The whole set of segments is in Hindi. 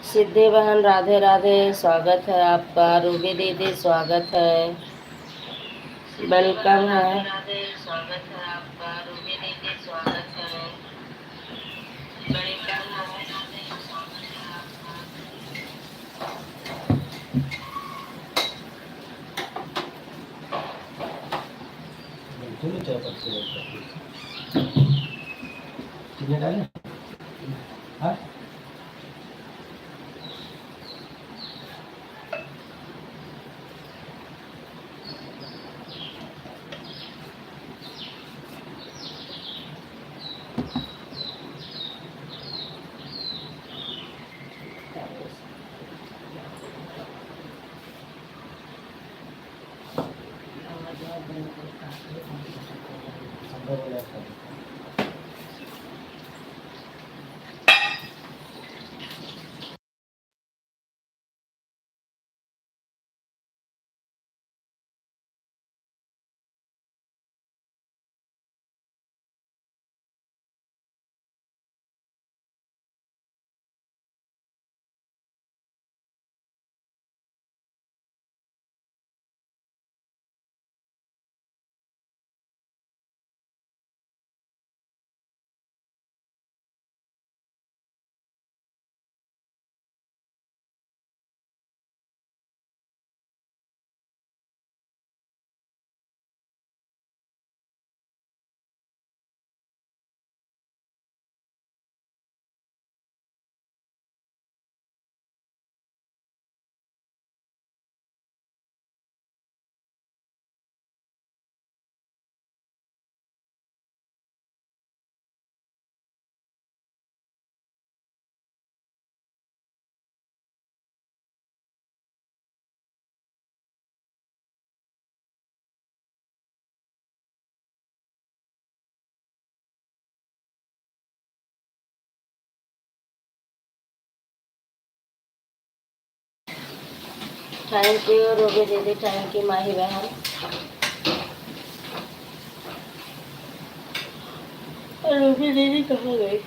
सिद्धि बहन राधे राधे, स्वागत है आपका। रूबी दीदी स्वागत है, वेलकम है। राधे स्वागत है आपका। रूबी दीदी स्वागत है, वेलकम है। स्वागत है आपका। चलो चाय पत्ती चीनी डालें। हाँ थैंक यू रूबी दीदी, थैंक यू माही बहन। रूबी दीदी कहाँ गई?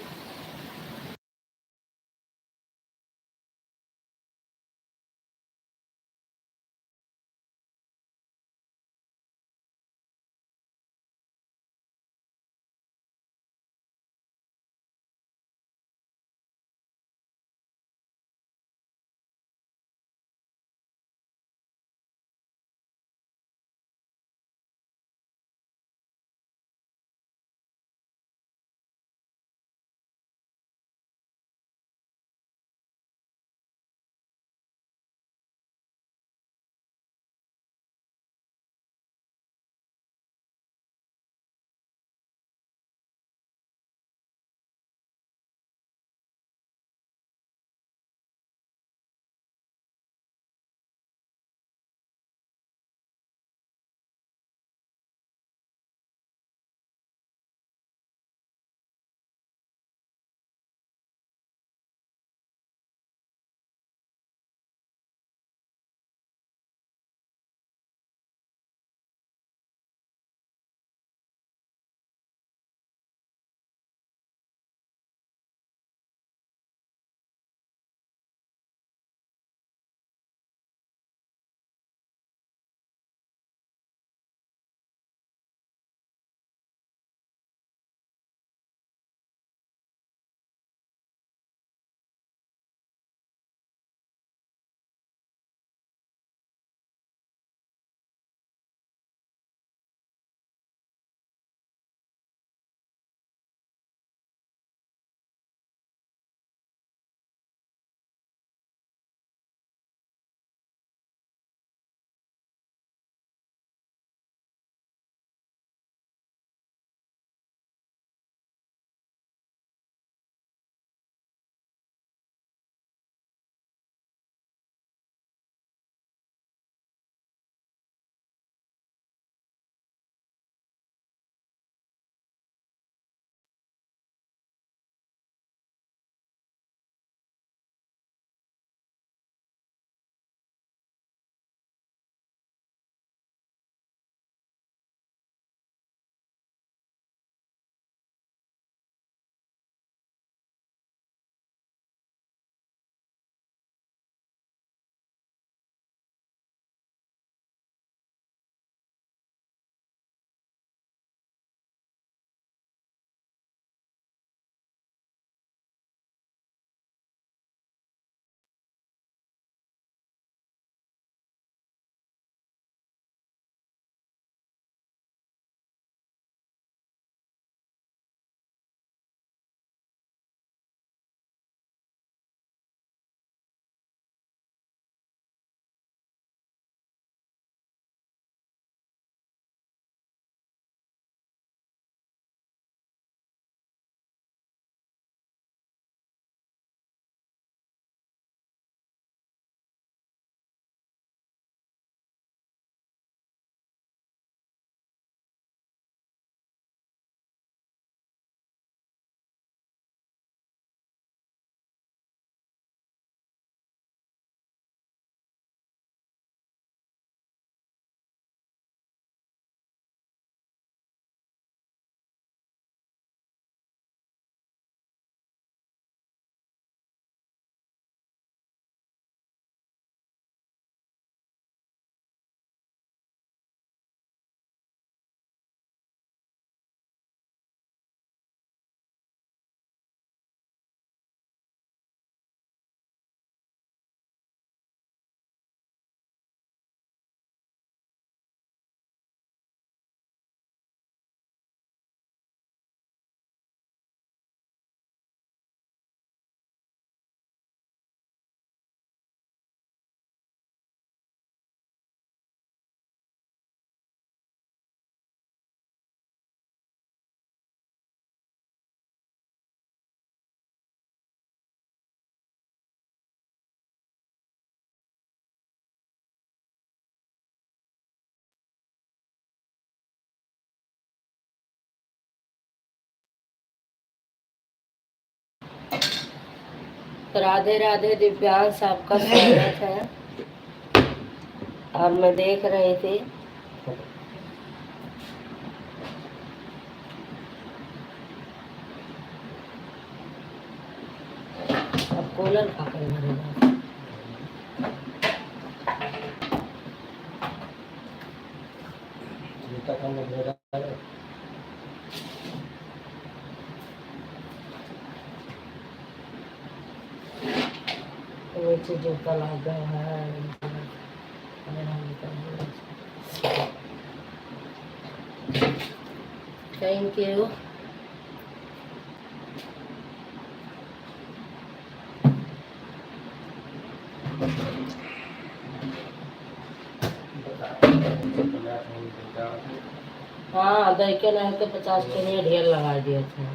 राधे राधे दिव्यांश, आपका स्वागत है। और मैं देख रही थी अब कूलर का कर भरेगा। जूता काम में भेड़ा है। नीचे जूता लग गया है। Thank you. हाँ दैके नहीं तो 50 के लिए ढेर लगा दिए थे।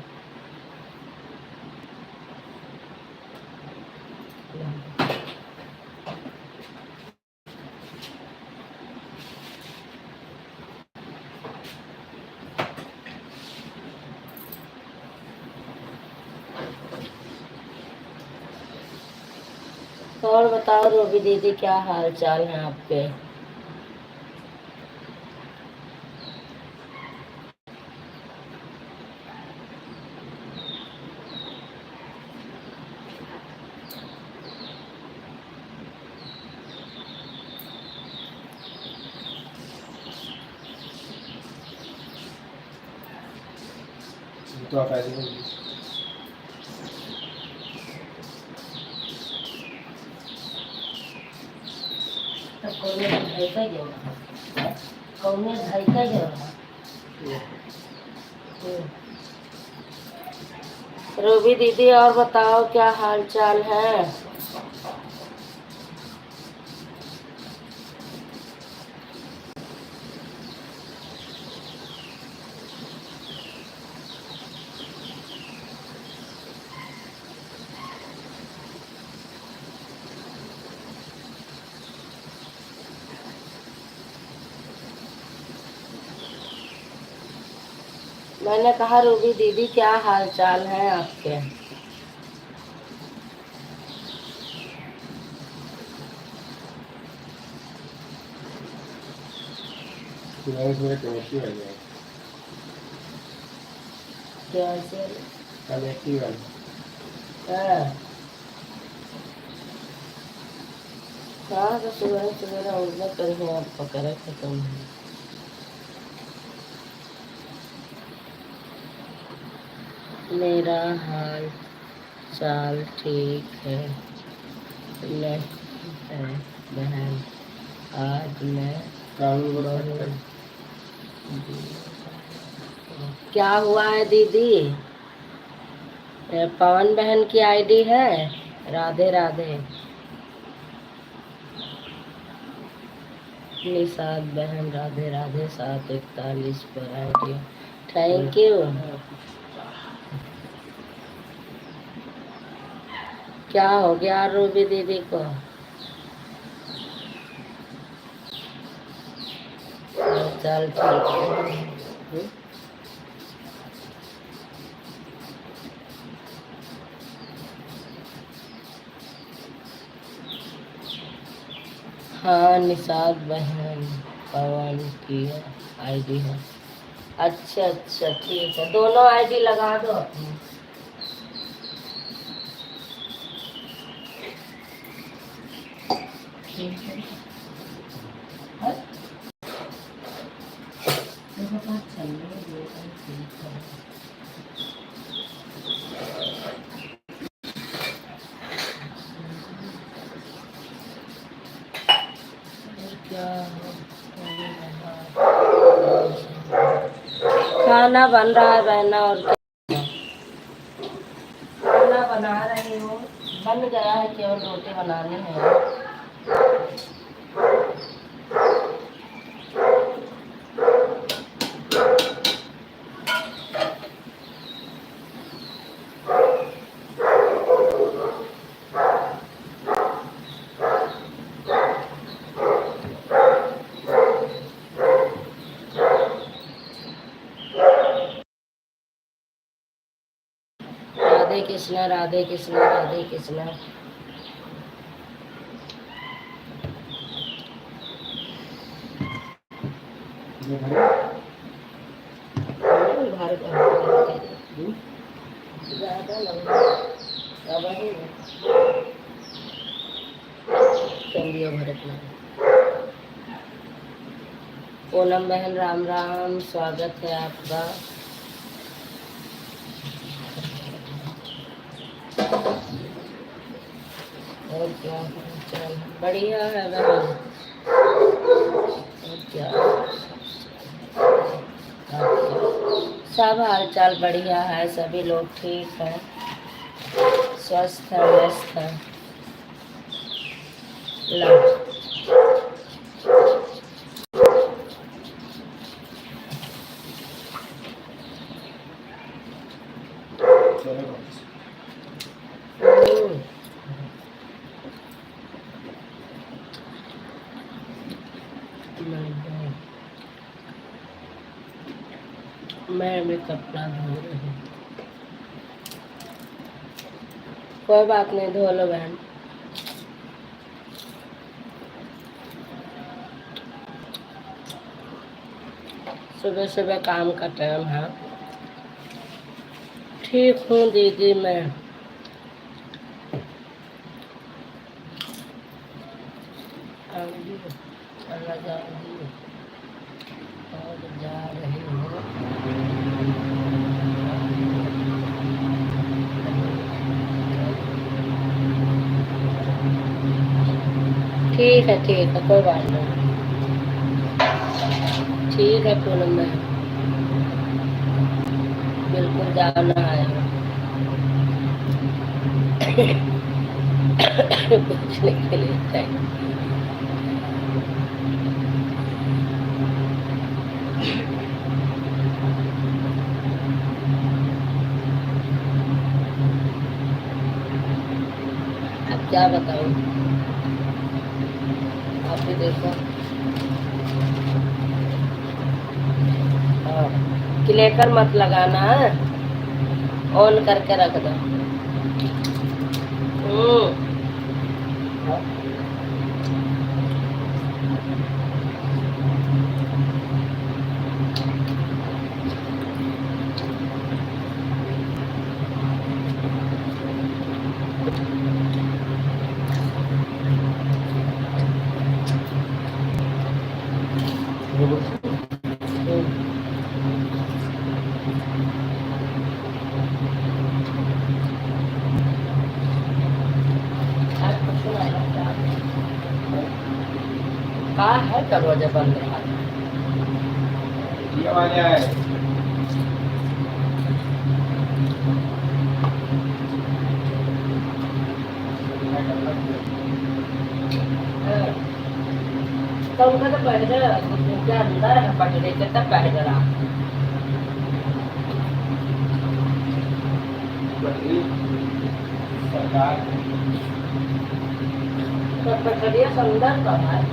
और बताओ रूबी दीदी, क्या हाल चाल है आपके? तो आप ऐसे बोलिए। कौने ढाई का जो रहा, कौने ढाई का जो रहा। रूबी दीदी, और बताओ क्या हाल चाल है? मैंने कहा रूबी दीदी, क्या हाल चाल है आपके? क्या से? हाँ तो सुबह सुबह उठना करें, आप पकड़े खत्म है। मेरा हाल चाल ठीक है नहीं है बहन, आज मैं क्या हुआ है दीदी? ये पवन बहन की आईडी है। राधे राधे। निषाद बहन राधे राधे, 741 पर आईडी। Thank you. क्या हो गया रूबी दीदी को? चल ठीक है। हाँ निषाद बहन पवन की आईडी है। अच्छा अच्छा ठीक है, दोनों आईडी लगा दो अपनी। ठीक है। देखो बात चल रही है, ठीक है। क्या खाना बन रहा है बहना, और क्या खाना बना रही हूँ। बन गया है, केवल रोटी बनानी है। राधे कृष्ण, राधे कृष्ण, राधे कृष्ण। ये भाई घर का ज़्यादा लंबा अब ही चलिए भरत लाल। पूनम बहन राम राम, स्वागत है आपका। और क्या हाल बढ़िया है बहन। और क्या सब हाल चाल बढ़िया है, सभी लोग ठीक हैं, स्वस्थ है, व्यस्त है। ला मैं भी कपड़ा धो रही हूँ। कोई बात नहीं, धो लो बहन। सुबह सुबह काम का टाइम है। ठीक हूँ दीदी मैं। चला जाऊँगी और जा रही हूँ। ठीक है, कोई बात नहीं। ठीक है पूनम बहन, बिल्कुल जाना है। पूछने के लिए चाहिए। अब क्या बताऊँ, आप भी देखो। हाँ, क्लेकर मत लगाना है, ऑन करके रख दो। हाँ है, दरवाजा बंद रहा। ये वाले आए तो उनका तो पहले क्या अंदर है पटरे के, तब पहले रहा। सरकार तो पटरिया सुंदर तो है।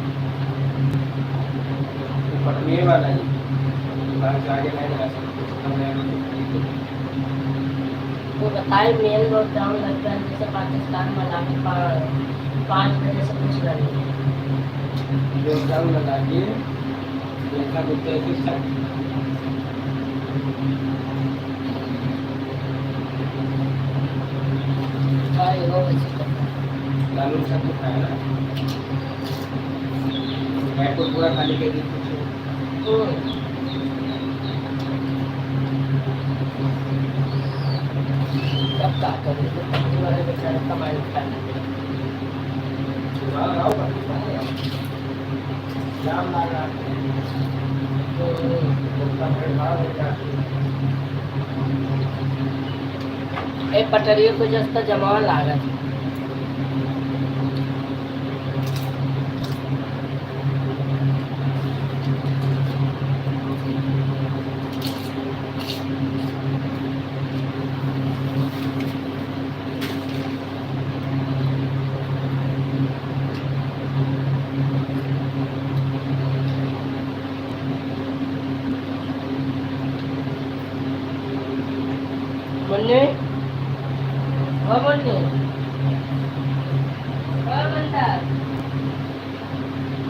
पटने वाला ही बाहर से आगे नहीं जा सकते। वो बताए मेन रोड डाउन लगता है, जैसे पाकिस्तान में लाके 5 बजे से कुछ नहीं है। लॉकडाउन लगा के देखा कुत्ते की सब भाई हो बच्चे लालू सब तो खाया ना, एयरपोर्ट पूरा खाली कर दी। सब का करें तो पत्नी वाले बेचारे कमाई खाने जाम लगा एक पटरियों को जस्ता जमा लागत। मुन्ने Mamuni. Kau bentar.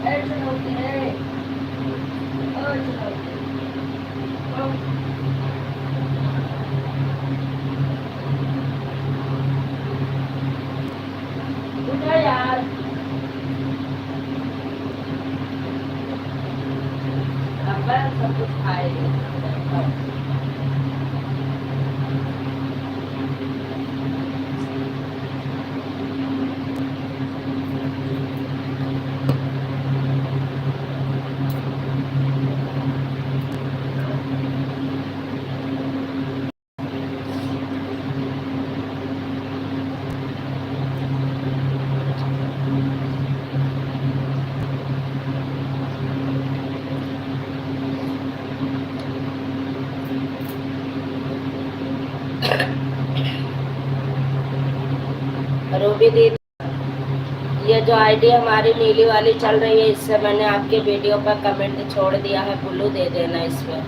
Chalote. Chalote. उठा यार. अब सब कुछ खाएंगे. रूबी दीदी, ये जो आईडी हमारी नीली वाली चल रही है, इससे मैंने आपके वीडियो पर कमेंट छोड़ दिया है, ब्लू दे देना इसमें.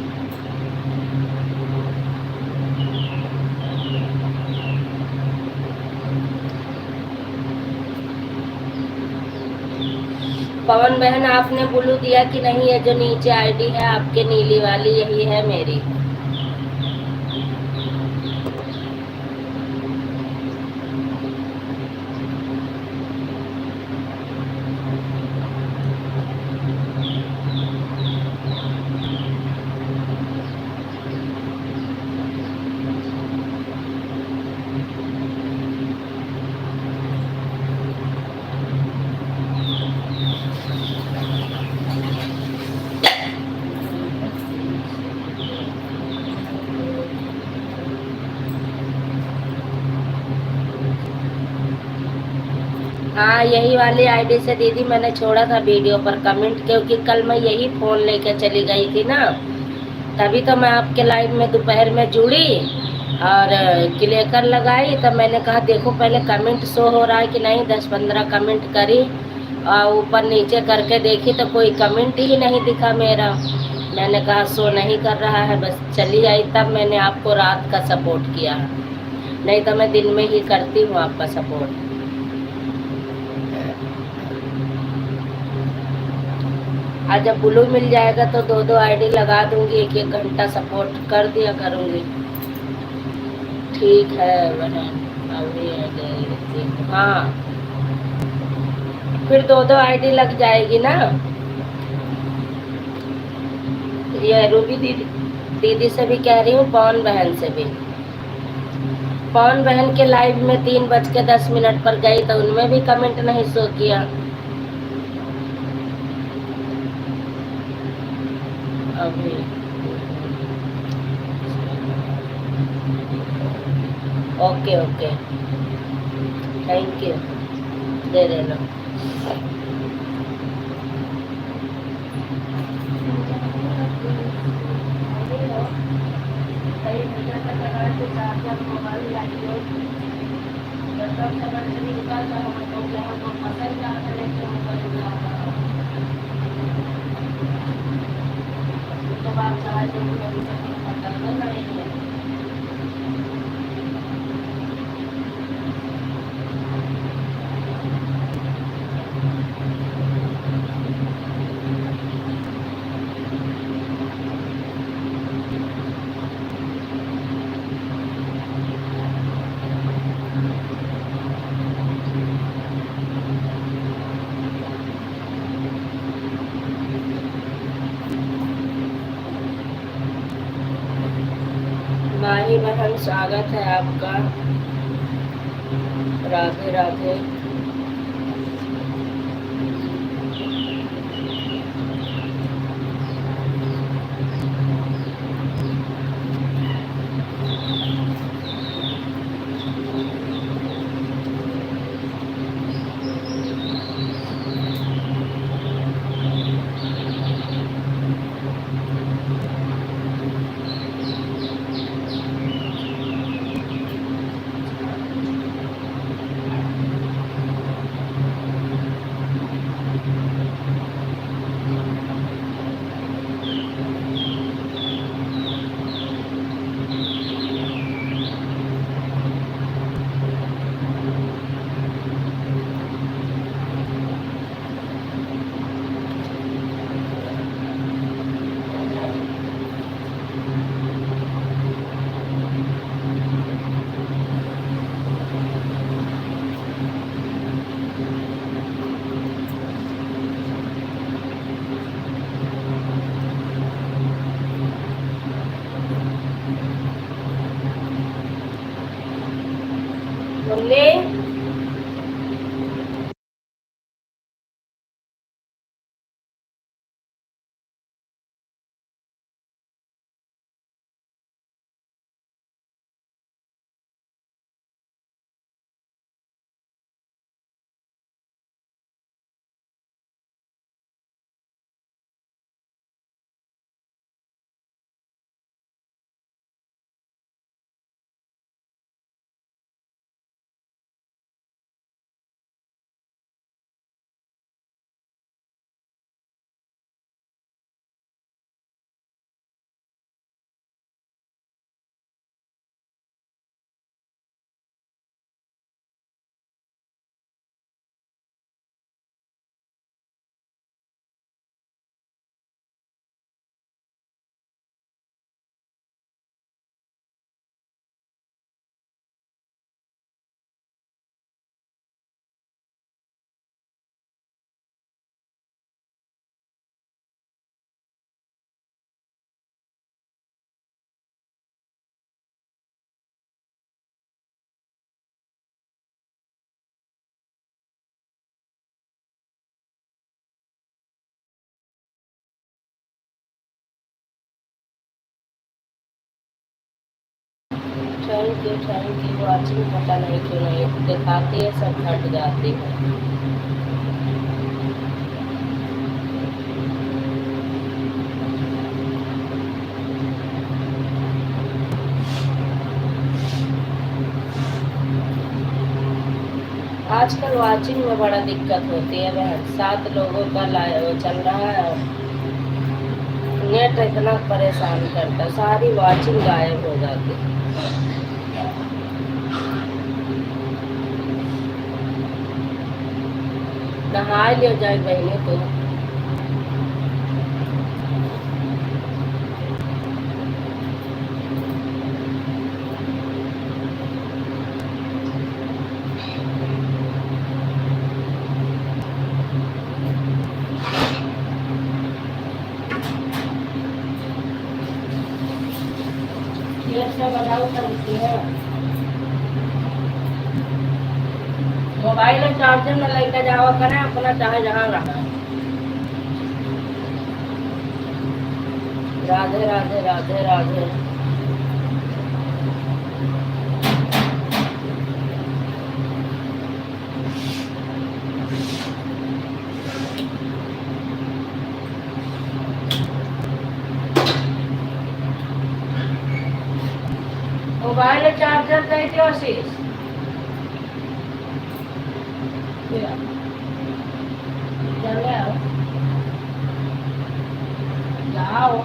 पवन बहन, आपने ब्लू दिया कि नहीं? ये जो नीचे आईडी है आपके नीली वाली, यही है मेरी. हाँ, यही वाली आईडी से दीदी मैंने छोड़ा था वीडियो पर कमेंट, क्योंकि कल मैं यही फ़ोन लेके चली गई थी ना, तभी तो मैं आपके लाइव में दोपहर में जुड़ी और क्लिकर लगाई. तब मैंने कहा देखो पहले कमेंट शो हो रहा है कि नहीं. 10-15 कमेंट करी और ऊपर नीचे करके देखी तो कोई कमेंट ही नहीं दिखा मेरा. मैंने कहा शो नहीं कर रहा है, बस चली आई. तब मैंने आपको रात का सपोर्ट किया, नहीं तो मैं दिन में ही करती हूँ आपका सपोर्ट. आज जब ब्लू मिल जाएगा तो 2-2 आईडी लगा दूंगी, 1-1 घंटा सपोर्ट कर दिया करूंगी. ठीक है बहन. हाँ, फिर 2-2 आईडी लग जाएगी ना. ये रूबी दीदी से भी कह रही हूँ, पवन बहन से भी. पवन बहन के लाइव में 3:10 पर गई तो उनमें भी कमेंट नहीं शो किया. अभी ओके ओके, थैंक यू, दे देना. माही बहन, स्वागत है आपका. Radhe Radhe. You thank you watching, पता नहीं क्यों नहीं दिखाती है, सब हट जाती है। आजकल वॉचिंग में बड़ा दिक्कत होती है बहन, 7 लोगों का लाइव चल रहा है, नेट इतना परेशान करता, सारी वॉचिंग गायब हो जाती है। नहा लियो जाए बहने तो। ये सब बताओ करती है, मोबाइल और चार्जर में लेकर जाओ करें अपना, चाहे जहाँ रहा। राधे राधे राधे राधे। मोबाइल और चार्जर दे दो शीश। चले आओ जाओ।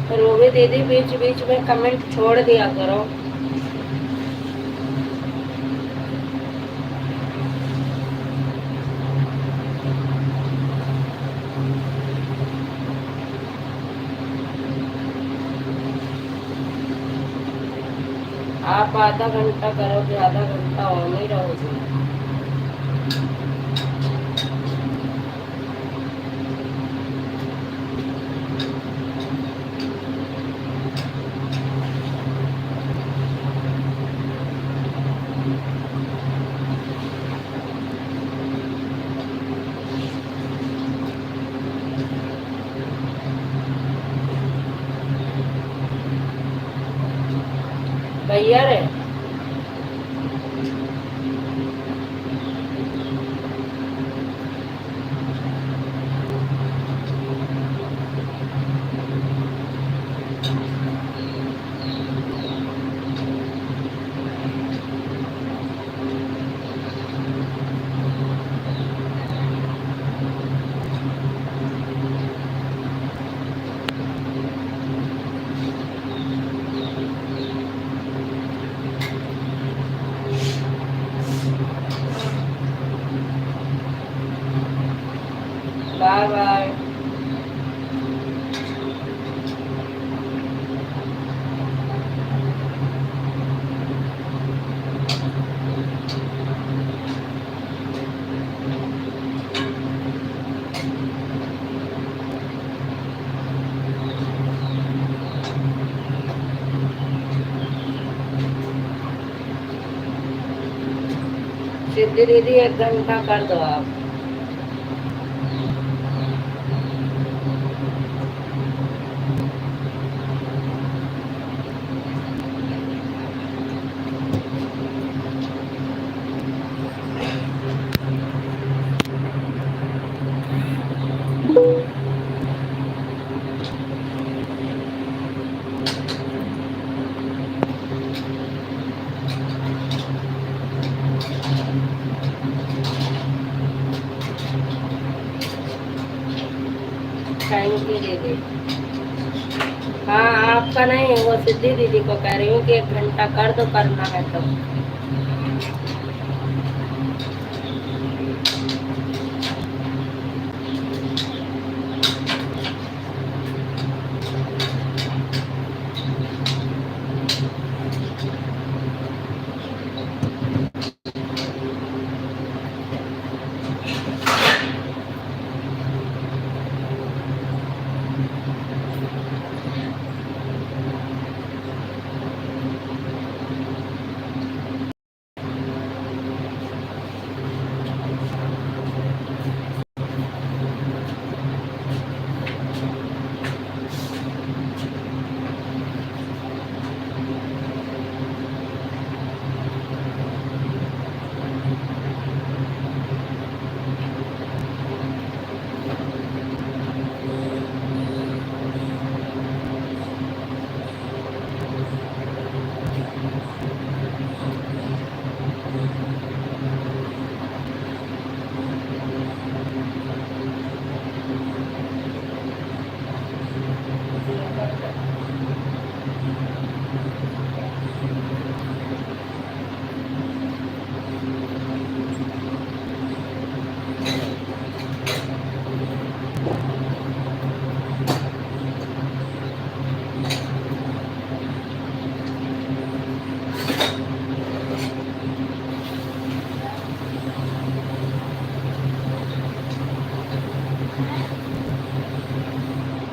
पर वो भी दीदी बीच बीच में कमेंट छोड़ दिया करो। आप आधा घंटा करोगे, आधा घंटा हो नहीं रहोगे। भैया रे सिद्धि दीदी 1 घंटा कर दो आप। थैंक यू दीदी। हाँ आपका नहीं, वो सिद्धि दीदी को कह रही हूँ कि 1 घंटा कर दो, करना है तो।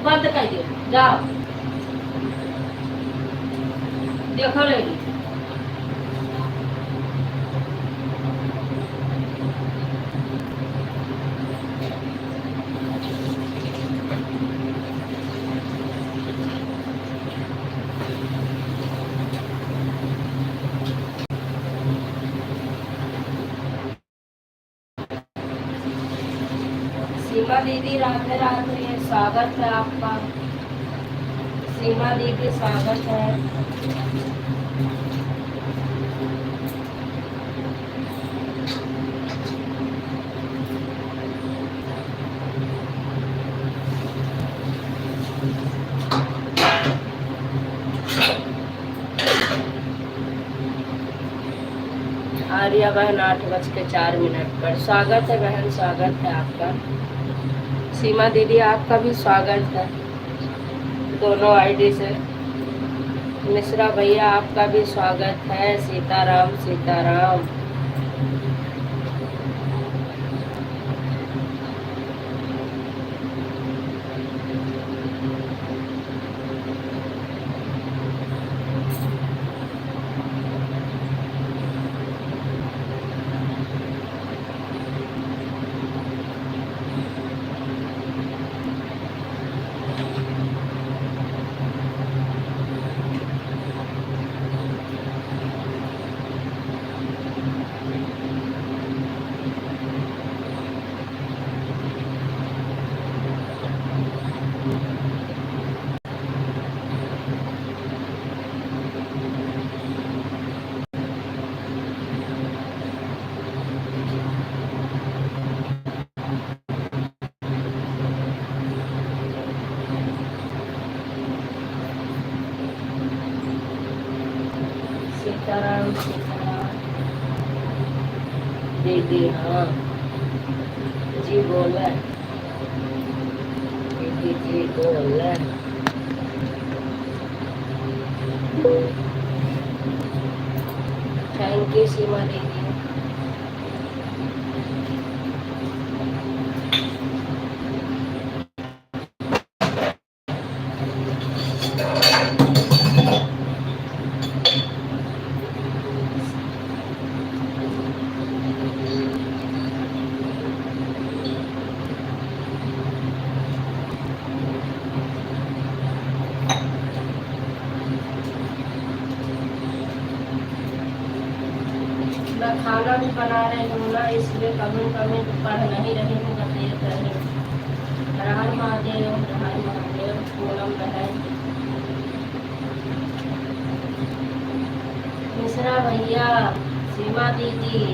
बंद कर दियो, जाओ देखो लेडी। सीमा दीदी राधे राधे, स्वागत है आपका। सीमा दीदी स्वागत है। आर्या बहन 8:04 पर, स्वागत है बहन, स्वागत है आपका। सीमा दीदी आपका भी स्वागत है दोनों आईडी से। मिश्रा भैया आपका भी स्वागत है। सीताराम सीताराम। सीताराम सीताराम दीदी। हाँ जी बोले दीदी, जी बोले। थैंक यू सीमा दीदी। मैं खाना भी बना रही हूँ ना, इसलिए कमेंट कमेंट पढ़ नहीं रही हूँ, बता रही हूँ। हर हर महादेव, हर हर महादेव। पूनम बहन, मिश्रा भैया, सीमा दीदी,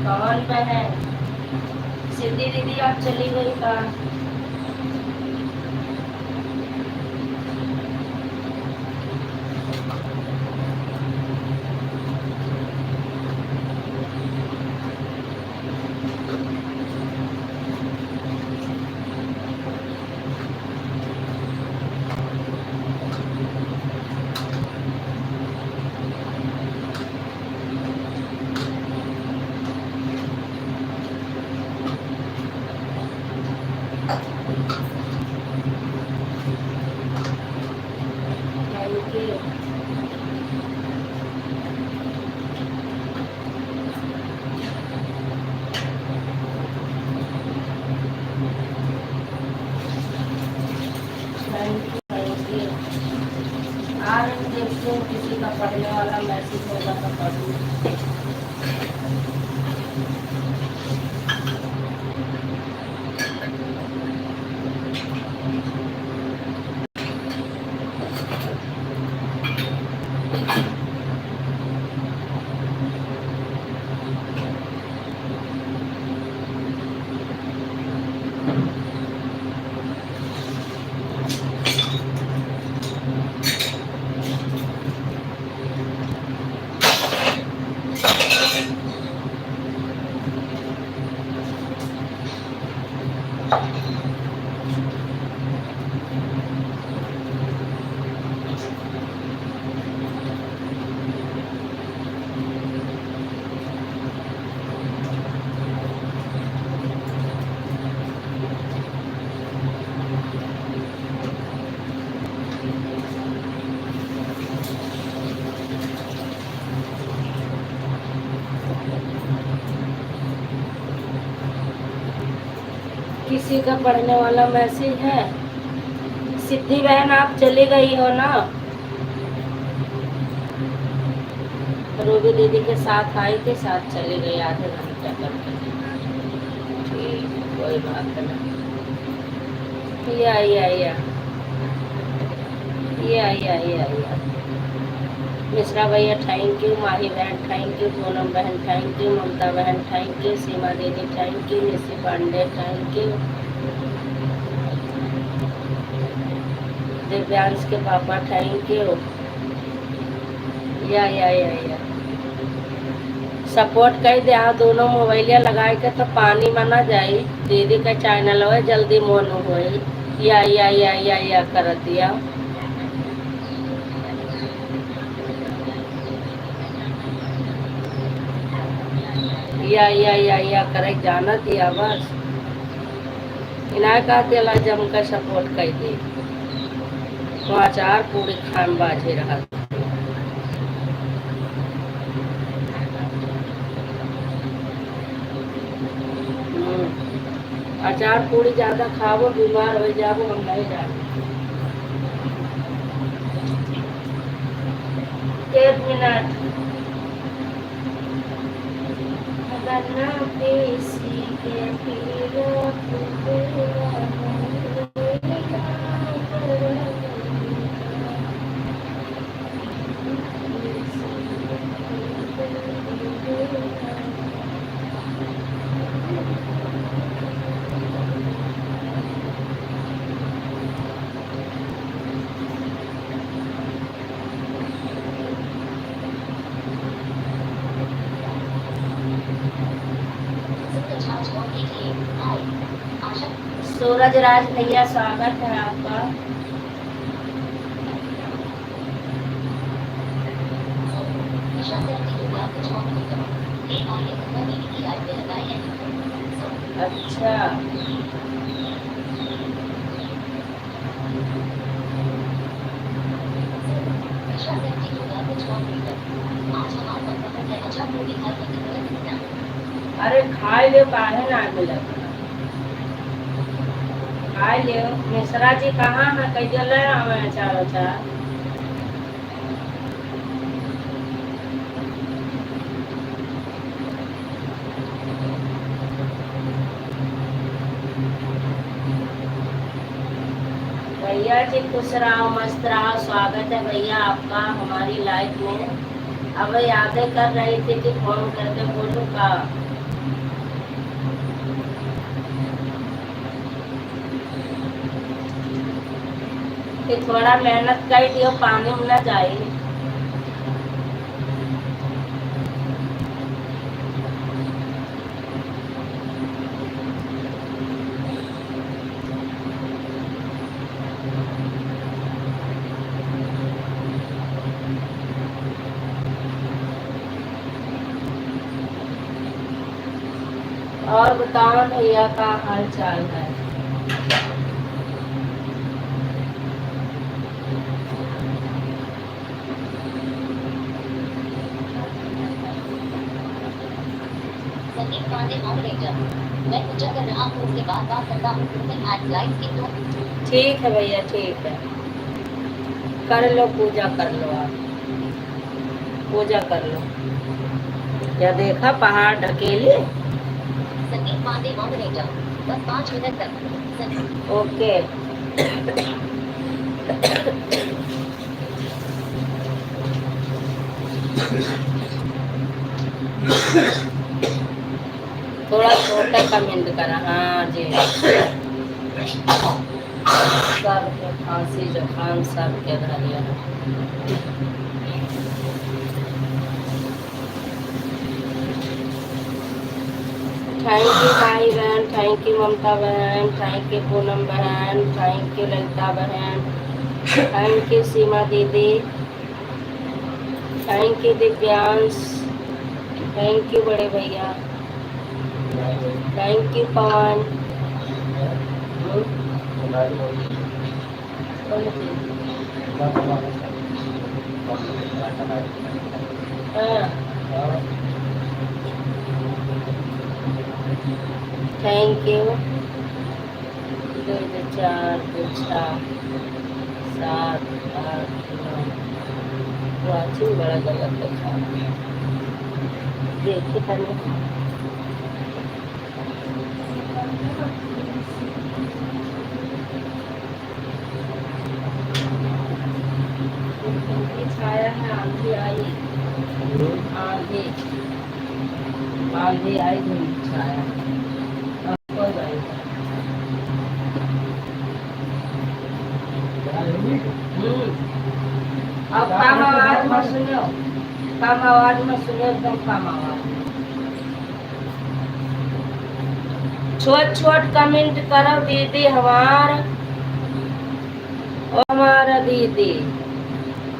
कौन बहन, सिद्धि दीदी आप चली गई का? Thank you. Thank you. आ रही हूँ, देखती हूँ किसी का पढ़ने वाला मैसेज होगा तो पढ़ूँ। किसी का पढ़ने वाला मैसेज है? सिद्धि बहन आप चली गई हो ना? रूबी दीदी के साथ आई थी, साथ चली गई आधे घंटे करके। ठीक, कोई बात नहीं। या मिश्रा भैया थैंक यू, माही बहन थैंक यू, पूनम बहन थैंक यू, ममता बहन थैंक यू, सीमा दीदी thank you, Nishi Pandey thank you, Divyansh के पापा थैंक यू। या सपोर्ट कर दे। दोनों मोबाइलिया लगाए के तो पानी में ना जाई। दीदी का चैनल हो जल्दी मोन हो। या कर दिया। या करे जाना दिया बस। इन्हें का दिला जम कर सपोर्ट कर दी। समाचार पूरी खान बाजी रहा। अचार पूरी ज्यादा खाओ बीमार हो जाओ, हम नहीं जाए। 1 मिनट। सूरज राज भैया स्वागत है आपका। अच्छा अरे खाए ले काहे ना मिला। खाए ले। मिश्रा जी कहाँ है? कैसे ले हमें अचार अचार? भैया जी खुश रहो मस्त रहो। स्वागत है भैया आपका हमारी लाइफ में। अब यादें कर रही थी कि फोन करके बोलूं का। कि थोड़ा मेहनत कर दियो, पानी में न जाए। और बताओ भैया का हाल चाल है। संदीप पांडे मॉडरेटर, मैं पूजा कर रहा हूँ, उसके बाद बात करता हूँ। एट लाइव की तो ठीक है भैया ठीक है, कर लो पूजा कर लो, आप पूजा कर लो। क्या देखा पहाड़ ढकेले। संदीप पांडे मॉडरेटर, बस 5 मिनट तक। ओके। थोड़ा छोटा कमेंट करा। हाँ जी, सबके खांसी जुकाम सबके धरिया। थैंक यू भाई बहन, थैंक यू ममता बहन, थैंक यू पूनम बहन, थैंक यू ललिता बहन, थैंक यू सीमा दीदी, thank you Divyansh, thank you बड़े भैया, thank you Pawan. Thank you. 2 4 6 7 8 9 watching बड़ा गलत लिखा। देखिए पहले छाया है। आंधी आई, आंधी आंधी आई, धूप छाया। अब कोई बात नहीं। अब कम आवाज में सुनो, कम आवाज में सुनो, एकदम कम आवाज में। छोट छोट कमेंट करो दीदी हमारा दीदी।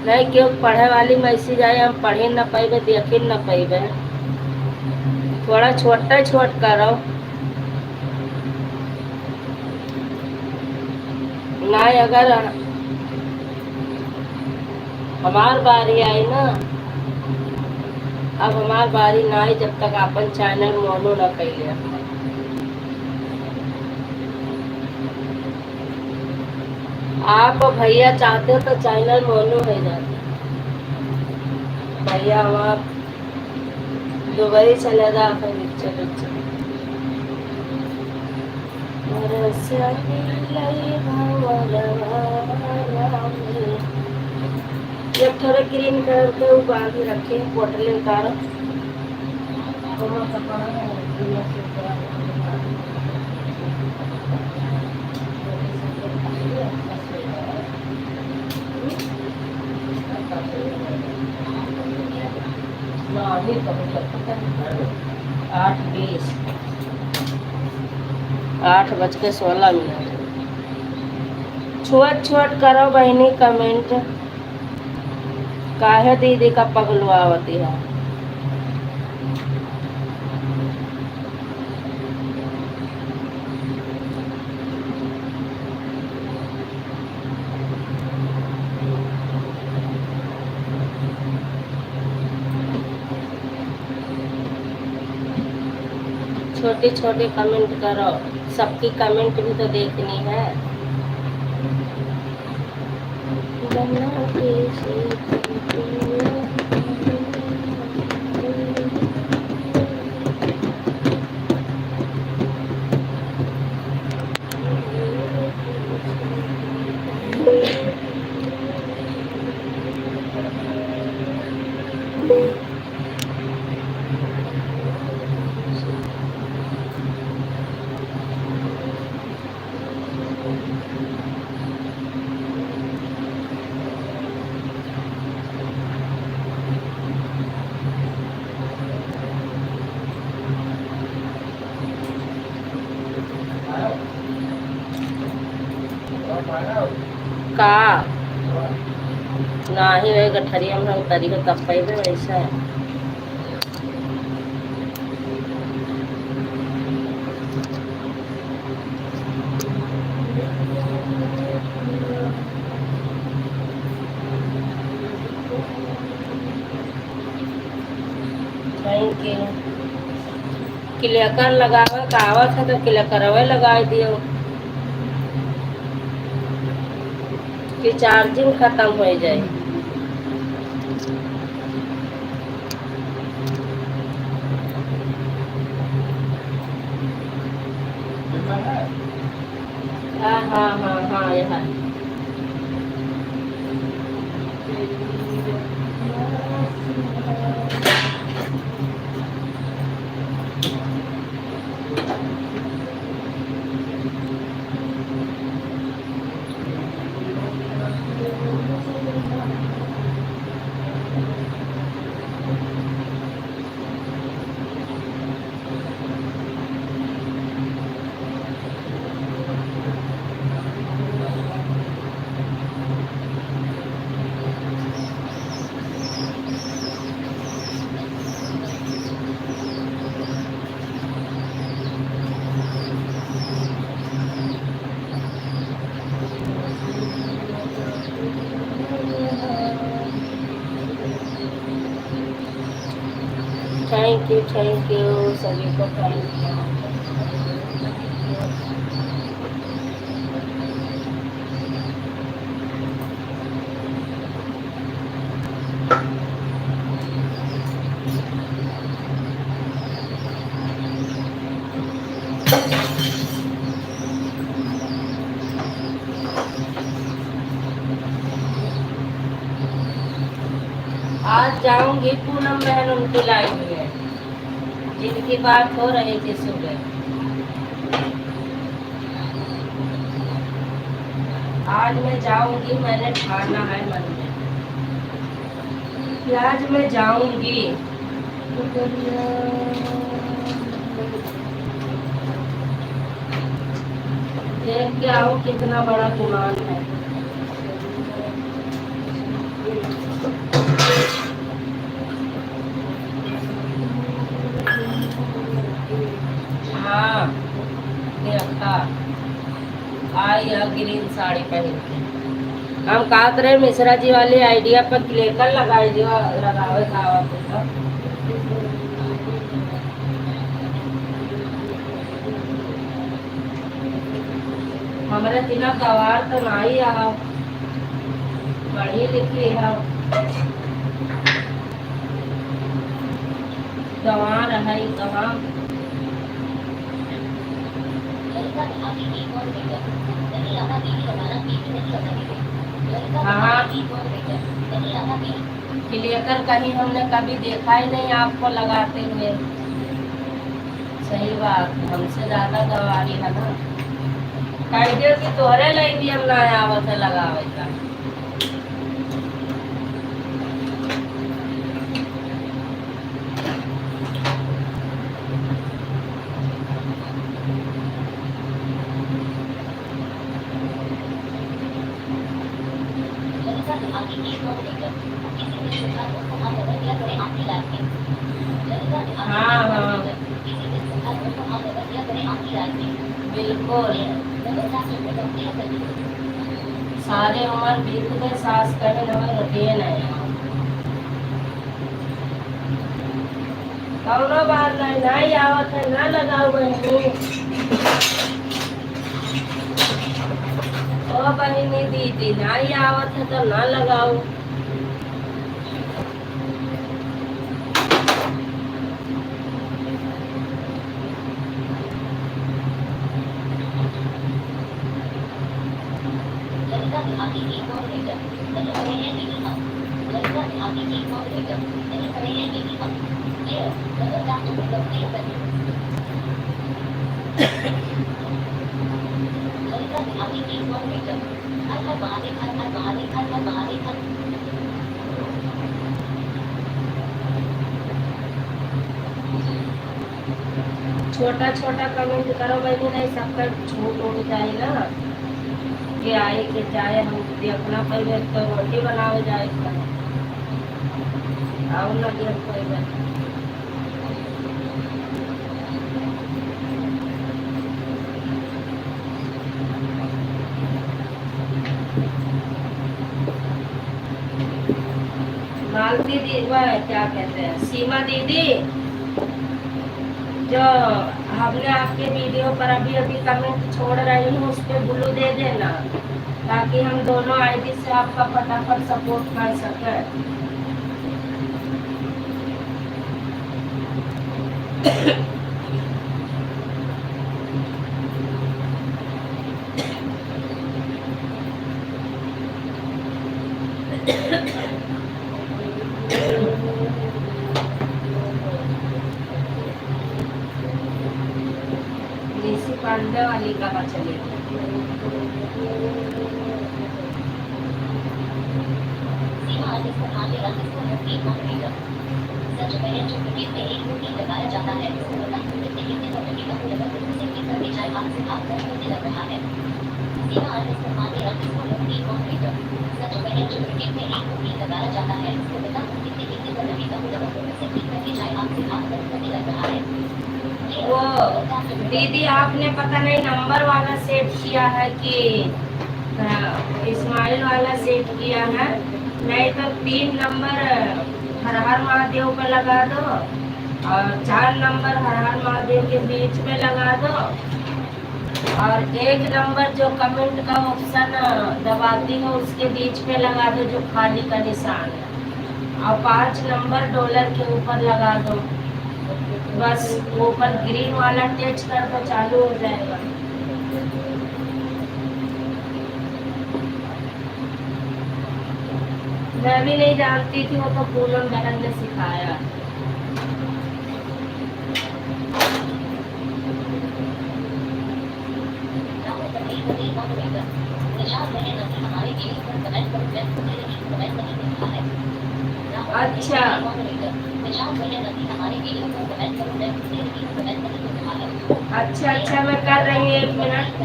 नहीं क्यों पढ़े वाली मैसेज आए, हम पढ़े न पाइबे, देखे न पाइबे। थोड़ा छोटा छोट करो। नहीं अगर हमार बारी आई ना, अब हमार बारी ना आई जब तक अपन चैनल मोनो न कैले। आप भैया चाहते हो तो चैनल मोनो हो जाते। भैया हमार दुबई चले जा फिर जब थोड़े ग्रीन कलर के बांधी रखे पोटले उतारो। आठ 20 8:16। छोट छोट करो बहनी कमेंट। काहे दीदी का पगलुआवती है। छोटे छोटे कमेंट करो, सबकी कमेंट भी तो देखनी है। का नाही वे गठरिया में उतरी हो तब पे वैसा है। Thank you. क्लियर लगावे का आवत है तो क्लियर लगा दियो कि चार्जिंग खत्म हो जाए। हाँ हाँ हाँ हाँ यहाँ थैंक यू सभी को थैंक यू। आज जाऊंगी पूनम बहन उनकी लाइफ में जिनकी बात हो रही थी सुबह। आज मैं जाऊंगी, मैंने ठाना है मन में कि आज मैं जाऊंगी। देख के आओ कितना बड़ा गुमान है। हाँ देखा आई है ग्रीन साड़ी पहन के। हम कहत रहे मिश्रा जी वाली आइडिया पर क्लिक लगाए जो लगावे खावा तो हमारे तिना गवार तो नहीं आ पढ़ी लिखी है गवार है कहाँ हाँ क्लियर कहीं हमने कभी देखा ही नहीं आपको लगाते हुए। सही बात, हमसे ज्यादा गवारी है ना। कह दियो कि तोहरे लिए भी हम ना आवत है लगावे का। हाँ हाँ बिल्कुल, सारे उम्र बीत गए, सास कहे नवर रटिए नहीं। कौनो बात नहीं, नहीं आवत है ना लगाओ बहनी। ओ बहनी दीदी नहीं आवत है तो ना लगाओ। to pick up 8 pencils. Lalita nihari is moderator. हर हर महादेव हर हर महादेव हर हर महादेव हर छोटा छोटा कमेंट करो बहनी, नहीं सबका छूट उठ जाए ना कि आए कि जाए। हम देखना पहले तो रोटी बनावे जाए आओ ना देख पहले। मालती दीदी वह क्या कहते हैं, सीमा दीदी, जो हमने आपके वीडियो पर अभी अभी कमेंट छोड़ रही हूँ उस पर ब्लू दे देना, ताकि हम दोनों आईडी से आपका फटाफट सपोर्ट कर सके। पांडे वाली कहाँ चली गई? सीमा आगे से आगे आगे से मूर्ति कॉम्प्यूटर सच कहें जो क्रिकेट में एक मूर्ति लगाया जाता है इसको पता कितने कितने करोड़ का पूरा से कितना डिजाइन हाथ से हाथ कर होने लग रहा है। सीमा आगे से आगे आगे से मूर्ति कॉम्प्यूटर सच कहें जो क्रिकेट में एक मूर्ति लगाया जाता है इसको पता कितने कितने करोड़ का पूरा से कितना डिजाइन हाथ से हाथ कर होने लग रहा है। वो दीदी आपने पता नहीं नंबर वाला सेट किया है कि इस्माइल वाला सेट किया है, नहीं तो 3 नंबर हर हर महादेव पे लगा दो और 4 नंबर हर हर महादेव के बीच में लगा दो और 1 नंबर जो कमेंट का ऑप्शन दबाती हो उसके बीच में लगा दो जो खाली का निशान है, और 5 नंबर डॉलर के ऊपर लगा दो। बस ऊपर ग्रीन वाला टच कर तो चालू हो जाएगा। मैं भी नहीं जानती थी, वो तो पूनम बहन ने सिखाया। अच्छा अच्छा अच्छा, मैं कर रही हूँ 1 मिनट,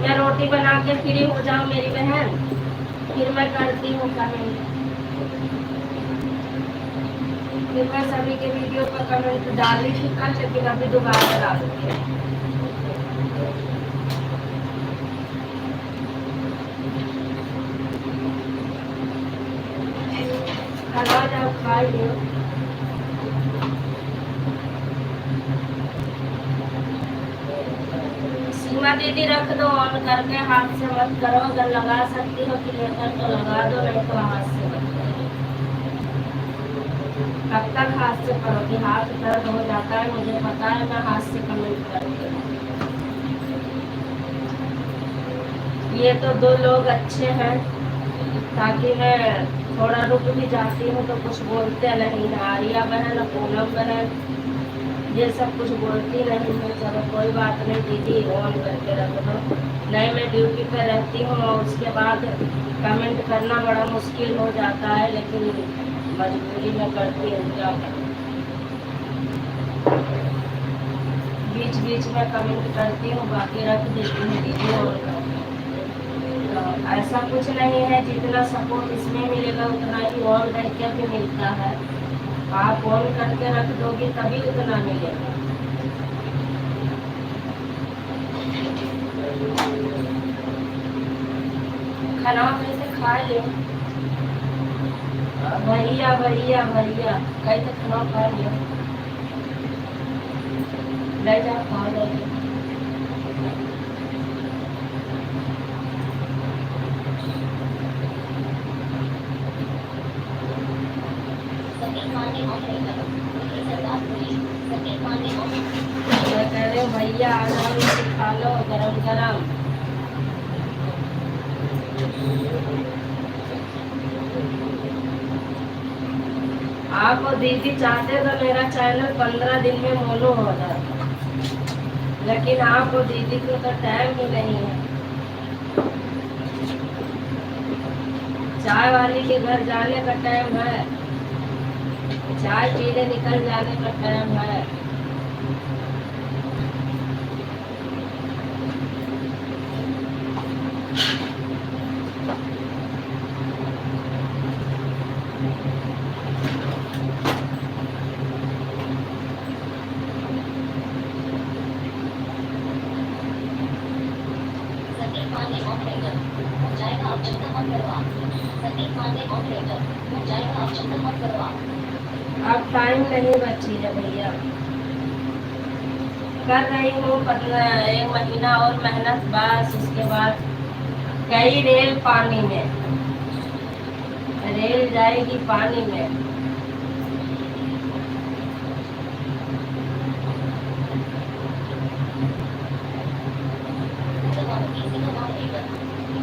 मैं रोटी बना के फ्री हो जाऊँ मेरी बहन, फिर मैं करती हूँ कमेंट। फिर मैं सभी के वीडियो पर कमेंट डाली थी कल, लेकिन अभी दोबारा डालूंगी। खाना जाओ खा लियो। सीमा दीदी रख दो ऑन करके, हाथ से मत करो, अगर लगा सकती हो कि लेकर तो लगा दो, नहीं तो हाथ से मत करो। कब तक हाथ से करोगी? हाथ दर्द हो जाता है, मुझे पता है, मैं हाथ से कमेंट करती हूँ। ये तो 2 लोग अच्छे हैं, ताकि मैं थोड़ा रुक भी जाती हूँ तो कुछ बोलते नहीं। आर्या बहन, पूनम बहन, ये सब कुछ बोलती नहीं है। चलो कोई बात नहीं दीदी, ऑन करके रख दो। नहीं, मैं ड्यूटी पे रहती हूँ और उसके बाद कमेंट करना बड़ा मुश्किल हो जाता है, लेकिन मजबूरी में करती हूँ, क्या करूँ। बीच बीच में कमेंट करती हूँ, बाकी रख देती हूँ दीदी ऑन करके। तो ऐसा कुछ नहीं है, जितना सपोर्ट इसमें मिलेगा उतना ही ऑन करके भी मिलता है। आप ऑन करके रख दोगे तभी उतना मिलेगा। खाना कैसे खा लियो भैया, भैया भैया कैसे खाना खा लियो, ले जा खा लो। कह रहे भैया आ जाओ, इसे खा लो गरम गरम। आप और दीदी चाहते तो मेरा चैनल 15 दिन में मोनो हो जाता, लेकिन आप और दीदी को तो टाइम ही नहीं है। चाय वाली के घर जाने का टाइम है, चाय पीने निकल जाने का टाइम है। संदीप पांडे मॉडरेटर हो जाएगा, आप चिंता मत करो आप। संदीप पांडे मॉडरेटर हो जाएगा, आप चिंता मत करो आप। अब टाइम नहीं बची है भैया, कर रही हूँ 1 महीना और मेहनत, बस उसके बाद गई रेल पानी में, रेल जाएगी पानी में।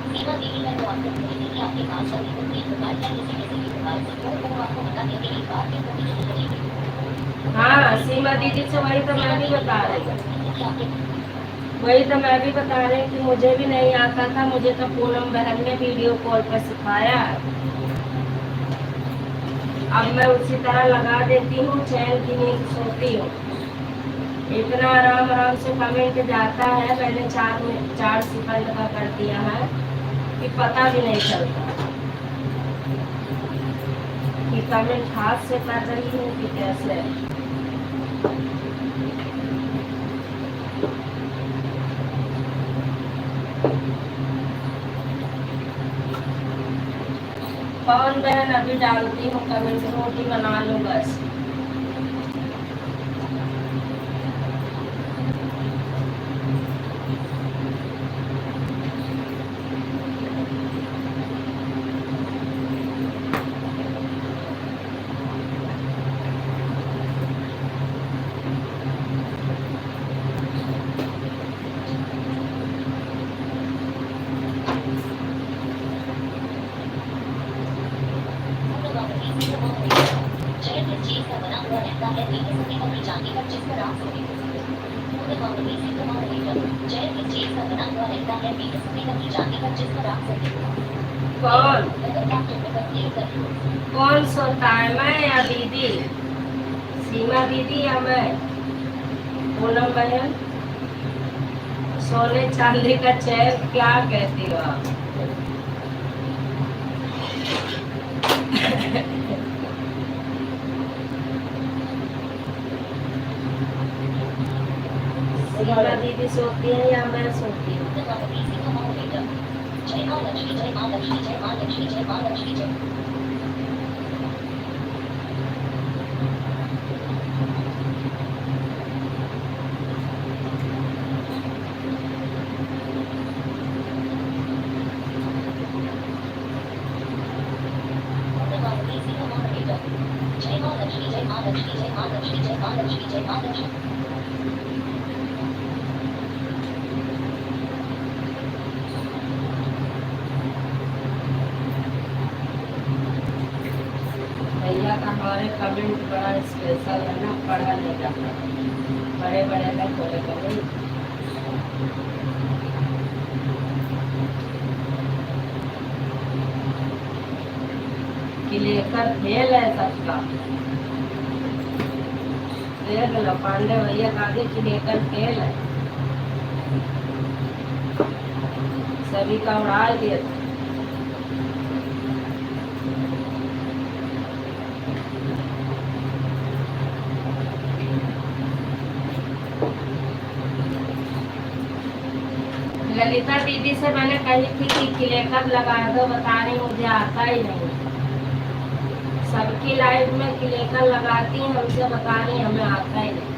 सीमा दीदी मैं तो आपको बोली कि आपके पास सभी को एक प्रकार या किसी किसी प्रकार से वो आपको बता दें कि एक बार के हाँ, सीमा दीदी से वही तो मैं भी बता रही हूँ, वही तो मैं भी बता रही हूँ कि मुझे भी नहीं आता था, मुझे तो पूनम बहन ने वीडियो कॉल पर सिखाया। अब मैं उसी तरह लगा देती हूँ, चैन की नींद सोती हूँ। इतना आराम आराम से कमेंट जाता है, मैंने 4 सेकंड का कर दिया है कि पता भी नहीं चलता कि कमेंट हाथ से कर रही हूँ कि कैसे। कौन बहन अभी डालती हूँ कमेंट, रोटी बना लूँ बस। जय किस चीज का बना हुआ रहता है, बीते समय अपनी जाति पर जिस पर आप सोते जय किस चीज का बना हुआ रहता है, बीते समय अपनी जाति पर जिस पर आप सोते कौन सोता है, मैं या दीदी? सीमा दीदी या मैं? पूनम बहन, सोने चांदी का चैन क्या कहती हो आप? सीमा दीदी सोती है या मैं सोती हूँ? जय माँ लक्ष्मी, जय माँ लक्ष्मी, जय माँ लक्ष्मी, जय माँ लक्ष्मी, जय। जय माँ लक्ष्मी, जय माँ लक्ष्मी, जय माँ लक्ष्मी, जय माँ लक्ष्मी, जय माँ लक्ष्मी। भैया का हमारे कमेंट बड़ा स्पेशल है ना, पढ़ा नहीं जाता, बड़े बड़े का थोड़े कमेंट। कि लेकर खेल है सबका, देख लो पांडे भैया का आगे कि लेकर खेल है, सभी का उड़ा दिया। ललिता दीदी से मैंने कही थी कि क्लेकर लगा दो, बता रही मुझे आता ही नहीं। सबकी लाइफ में क्लेकर लगाती हैं, हमसे बता रही हमें आता ही नहीं।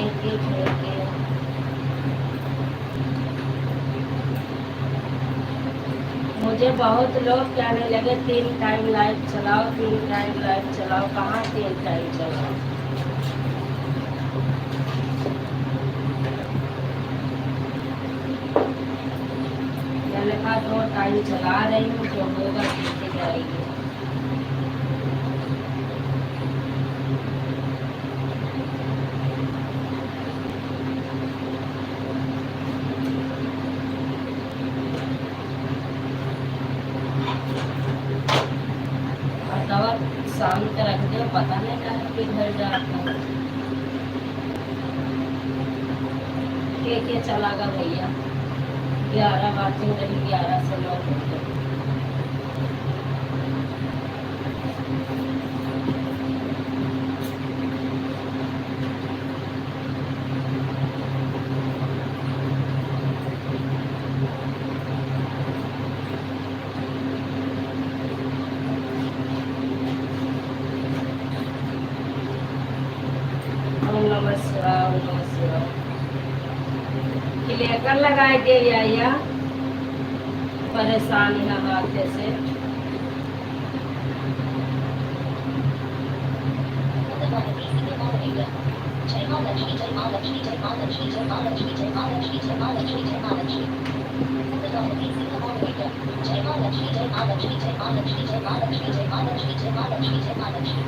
Thank you thank you. मुझे बहुत लोग कहने लगे 3 टाइम लाइव चलाओ, 3 टाइम लाइव चलाओ। कहाँ 3 टाइम चलाओ? मैंने कहा 2 टाइम चला रही हूँ, जो होगा देखते जाएगी। और दवा शाम के रख दो, पता नहीं कहाँ के घर जाता है। के चलागा भैया? 11 बातें रही, 11 से 9 घंटे। ओम नमः शिवाय, ओम नमः शिवाय। लेकर लगाए दे या परेशानी है हाथे से। जय मां लक्ष्मी, जय मां लक्ष्मी, जय मां लक्ष्मी, जय मां लक्ष्मी, जय मां लक्ष्मी, जय मां लक्ष्मी, जय मां लक्ष्मी। जय मां लक्ष्मी, जय मां लक्ष्मी, जय मां लक्ष्मी, जय मां लक्ष्मी, जय मां लक्ष्मी, जय मां लक्ष्मी, जय मां लक्ष्मी।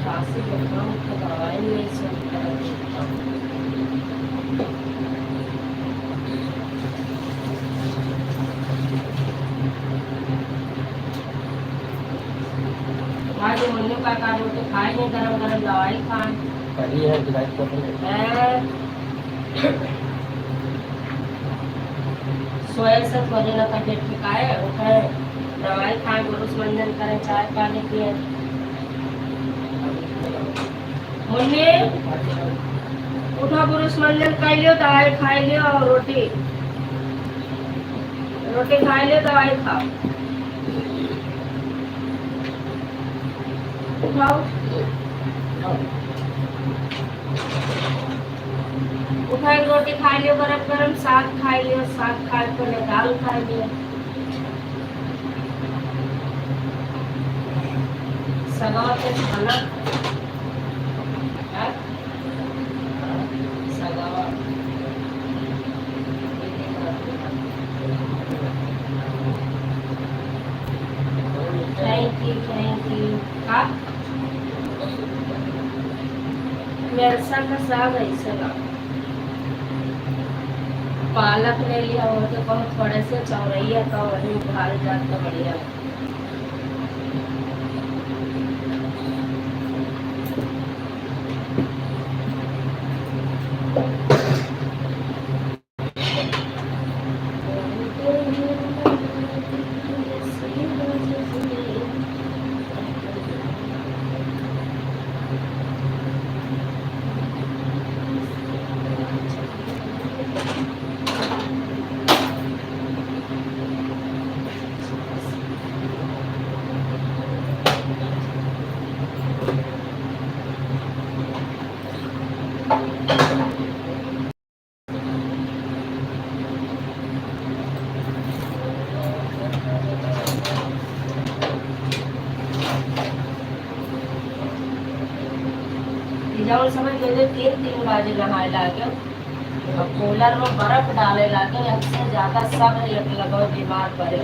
खांसी जुकाम की दवाई नहीं सुनता है। आज मुन्ने का कार्य तो खाए नहीं, गरम गरम दवाई खाए। करी है डिसाइड कर रहे सोए से थोड़ी ना तबियत ठिकाए, उठे दवाई खाए, गुरुस मंजन करें, चाय पानी पिए। मुन्ने उठा, पुरुष मंजन कर लियो, दवाई खाई लियो और रोटी रोटी खाई लियो, दवाई खाओ। उठाओ उठा, एक रोटी खाई लियो, गरम गरम साग खाई लियो, साग खाए पहले दाल खाई लियो। सगाव के खाना थैंक यू। हाँ, मेरसा का साग ऐसे ना, पालक ले लिया हो तो बहुत थोड़े से चौरैया का वही भाल जाता बढ़िया। जौन समझ गए 3 बजे नहाए लागे और कूलर में बर्फ डाले लागे, सबसे ज्यादा सब लगो बीमार पड़े।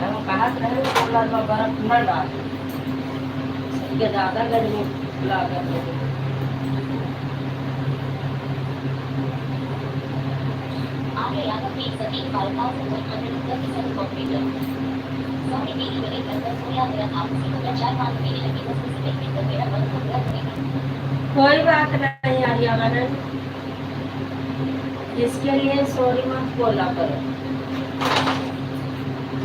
हम कहा रहे कूलर में बर्फ न डाले, सबके ज्यादा गर्मी लागत है। आगे यादव की सभी बालिकाओं से 137 कॉम्प्यूटर सॉरी मेरी बड़ी गंदर सोया गया था, उसी को चाय पानी पीने लगी, बस उसी में मिलकर मेरा मन को रख गई। कोई बात नहीं आर्या मैंने इसके लिए सॉरी मत बोला करो।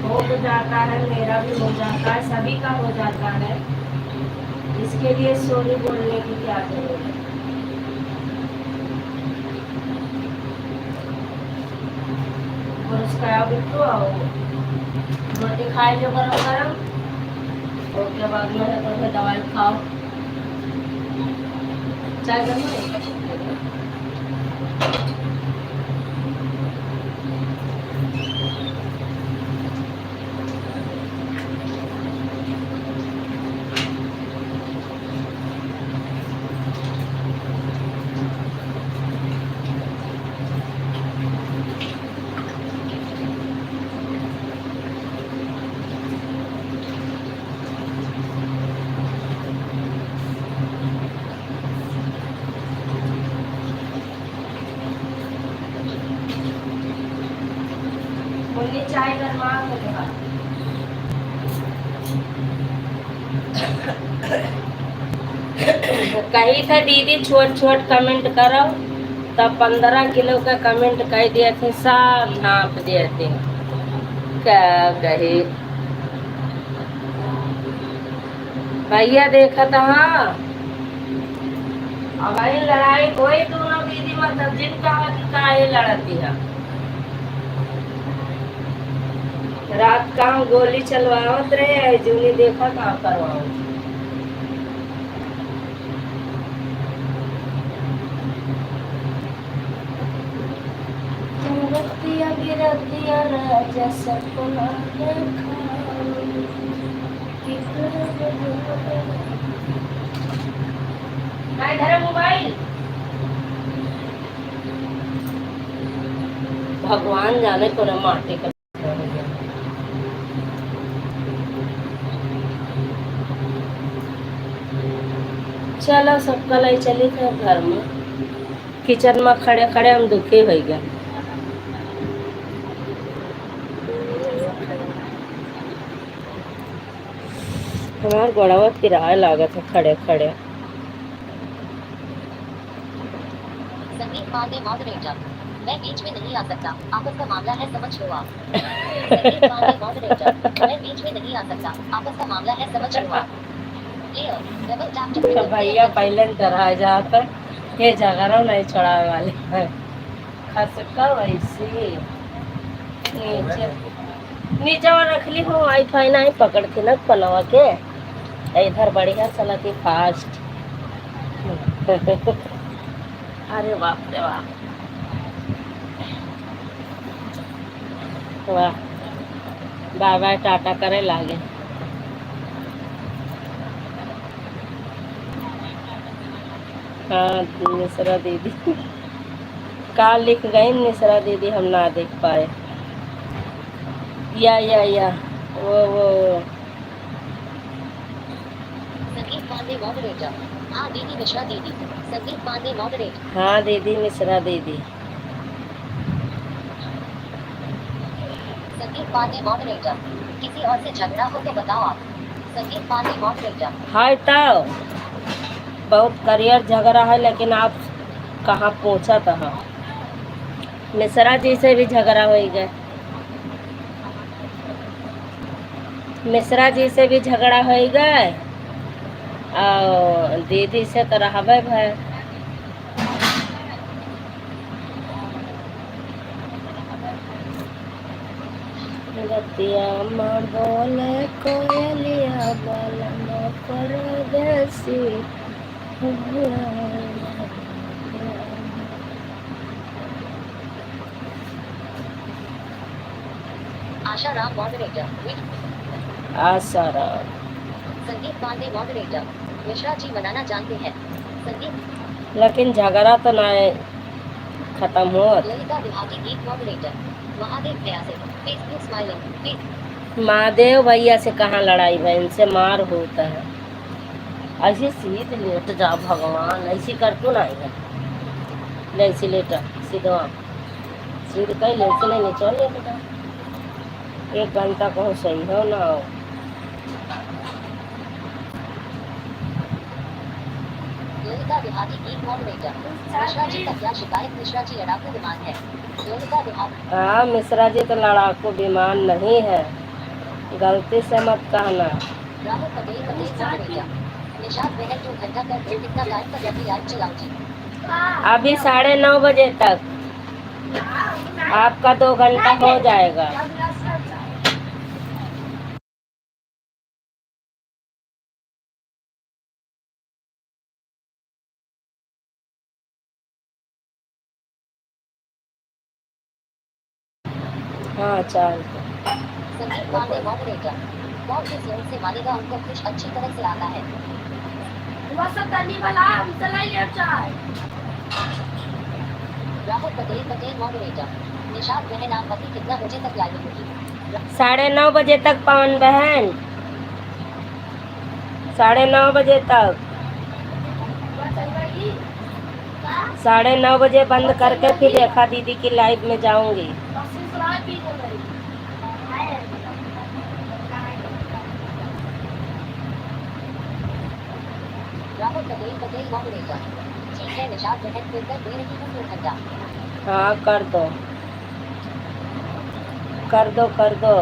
हो तो जाता है, मेरा भी हो जाता है, सभी का हो जाता है। इसके लिए सॉरी बोलने की क्या जरूरत है। और उसका बिट्टू आओ रोटी खाए जो गरम गरम, उसके बाद में तो फिर दवाई खाओ। चाय गर्म है? मुन्नी चाय गरमा के देगा। कही था दीदी छोट छोट कमेंट करो, तब 15 किलो का कमेंट कह दिए थे, सब झाँप दिए थे। क्या कही भैया देखा था। हाँ अब भाई लड़ाई कोई दोनों दीदी मतलब जिनका काहे लड़ती है। रात का हम गोली चलवावत रहे, जूनी देखा का करवाओ। रतिया गिरतिया राजा सपना देखा। इधर मोबाइल भगवान जाने को न माटे का। चलो सबका लाई चली थे घर में, किचन में खड़े खड़े हम दुखी हो गए। हमार गोड़वा किराया लागत है खड़े खड़े। संदीप पांडे मॉडरेटर, मैं बीच में नहीं आ सकता, आपस का मामला है, समझ लो आप। संदीप पांडे मॉडरेटर, मैं बीच में नहीं आ सकता, आपस का मामला है, समझ लो आप। तो भैया पहले डरा जाता, ये झगड़ा नहीं छोड़ावे वाले है। खसका वैसी नीचे नीचे रख ली हूँ, वाईफाई नहीं पकड़ के न पलवा के इधर बढ़िया चलती फास्ट। अरे बाप रे बाप, वाह बाय बाय टाटा करे लागे। हाँ मिश्रा दीदी का लिख गई, मिश्रा दीदी हम ना देख पाए। या वो संदीप पांडे मॉडरेटर, हाँ दीदी मिश्रा दीदी, संदीप पांडे मॉडरेटर, हाँ दीदी मिश्रा दीदी। संदीप पांडे मॉडरेटर, किसी और से झगड़ा हो तो बताओ आप। संदीप पांडे मॉडरेटर, हाय तो बहुत करियर झगड़ा है, लेकिन आप कहाँ पहुँचा था। मिश्रा जी से भी झगड़ा हो गए, मिश्रा जी से भी झगड़ा हो गए और दीदी से तो रहबे भाई। रतिया माँ बोले कोयलिया बलन परदेसी। आशा राम मॉडरेटर, आशा राम। संदीप पांडे मॉडरेटर, मिश्रा जी मनाना जानते हैं। संदीप, लेकिन झगड़ा तो नहीं खत्म हुआ। ललिता विभागी गीत मॉडरेटर, महादेव भैया से फेसबुक स्माइलिंग। महादेव भैया से कहाँ लड़ाई भाई, इनसे मार होता है। ऐसे सीध लेट जा भगवान, ऐसी कर क्यों नहीं है, ऐसी लेटा सीधा सीध कहीं लेट नहीं निचोड़ ले बेटा। 1 घंटा कहो सही हो ना हो। ललिता विभागी गीत मॉडरेटर, मिश्रा जी का क्या शिकायत, मिश्रा जी लड़ाकू विमान है। ललिता विभागी, हाँ मिश्रा जी तो लड़ाकू विमान नहीं है, गलती से मत कहना। राहुल पटेल मॉडरेटर। निशात बहन 2 घंटा कर दो कितना टाइम पर अभी लाइव चलाऊंगी। अभी 9:30 बजे तक आपका 2 घंटा हो जाएगा। हाँ चल। संदीप पांडे मॉडरेटर। कौन से जोन से मानेगा उनको कुछ अच्छी तरह से आता है। राहुल पटेल मॉडरेटर। निशात बहन आप अभी कितना बजे तक लाइव होगी। 9:30 बजे तक पवन बहन, 9:30 बजे तक। 9:30 बजे बंद करके फिर रेखा दीदी की लाइव में जाऊंगी। राहुल पटेल मॉडरेटर। ठीक है निशात बहन फिर कर दे रही हूँ 2 घंटा। हाँ कर दो कर दो कर दो।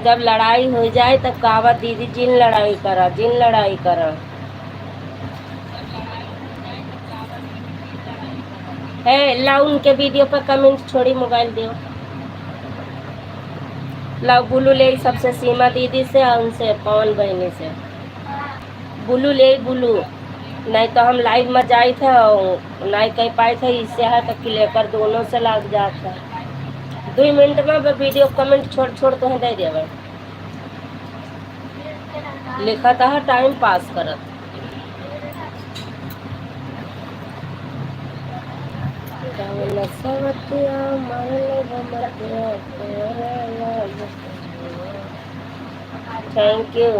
जब लड़ाई हो जाए तब कहावत दीदी जिन लड़ाई करा, जिन लड़ाई करा है। लाओ उनके वीडियो पर कमेंट छोड़ी, मोबाइल दो। लाओ बुलू ले सबसे, सीमा दीदी से और उनसे पवन बहनी से। बुलू ले बुलू, नहीं तो हम लाइव में जाए थे और नहीं कह पाए थे, इससे है तो क्लियर दोनों से लग जाता। 2 मिनट में वीडियो कमेंट छोड़ छोड़ तो दे देवे। लिखा था टाइम पास करत। Thank you.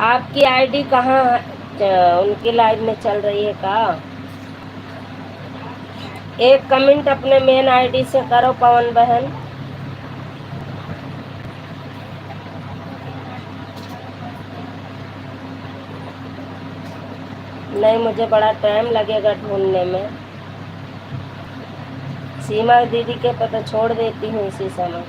आपकी आईडी कहाँ उनकी लाइव में चल रही है का? एक कमेंट अपने मेन आईडी से करो पवन बहन। नहीं मुझे बड़ा टाइम लगेगा ढूंढने में। सीमा दीदी के पता छोड़ देती हूँ इसी समय।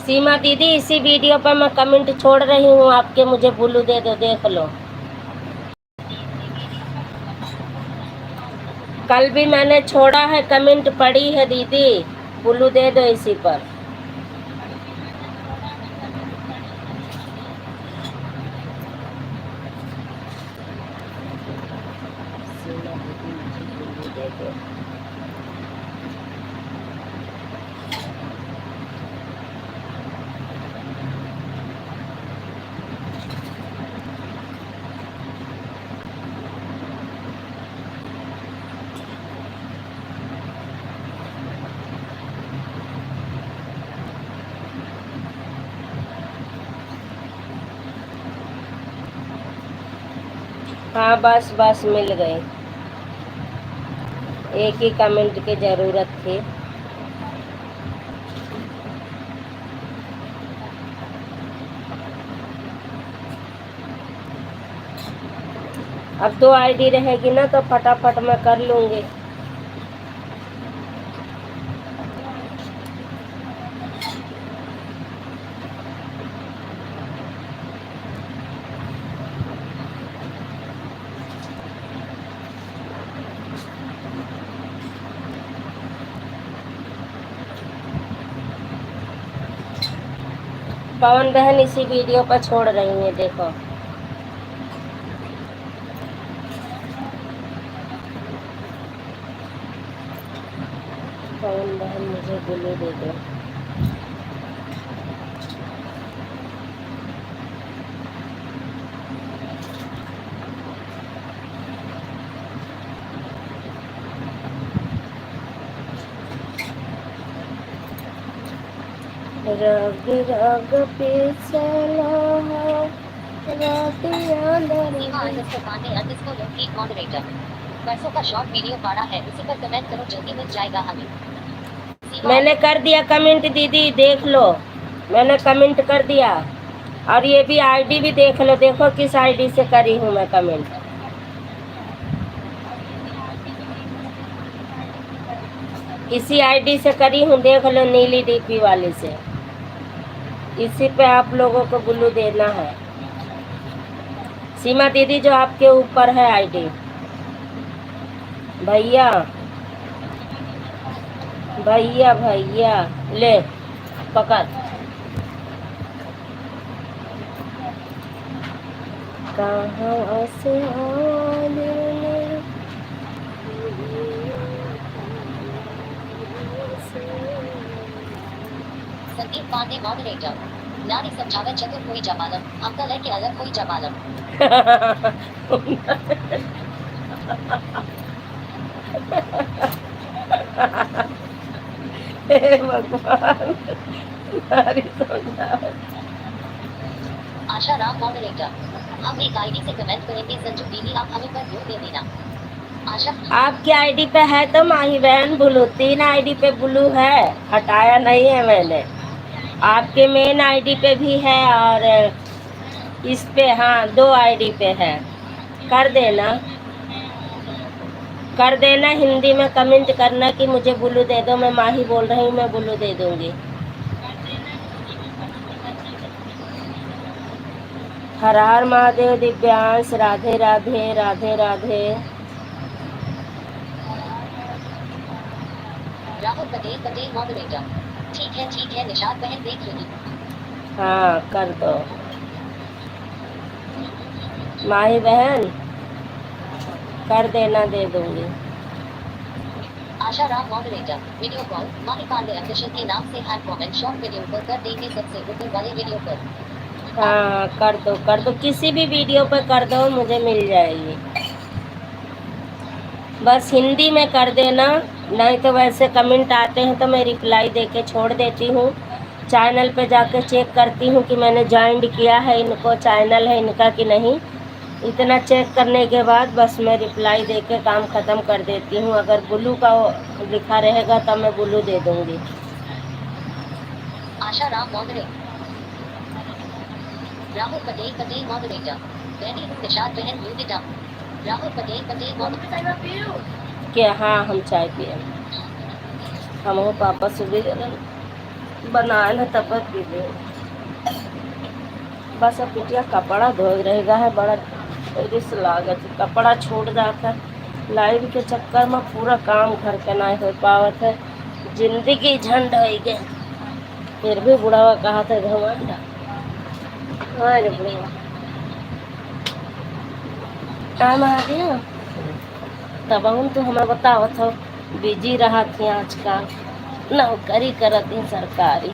सीमा दीदी इसी वीडियो पर मैं कमेंट छोड़ रही हूँ आपके, मुझे बुलू दे दो, देख लो। कल भी मैंने छोड़ा है, कमेंट पड़ी है दीदी, बुलू दे दो इसी पर। सीमा दीदी मुझे बुलू दे दो। हाँ बस बस मिल गए। एक ही कमेंट की ज़रूरत थी। अब 2 आईडी रहेगी ना तो फटाफट मैं कर लूँगी। पवन बहन इसी वीडियो पर छोड़ रही है, देखो। पवन बहन मुझे बुलू दे दो। राग राग पे चला रातियां सीमा दर पांडे लोकी मॉडरेटर परसों का शॉर्ट वीडियो पाड़ा है, उसी पर कमेंट करो, जल्दी मिल जाएगा हमें। मैंने कर दिया कमेंट दीदी, देख लो मैंने कमेंट कर दिया। और ये भी आईडी भी देख लो, देखो किस आईडी से करी हूँ मैं कमेंट। इसी आईडी से करी हूँ, देख लो, नीली डीपी वाली से। इसी पे आप लोगों को ब्लू देना है। सीमा दीदी जो आपके ऊपर है आईडी, भैया भैया भैया ले पकड़। कहाँ से आने संदीप पांडे मॉडरेटर नारी समझावे चतुर कोई जमालम, अंकल है कि अलग कोई जमालम। हे भगवान, नारी समझावे। आशा राम मॉडरेटर हम एक आईडी से कमेंट करेंगे, संजू दीदी आप हमें पर ब्लू दे देना। आशा आपकी आईडी पे है तो माही बहन ब्लू, 3 आईडी पे ब्लू है, हटाया नहीं है मैंने। आपके मेन आईडी पे भी है और इस पे, हाँ 2 आईडी पे है। कर देना, कर देना। हिंदी में कमेंट करना कि मुझे ब्लू दे दो, मैं माही बोल रही हूँ, मैं ब्लू दे दूंगी। हर हर महादेव दिव्यांश, राधे राधे राधे राधे। राहुल पटेल मॉडरेटर ठीक है निशाद बहन देख रही। हाँ कर दो माही बहन, कर देना, दे दूंगी। Asha Ram moderator video call माही पांडे ऑफिशियल के नाम से हैड कमेंट शॉर्ट वीडियो पर कर देंगे, सबसे ऊपर वाले वीडियो पर। हाँ कर दो, किसी भी वीडियो पे कर दो, मुझे मिल जाएगी। बस हिंदी में कर देना, नहीं तो वैसे कमेंट आते हैं तो मैं रिप्लाई देके छोड़ देती हूँ। चैनल पे जाके चेक करती हूँ कि मैंने ज्वाइन किया है इनको, चैनल है इनका कि नहीं। इतना चेक करने के बाद बस मैं रिप्लाई देके काम ख़त्म कर देती हूँ। अगर ब्लू का लिखा रहेगा तब मैं ब्लू दे दूँगी। आशा राम मॉडरेटर राहुल पटेल मॉडरेटर बेटी निशाद बहन ब्लू देता। राहुल पटेल मॉडरेटर क्या, हाँ हम चाय पिए, हम पापा सुबह बनाए न तब पी ले। बस अब पिटिया कपड़ा धो रहेगा है, बड़ा रिस लागत, कपड़ा छूट जाता है। लाइव के चक्कर में पूरा काम घर के नहीं हो पावत है, जिंदगी झंड हो गई। फिर भी बुढ़ावा कहा था घमंड। अरे बुढ़ावा टाइम आ गया, तब हम तो हमें बतावत हो बिजी रहा थी, आज का नौकरी करत थी सरकारी।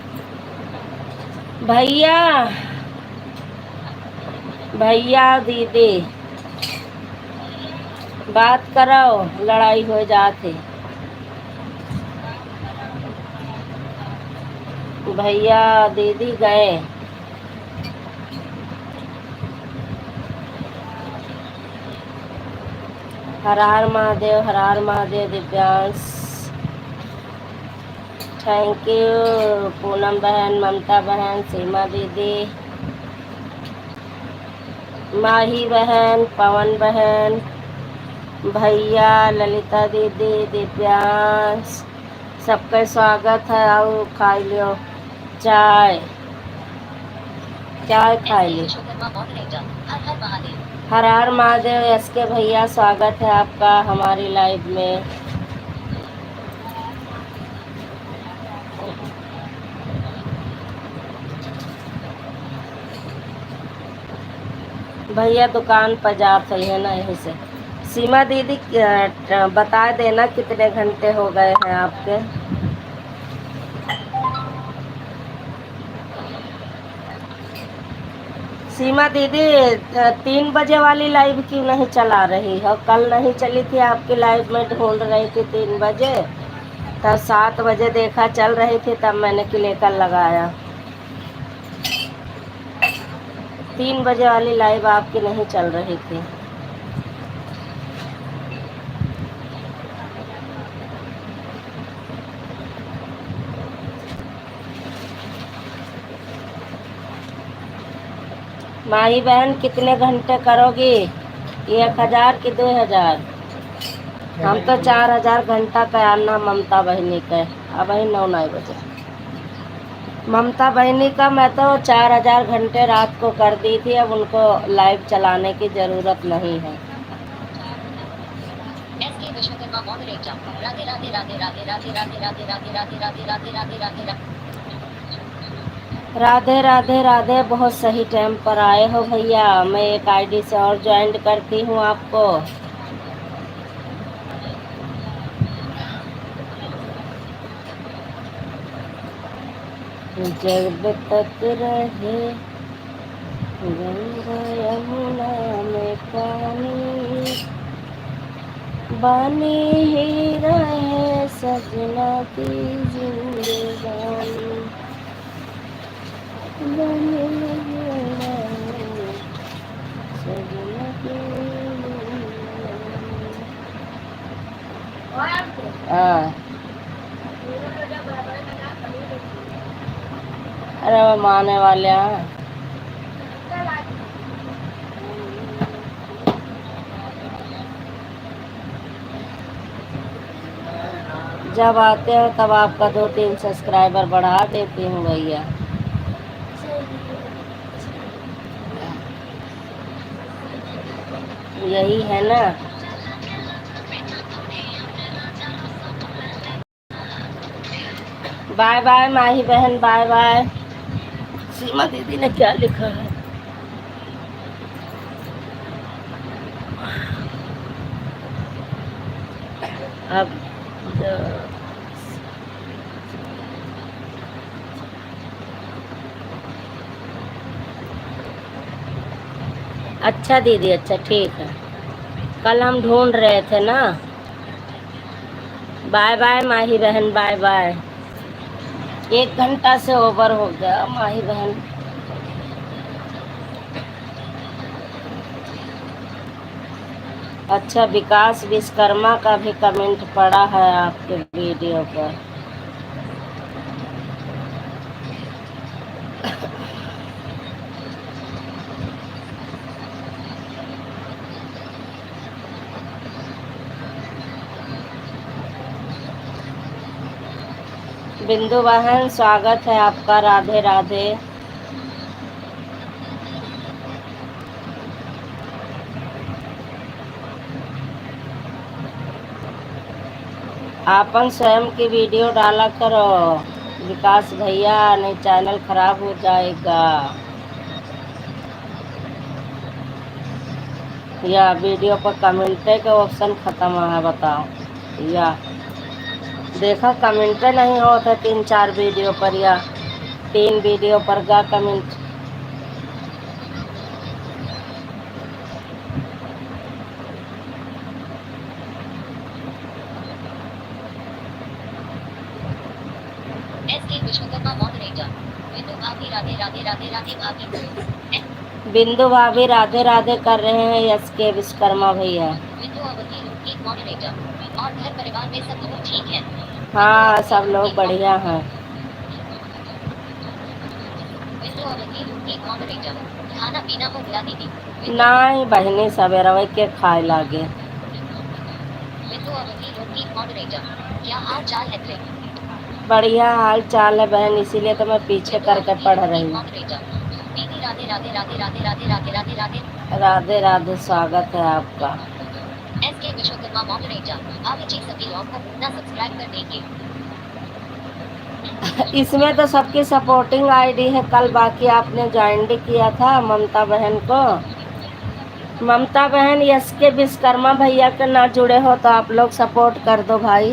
भैया भैया दीदी बात करो, लड़ाई हो जाती। भैया दीदी गए, हर हर महादेव दिव्यांश, थैंक यू पूनम बहन, ममता बहन, सीमा दीदी, माही बहन, पवन बहन, भैया, ललिता दीदी, दिव्यांश, सबका स्वागत है। आओ खा लियो चाय, चाय खा लियो। हर हर महादेव एस के भैया, स्वागत है आपका हमारी लाइव में। भैया दुकान पर जाते है ना, यहीं से। सीमा दीदी बता देना कितने घंटे हो गए हैं आपके। सीमा दीदी 3 बजे वाली लाइव क्यों नहीं चला रही है? कल नहीं चली थी आपकी लाइव में, ढूंढ रही थी 3 बजे, तब 7 बजे देखा चल रही थी, तब मैंने क्लिकर लगाया। 3 बजे वाली लाइव आपकी नहीं चल रही थी। माही बहन कितने घंटे करोगी? 1000 कि 2000? हम तो 4000 घंटा करना ममता बहनी के। अब ही 9 बजे ममता बहनी का मैं तो 4000 घंटे रात को कर दी थी। अब उनको लाइव चलाने की जरूरत नहीं है। SK Vishwakarma moderator Radhe Radhe Radhe Radhe Radhe Radhe Radhe Radhe Radhe Radhe Radhe Radhe Radhe Radhe Radhe Radhe. बहुत सही टाइम पर आए हो भैया। मैं एक आईडी से और ज्वाइन करती हूँ आपको। जब तक रहे गंगा यमुना में पानी, बनी ही रहे सजना की जिंदगानी, बनी ही रहे सजना की जिंदगानी। अरे वो माने वाले हैं। जब आते हो तब आपका 2-3 सब्सक्राइबर बढ़ा देती हूँ भैया। यही है ना। बाय बाय माही बहन, बाय बाय। सीमा दीदी ने क्या लिखा है? अब अच्छा दीदी, अच्छा ठीक है। कल हम ढूंढ रहे थे ना। बाय बाय माही बहन, बाय बाय। 1 घंटा से ओवर हो गया माही बहन। अच्छा, विकास विश्वकर्मा का भी कमेंट पड़ा है आपके वीडियो पर। बिंदु बहन स्वागत है आपका, राधे राधे। आपन स्वयं की वीडियो डाला करो विकास भैया, नहीं चैनल खराब हो जाएगा। या वीडियो पर कमेंट का ऑप्शन खत्म है, बताओ। या देखा कमेंट नहीं होता 3-4 वीडियो पर या 3 वीडियो पर का कमेंट। एसके विश्वकर्मा मॉडरेटर बिंदु भाभी राधे राधे राधे राधे भाभी। बिंदु भाभी राधे राधे कर रहे हैं यस के विश्वकर्मा भैया। बिंदु अवधि एक मॉडरेटर और घर परिवार में सब लोग ठीक है? हाँ, सब लोग बढ़िया हैं। बिंदु अवधि एक मॉडरेटर खाना पीना हो गया दीदी? नहीं बहनी, सवेरे के खाए लागे। बिंदु अवधि एक मॉडरेटर क्या हाल चाल है तेरे? बढ़िया हाल चाल है बहन, इसीलिए तो मैं पीछे करके पढ़ रही हूँ। दीदी राधे राधे राधे राधे राधे राधे राधे राधे राधे राधे, स्वागत है आपका। एसके विश्वकर्मा मॉडरेटर आप जी सभी लोग को ना सब्सक्राइब कर देंगे। इसमें तो सबकी सपोर्टिंग आईडी है। कल बाकी आपने ज्वाइन भी किया था ममता बहन को। ममता बहन यस के विश्वकर्मा भैया के ना जुड़े हो तो आप लोग सपोर्ट कर दो भाई।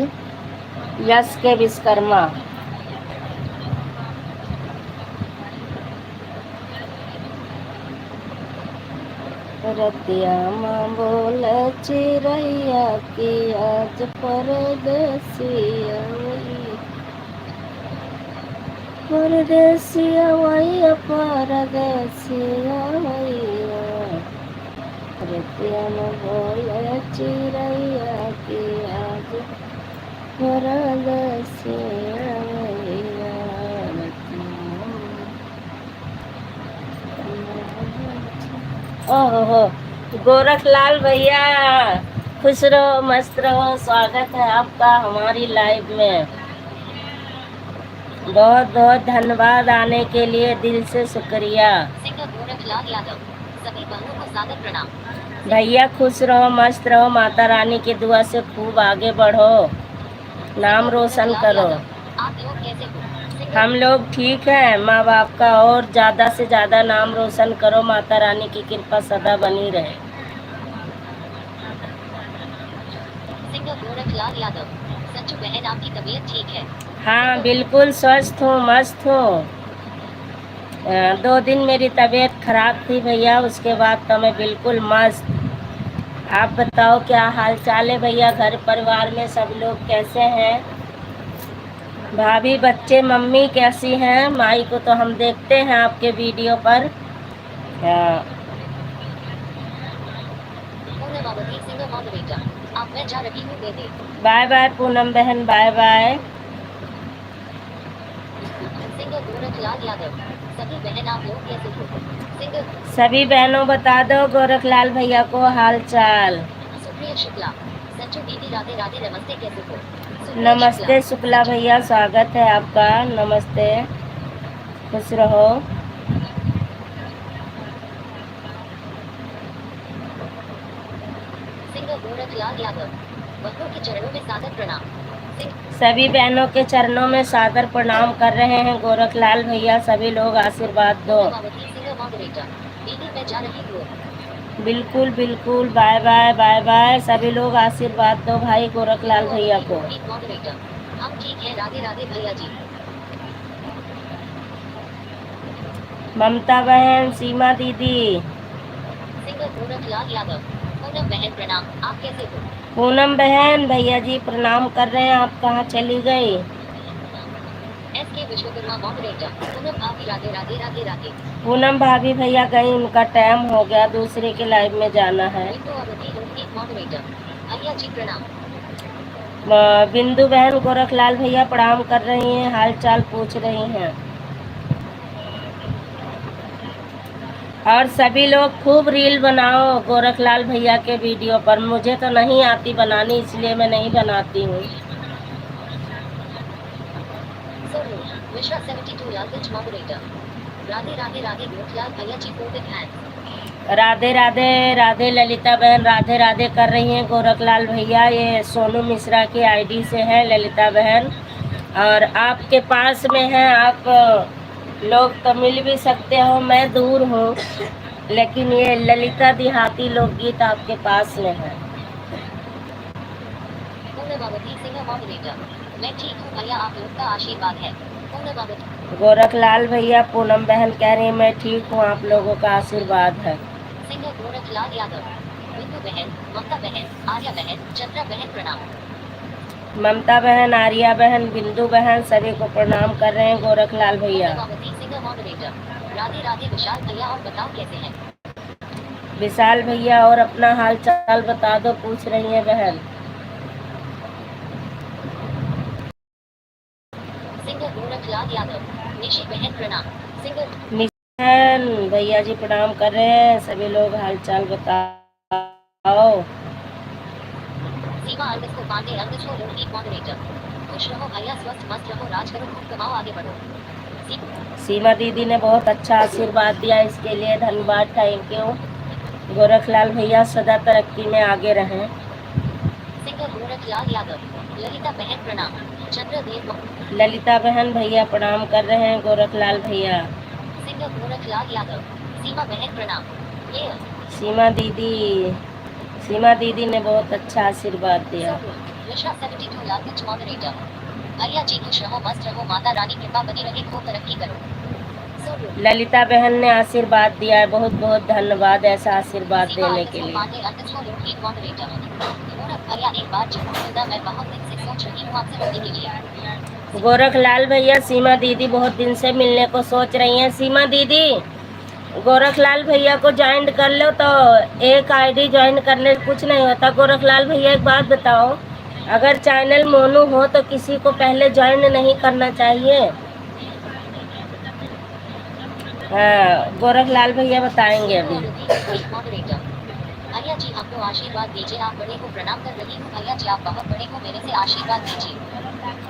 यस के विश्वकर्मा। रतिया माँ बोल चिड़ैया की आज परदेसिया परदेसिया मैया परदेसिया मैया रतिया न बोले चिड़ैया की आज परदेसिया मैया ओहो गोरखलाल भैया खुश रहो मस्त रहो। स्वागत है आपका हमारी लाइव में। बहुत बहुत धन्यवाद आने के लिए, दिल से शुक्रिया। सिंगर गोरखलाल यादव, सभी बहनों को सादर प्रणाम। भैया खुश रहो मस्त रहो, माता रानी की दुआ से खूब आगे बढ़ो, नाम रोशन करो। आप लोग कैसे हो? हम लोग ठीक हैं। माँ बाप का और ज़्यादा से ज़्यादा नाम रोशन करो, माता रानी की कृपा सदा बनी रहे। सिंगर गोरखलाल यादव, सच्चू बहन आपकी तबीयत ठीक है? हाँ बिल्कुल स्वस्थ हूँ, मस्त हूँ। 2 दिन मेरी तबीयत खराब थी भैया, उसके बाद तो मैं बिल्कुल मस्त। आप बताओ क्या हाल चाल है भैया? घर परिवार में सब लोग कैसे हैं? भाभी बच्चे मम्मी कैसी हैं? माई को तो हम देखते हैं आपके वीडियो पर। पूनमावती सिंगर मॉडरेटर, अब मैं जा रही हूँ दे। बाय बाय पूनम बहन, bye bye. Singer Gorakhlal Yadav, सभी बहन आप लोग कैसे हो? सिंगर सभी बहनों बता दो गोरखलाल भैया को हाल चाल। सुप्रिया शुक्ला, सच्चू दीदी राधे राधे, नमस्ते कैसे हो? सुप्रिया नमस्ते शुक्ला भैया, स्वागत है आपका। नमस्ते, खुश रहो। सिंगर गोरखलाल यादव, बहनों के चरणों में सादर प्रणाम। सभी बहनों के चरणों में सादर प्रणाम कर रहे हैं गोरखलाल भैया, सभी लोग आशीर्वाद दो। पूनमावती सिंगर मॉडरेटर, दीदी मैं जा रही हूँ। बिल्कुल बिल्कुल, बाय बाय बाय बाय। सभी लोग आशीर्वाद दो भाई गोरखलाल भैया को। मॉडरेटर, हम ठीक है राधे राधे भैया जी। ममता बहन, सीमा दीदी। सिंगर गोरखलाल यादव, पूनम बहन प्रणाम, आप कैसे हो? पूनम बहन भैया जी प्रणाम कर रहे हैं, आप कहाँ चली गई? SK विश्वकर्मा मॉडरेटर, पूनम भाभी राधे राधे राधे राधे। पूनम भाभी भैया गई, उनका टाइम हो गया, दूसरे के लाइव में जाना है। बिंदु अवधि लोकगीत मॉडरेटर, भैया जी प्रणाम। बिंदु बहन गोरखलाल भैया प्रणाम कर रही हैं, हाल चाल पूछ रही हैं। और सभी लोग खूब रील बनाओ गोरखलाल भैया के वीडियो पर। मुझे तो नहीं आती बनानी, इसलिए मैं नहीं बनाती हूँ। सोनू मिश्रा 72 लालगंज मॉडरेटर, राधे राधे राधे गोरखलाल भैया जी को फैन। राधे राधे राधे ललिता बहन, राधे राधे कर रही हैं गोरखलाल भैया। ये सोनू मिश्रा की आईडी से है ललिता बहन, और आपके पास में है। आप लोग तो मिल भी सकते हो, मैं दूर हूँ, लेकिन ये ललिता देहाती लोकगीत आपके पास में है। पूनमावती सिंगर मॉडरेटर, मैं ठीक हूँ भैया, आप लोग का आशीर्वाद है। पूनमावती गोरखलाल भैया, पूनम बहन कह रही हैं मैं ठीक हूँ, आप लोगों का आशीर्वाद है। सिंगर गोरखलाल यादव, बिंदु बहन, ममता बहन, आर्या बहन, चंद्रा बहन प्रणाम। ममता बहन, आर्या बहन, बिंदु बहन सभी को प्रणाम कर रहे हैं गोरखलाल भैया। पूनमावती सिंगर मॉडरेटर, राधे राधे विशाल भैया, और बताओ कैसे हैं? विशाल भैया और अपना हाल चाल बता दो, पूछ रही है बहन। सिंगर गोरखलाल यादव, निशी बहन प्रणाम। सिंगर निशान भैया जी प्रणाम कर रहे हैं, सभी लोग हाल चाल बताओ। सीमा अंडरस्कोर पांडे अंडरस्कोर लोकगीत मॉडरेटर, खुश रहो भैया, स्वस्थ मस्त रहो, राज करो, खूब कमाओ, आगे बढ़ो। सीमा दीदी ने बहुत अच्छा आशीर्वाद दिया, इसके लिए धन्यवाद, थैंक यू। गोरखलाल भैया सदा तरक्की में आगे रहें। सिंगर गोरखलाल यादव, ललिता बहन प्रणाम। चंद्रदेव ललिता बहन भैया प्रणाम कर रहे हैं गोरखलाल भैया। सिंगर गोरखलाल यादव, सीमा बहन प्रणाम। ये सीमा दीदी ने बहुत अच्छा आशीर्वाद दिया। मिश्रा 72 लालगंज मॉडरेटर, भैया जी खुश रहो मस्त रहो, माता रानी कृपा बनी रहे, खूब तरक्की करो। ललिता बहन ने आशीर्वाद दिया है, बहुत बहुत धन्यवाद ऐसा आशीर्वाद देने के लिए। गोरखलाल भैया, सीमा दीदी बहुत दिन से मिलने को सोच रही हैं। सीमा दीदी, गोरखलाल भैया को ज्वाइन कर लो, तो एक आईडी ज्वाइन करने से कुछ नहीं होता। गोरखलाल भैया एक बात बताओ, अगर चैनल मोनू हो तो किसी को पहले ज्वाइन नहीं करना चाहिए? हाँ, गोरखलाल भैया बताएंगे अभी। भैया जी हमको आशीर्वाद दीजिए, आप बड़े को प्रणाम कर रही हूँ। भैया जी आप बहुत बड़े को, मेरे से आशीर्वाद दीजिए।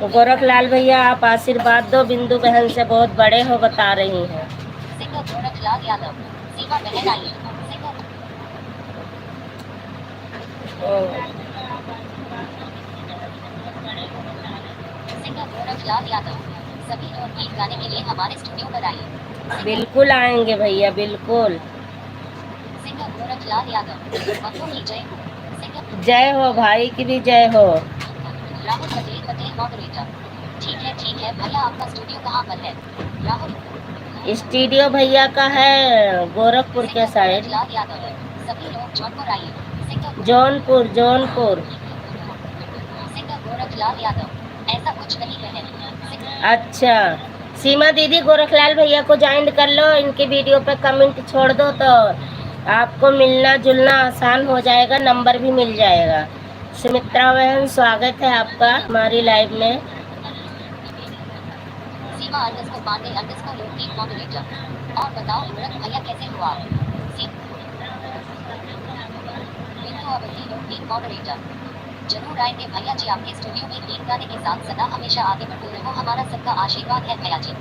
तो गोरखलाल भैया आप आशीर्वाद दो, बिंदु बहन से बहुत बड़े हो बता रही हैं। सिंगर गोरखलाल यादव, सीमा बहन आई। सिंगर सिंगर गोरखलाल यादव, सभी लोग गीत गाने के लिए हमारे स्टूडियो पर आइए। बिल्कुल आएंगे भैया, बिल्कुल। सिंगर गोरखलाल यादव, बंधु की जय हो। सिंगर जय हो, भाई की भी जय हो। राहुल पटेल मॉडरेटर। ठीक है भैया, आपका स्टूडियो कहाँ पर है? राहुल स्टूडियो भैया का है गोरखपुर के साइड। गोरखलाल यादव, सभी लोग जौनपुर आइए। सिंगर जौनपुर जौनपुर। सिंगर गोरखलाल यादव, ऐसा कुछ नहीं है। सिंगर अच्छा, सीमा दीदी गोरखलाल भैया को ज्वाइन कर लो, इनकी वीडियो पे कमेंट छोड़ दो तो आपको मिलना जुलना आसान हो जाएगा, नंबर भी मिल जाएगा। सुमित्रा बहन, स्वागत है आपका हमारी लाइव में। सीमा _पांडे _लोकदीप मॉडरेटर। और बताओ इमरत भैया कैसे हो आप? बिंदु अवधि लोकदीप मॉडरेटर। जरूर आएंगे भैया जी आपके स्टूडियो में गीत गाने के साथ सदा हमेशा आगे बढ़ते रहो, हमारा सबका आशीर्वाद है भैया जी।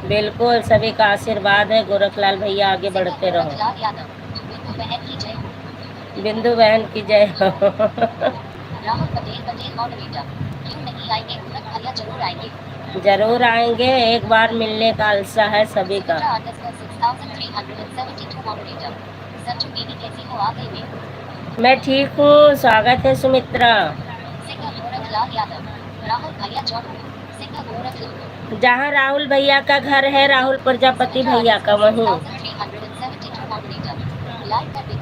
बिल्कुल, सभी का आशीर्वाद है, गोरखलाल भैया आगे बढ़ते रहो। गोरखलाल यादव, बिंदु बहन की जय हो। बिंदु बहन की जय हो। राहुल पटेल मॉडरेटर। क्यों नहीं आएंगे गोरख भैया, जरूर आएंगे। जरूर आएंगे, एक बार मिलने का आलसा है सभी का। संजू दीदी कैसी हो आप? मैं ठीक हूँ, स्वागत है सुमित्रा। सिंगर गोरखलाल यादव, राहुल भैया जौनपुर। सिंगर गोरखलाल, जहाँ राहुल भैया का घर है, राहुल प्रजापति भैया का, वहीं। लाइक कर दे।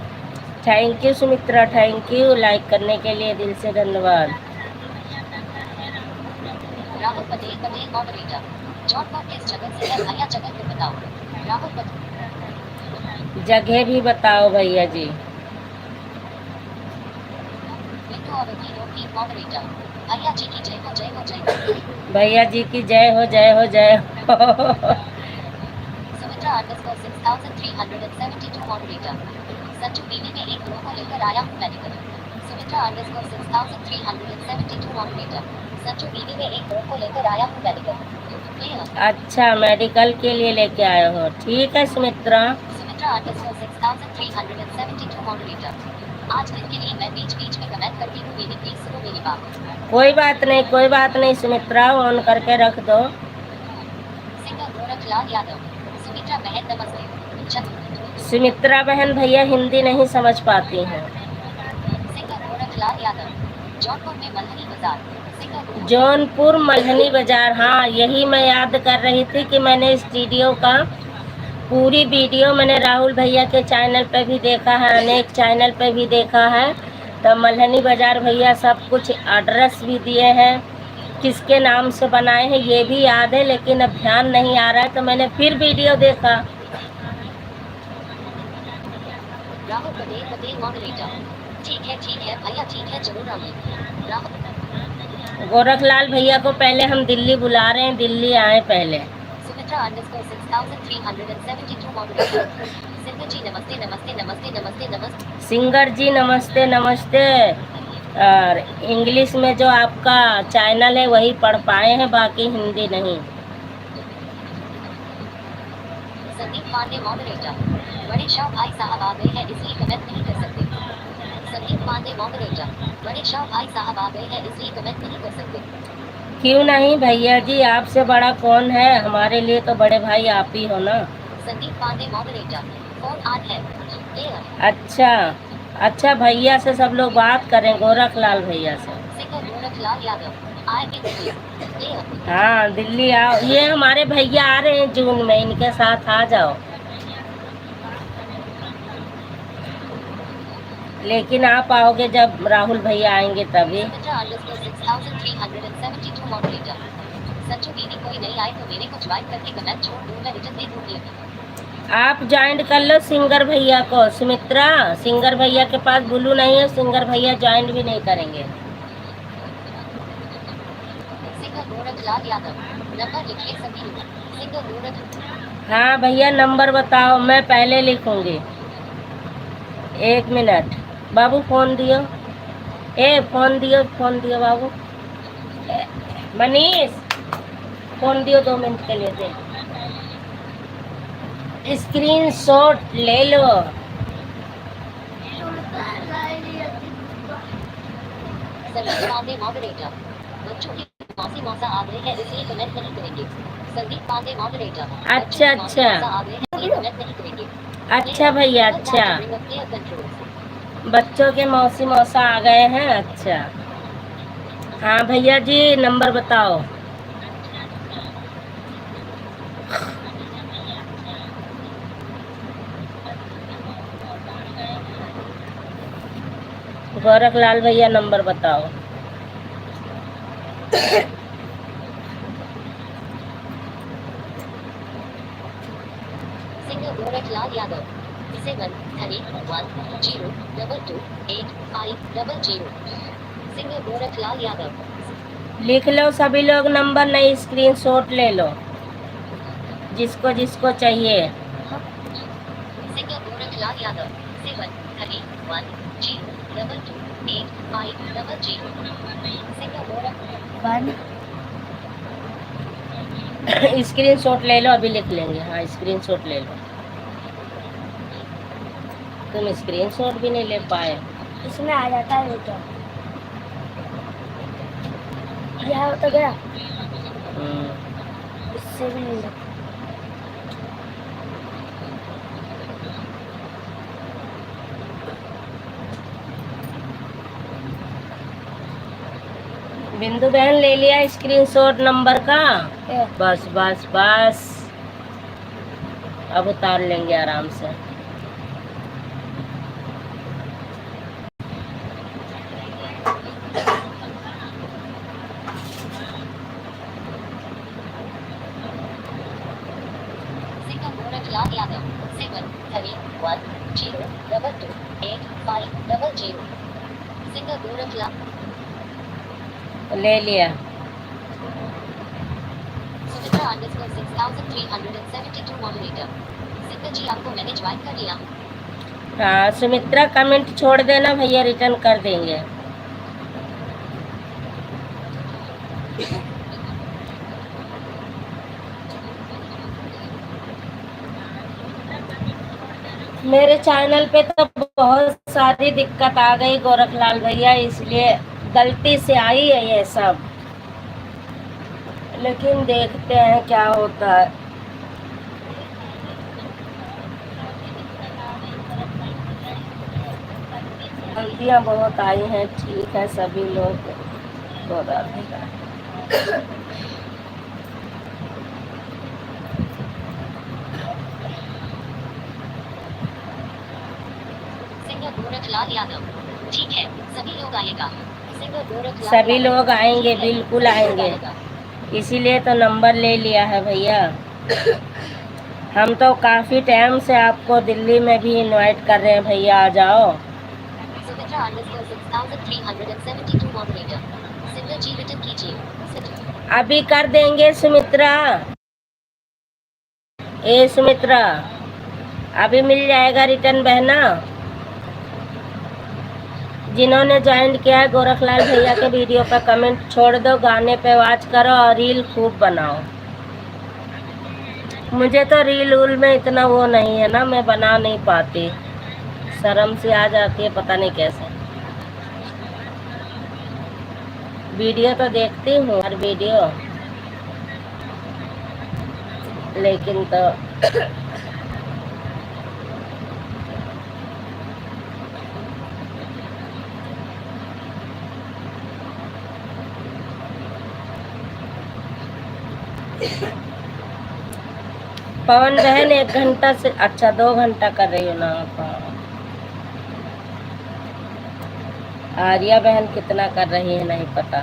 Thank you Sumitra, thank you, like करने के लिए दिल से धन्यवाद। राहुल पटेल मॉडरेटर। जौनपुर किस जगह से है भैया, जगह को बताओ। राहुल पटेल, जगह भी बताओ भैया जी। बिंदु अवधि लोकदीप मॉडरेटर। भैया जी की जय हो, जय हो, जय हो। भैया जी की जय हो, जय हो, जय हो। सुमित्रा _6372 मॉडरेटर। संजू दीदी में एक को लेकर आया हूँ मेडिकल। सुमित्रा _6372 मॉडरेटर। संजू दीदी में एक को लेकर आया हूँ मेडिकल। अच्छा, मेडिकल के लिए लेके आए हो, ठीक है सुमित्रा। सुमित्रा _6372 मॉडरेटर। आज दिन के लिए मैं बीच में कमेंट करती हूँ, दीदी प्लीज सुनो मेरी बात। कोई बात नहीं, कोई बात नहीं सुमित्रा, ऑन करके रख दो। सिंगर गोरखलाल यादव, सुमित्रा बहन नमस्ते। सुमित्रा बहन भैया हिंदी नहीं समझ पाती हैं। सिंगर गोरखलाल यादव, जौनपुर में मल्हनी बाजार। सिंगर जौनपुर मल्हनी बाजार, हाँ यही मैं याद कर रही थी कि मैंने इस वीडियो का पूरी वीडियो मैंने राहुल भैया के चैनल पे भी देखा है, अनेक चैनल पे भी देखा है। तो मल्हनी बाजार भैया सब कुछ एड्रेस भी दिए हैं, किसके नाम से बनाए हैं ये भी याद है, लेकिन अब ध्यान नहीं आ रहा है, तो मैंने फिर वीडियो देखा। राहुल पटेल मॉडरेटर। ठीक है भैया, ठीक है, जरूर आऊंगी। राहुल गोरखलाल भैया को पहले हम दिल्ली बुला रहे हैं, दिल्ली आए पहले। सुमित्रा _6372 मॉडरेटर। सिंगर जी नमस्ते नमस्ते नमस्ते नमस्ते नमस्ते। सिंगर जी नमस्ते नमस्ते। और इंग्लिश में जो आपका चैनल है वही पढ़ पाए हैं, बाकी हिंदी नहीं। संदीप पांडे मॉडरेटर। बड़े शाह भाई साहब आ गए हैं इसलिए कमेंट नहीं कर सकते। संदीप पांडे मॉडरेटर। बड़े शाह भाई साहब आ गए हैं इसलिए कमेंट नहीं कर सकते। क्यों नहीं भैया जी, आपसे बड़ा कौन है, हमारे लिए तो बड़े भाई आप ही हो ना। Sandeep Pandey moderator. Phone on है। अच्छा भैया से सब लोग बात करें, गोरखलाल भैया से। सिंगर गोरखलाल यादव, आएंगे दिल्ली। क्लियर। हाँ दिल्ली आओ, ये हमारे भैया आ रहे हैं जून में, इनके साथ आ जाओ। लेकिन आप आओगे जब राहुल भैया आएंगे तभी। Sumitra underscore 6372 moderator. संजू दीदी कोई नहीं आए तो मेरे को ज्वाइन करके कमेंट छोड़ दूं, मैं रिटर्न दे दूंगी अभी। आप ज्वाइन कर लो सिंगर भैया को। सुमित्रा, सिंगर भैया के पास ब्लू नहीं है, सिंगर भैया ज्वाइन भी नहीं करेंगे। सिंगर गोरखलाल यादव, नंबर लिखिए सभी लोग। सिंगर गोरख। हाँ भैया नंबर बताओ, मैं पहले लिखूंगी। 1 मिनट बाबू, फोन दियो। फोन दियो बाबू। मनीष, फोन दियो, 2 मिनट के लिए दे। स्क्रीन शॉट ले लो। संदीप पांडे मॉडरेटर। बच्चों की मौसी मौसा आ गए हैं इसलिए कमेंट नहीं करेंगे। संदीप पांडे मॉडरेटर। अच्छा अच्छा आ गए हैं इसलिए कमेंट नहीं करेंगे। अच्छा भैया, अच्छा बच्चों के मौसी मौसा आ गए हैं। अच्छा हाँ भैया जी, नंबर बताओ। गोरखलाल भैया नंबर बताओ। सिंगर गोरखलाल यादव 731028500। सिंगर गोरखलाल यादव। लिख लो सभी लोग नंबर, नहीं स्क्रीन शॉट ले लो जिसको जिसको चाहिए। Singer Gorakhlal Yadav 731028500। Singer Gorakh. Screen shot ले लो, अभी लिख लेंगे। हाँ स्क्रीन शॉट ले लो। तुम स्क्रीन शॉट भी नहीं ले पाए। इसमें आ जाता है तो यह तो गया, इससे भी नहीं लगता। बिंदु बहन ले लिया स्क्रीन शॉट नंबर का। ये, बस बस बस, अब उतार लेंगे आराम से। सिंगर गोरखलाल यादव 731028500। सिंगर गोरखलाल। ले लिया। Sumitra underscore 6372 moderator. सिंगर जी आपको मैंने ज्वाइन कर लिया। हाँ सुमित्रा, कमेंट छोड़ देना भैया, रिटर्न कर देंगे। मेरे चैनल पे तो बहुत सारी दिक्कत आ गई गोरखलाल भैया, इसलिए गलती से आई है ये सब, लेकिन देखते हैं क्या होता है। गलतियाँ बहुत आई हैं, ठीक है सभी लोग को राधेगा। सिंगर गोरखलाल यादव। ठीक है, सभी लोग आएगा। सिंगर गोरखलाल सभी यादव। लोग आएंगे, ठीक है, बिल्कुल सभी लोग आएंगे, आएगा। इसीलिए तो नंबर ले लिया है भैया। हम तो काफ़ी टाइम से आपको दिल्ली में भी इनवाइट कर रहे हैं, भैया आ जाओ। Sumitra underscore 6372 moderator. सिंगर जी रिटर्न कीजिए। अभी कर देंगे सुमित्रा। ए सुमित्रा, अभी मिल जाएगा रिटर्न बहना। जिन्होंने ज्वाइन किया है गोरखलाल भैया के वीडियो पर कमेंट छोड़ दो, गाने पे वाच करो और रील खूब बनाओ। मुझे तो रील उल में इतना वो नहीं है ना, मैं बना नहीं पाती, शर्म से आ जाती है, पता नहीं कैसे। वीडियो तो देखती हूँ हर वीडियो, लेकिन तो पवन बहन 1 घंटा से अच्छा 2 घंटा कर रही हो ना आप? आर्या बहन कितना कर रही है नहीं पता।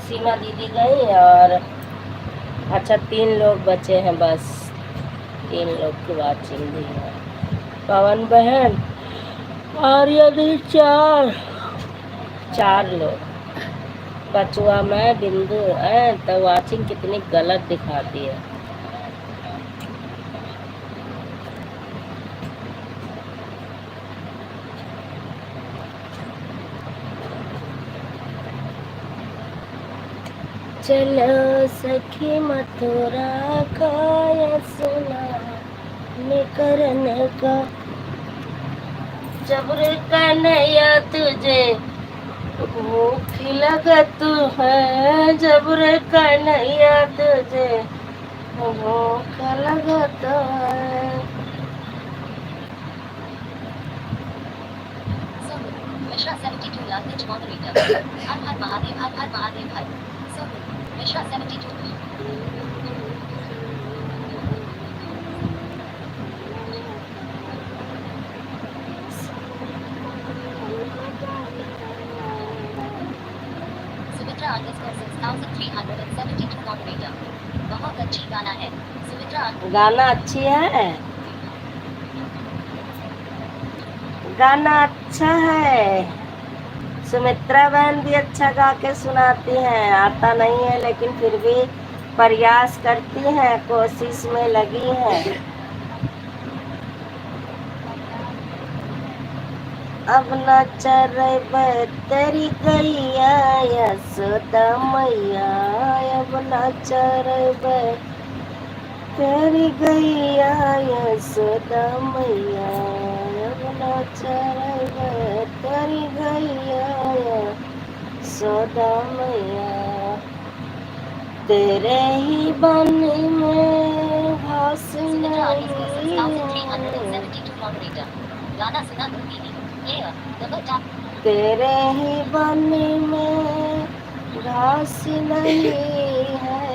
सीमा दीदी गई और अच्छा 3 लोग बचे हैं बस। 3 लोग की वाचिंग भी है। पवन बहन, आर्या दी 4 लोग, बचुआ मैं, बिंदु है। तो वाचिंग कितनी गलत दिखाती है। चलो सखी मथुरा का सुना निकरन का, जबर कन्हैया तुझे भूख लगत है, जबर कन्हैया तुझे भूख लगत है। मिश्रा 72 लाख निच मॉडरेटर। हर हर महादेव, हर हर महादेव, हर मिश्रा 72। Sumitra underscore 6372 moderator. बहुत अच्छी गाना है सुमित्रा। गाना अच्छी है, गाना अच्छा है। सुमित्रा बहन भी अच्छा गा के सुनाती हैं। आता नहीं है लेकिन फिर भी प्रयास करती हैं, कोशिश में लगी हैं। अब न चरब तेरी गैया यशोदा मैया, अब न चरब तेरी गैया यशोदा मैया, अब न चरब तेरी गैया यशोदा मैया। तेरे ही बन में घास सुमित्रा अंडरस्कोर नहीं है, 6372 मॉडरेटर। गाना सुना दूंगी ये डबल टैप। तेरे ही बन में घास नहीं है,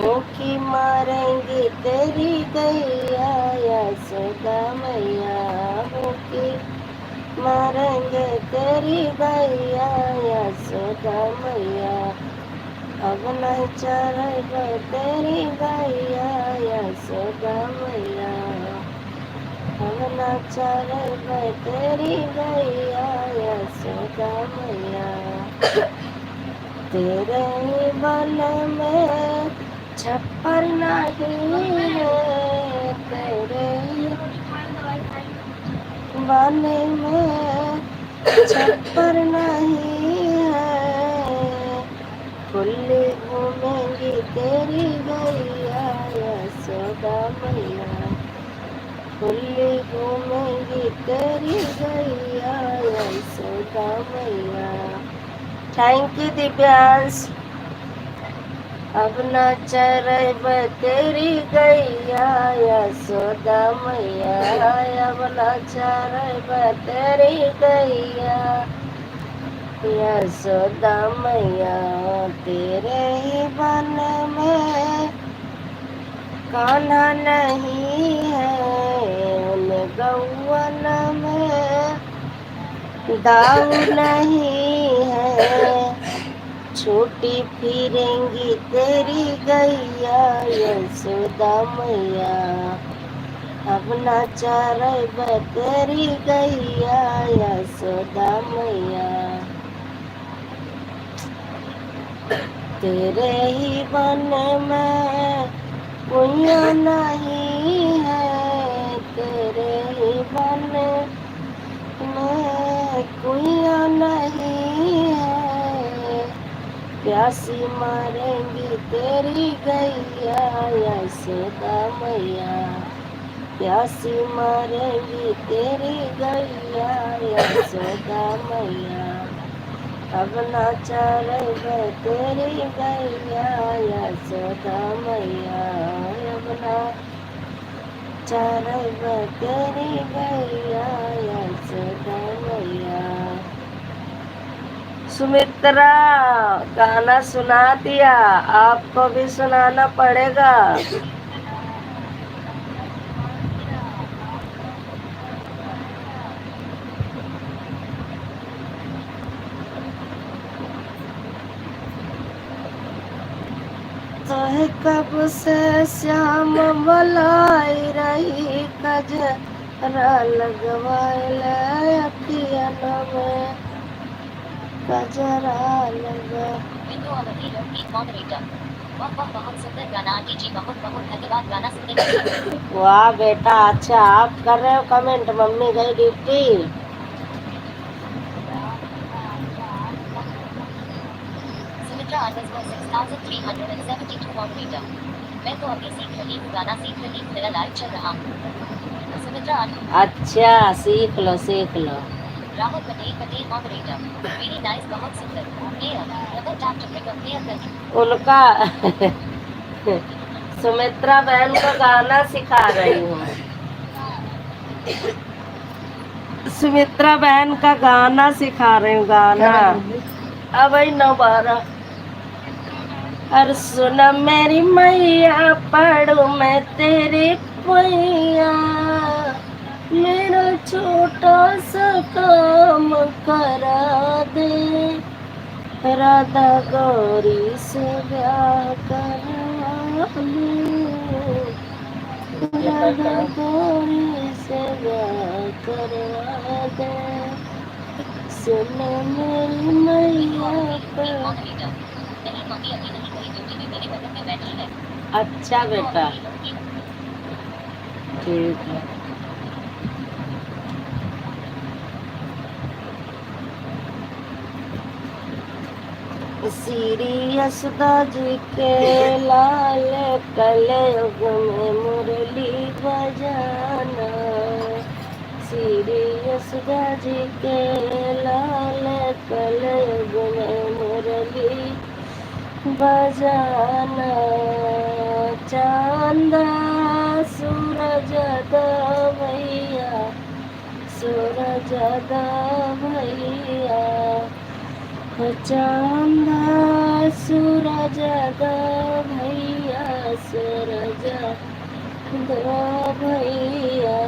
भूखी मारेंगी तेरी गैया यशोदा मैया, भूखी मारेंगे तेरी गैया यशोदा मैया। अब नहीं चरेब तेरी गैया यशोदा मैया, अब न चरेब तेरी गैया यशोदा मैया। तेरे ही बन में छप्पर नहीं है, तेरे ही बन में छप्पर नहीं है, खुली घूमेंगी तेरी गैया यशोदा मैया, खुली घूमेंगी तेरी गैया यशोदा मैया। Thank you Divyansh. अब न चरेब तेरी गैया यशोदा मैया, अब न चरेब तेरी गैया यशोदा मैया। तेरे ही बन में कान्हा नहीं है, उन गौवन में दाऊ नहीं है, छूटी फिरेंगी तेरी गैया यशोदा मैया, अब न चरेब तेरी गैया यशोदा मैया। तेरे ही बन में कुइया नहीं है, तेरे ही बन में कुइया नहीं है, प्यासी मारेंगी तेरी गैया यशोदा मैया, प्यासी मारेंगी तेरी गैया यशोदा मैया। अब न चरेब तेरी गैया यशोदा मैया, अब न चरेब तेरी गैया यशोदा यशोदा मैया। सुमित्रा, गाना सुना दिया, आपको भी सुनाना पड़ेगा। तो है कब से श्याम मलाई रही, कजरा लगवाइले अखियन में, कजरा लगा। बिंदु अवधि लड़की मॉडरेटर। वाह वाह, बहुत सुंदर गाना आंटी जी, बहुत बहुत धन्यवाद गाना सुनने के लिए। वाह बेटा, अच्छा आप कर रहे हो कमेंट, मम्मी गई ड्यूटी। सुमित्रा _6372 मॉडरेटर। मैं तो अभी सीख रही हूँ, गाना सीख रही हूँ, मेरा लाइव चल रहा हूँ। सुमित्रा अच्छा सीख लो सीख लो। Rahul Patel moderator. Very nice, बहुत सुंदर। उनका सुमित्रा बहन को गाना सिखा रही हूँ। सुमित्रा बहन का गाना सिखा रही हूँ, गाना। अब 9:12। और सुन मेरी मैया, पढ़ू मैं तेरी पैया, मेरा छोटा सा काम करा दे, राधा गौरी से ब्याह करवा दे, राधा गौरी से ब्याह करवा दे, सुन मेरी मैया पर। अच्छा बेटा, ठीक है। श्री यशोदा जी के लाल कलयुग में मुरली बजाना, श्री यशोदा जी के लाल कलयुग में मुरली बजाना, चांदा सूरज दा भैया, सूरज दा भैया, चांदा सूरज दा भैया, सूरज दा भैया,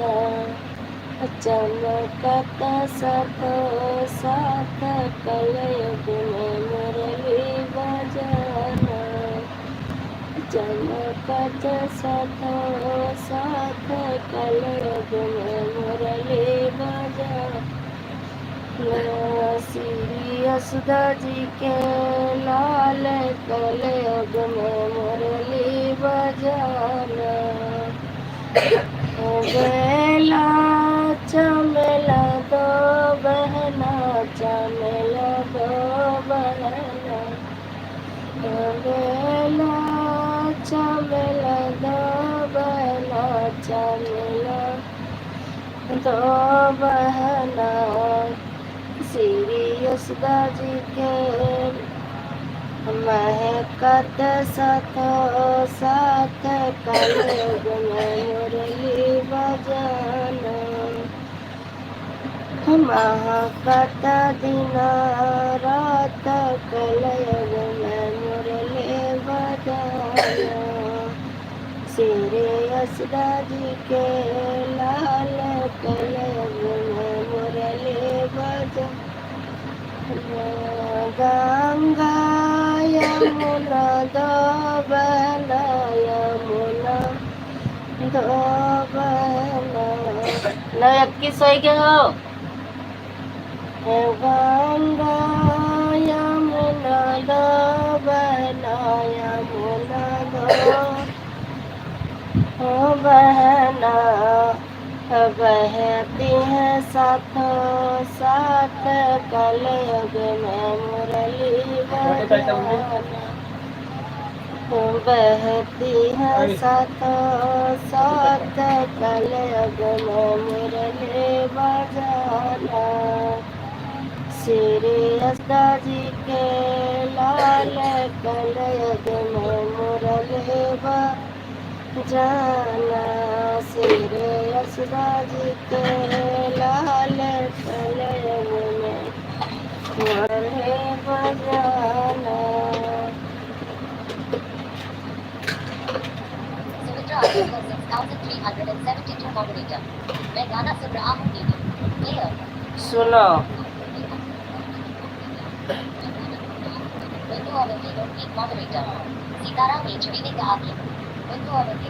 चमकत साथो साथ कलयुग में मुरली बजाना, चमकत साथो साथ कलयुग में मुरली बजाना, श्री यशोदा जी के लाल कलयुग में मुरली बजाना, बेला चमेला दो बहना, चमेला दो बहना, बेला चमेला दो बहना, चमेला दो बहना, श्री यशोदा जी के महकत साथो साथ कलयुग में मुरली बजाना, महकत दिन रात कलयुग में मुरली बजाना, श्री यशोदा जी के लाल कलयुग में मुरली बजाना, गंगा यमुना दो बहना, यमुना दो बहना, न 21 सोई के हो, गंगा यमुना दो बहना, यमुना दो बहना, बहती है साथों साथ कलयुग में मुरली बजाना, बहती है साथों साथ कलयुग में मुरली बजाना, श्री यशोदा जी के लाल कलयुग में मुरली बजाना, श्री यशोदा जी के लाल Ultra_6372 moderator. मैं गाना सुन रहा हूँ दीदी. Player. सुनो बिंदु अवंती एक moderator. सीताराम HD ने कहा कि बिंदु अवंती.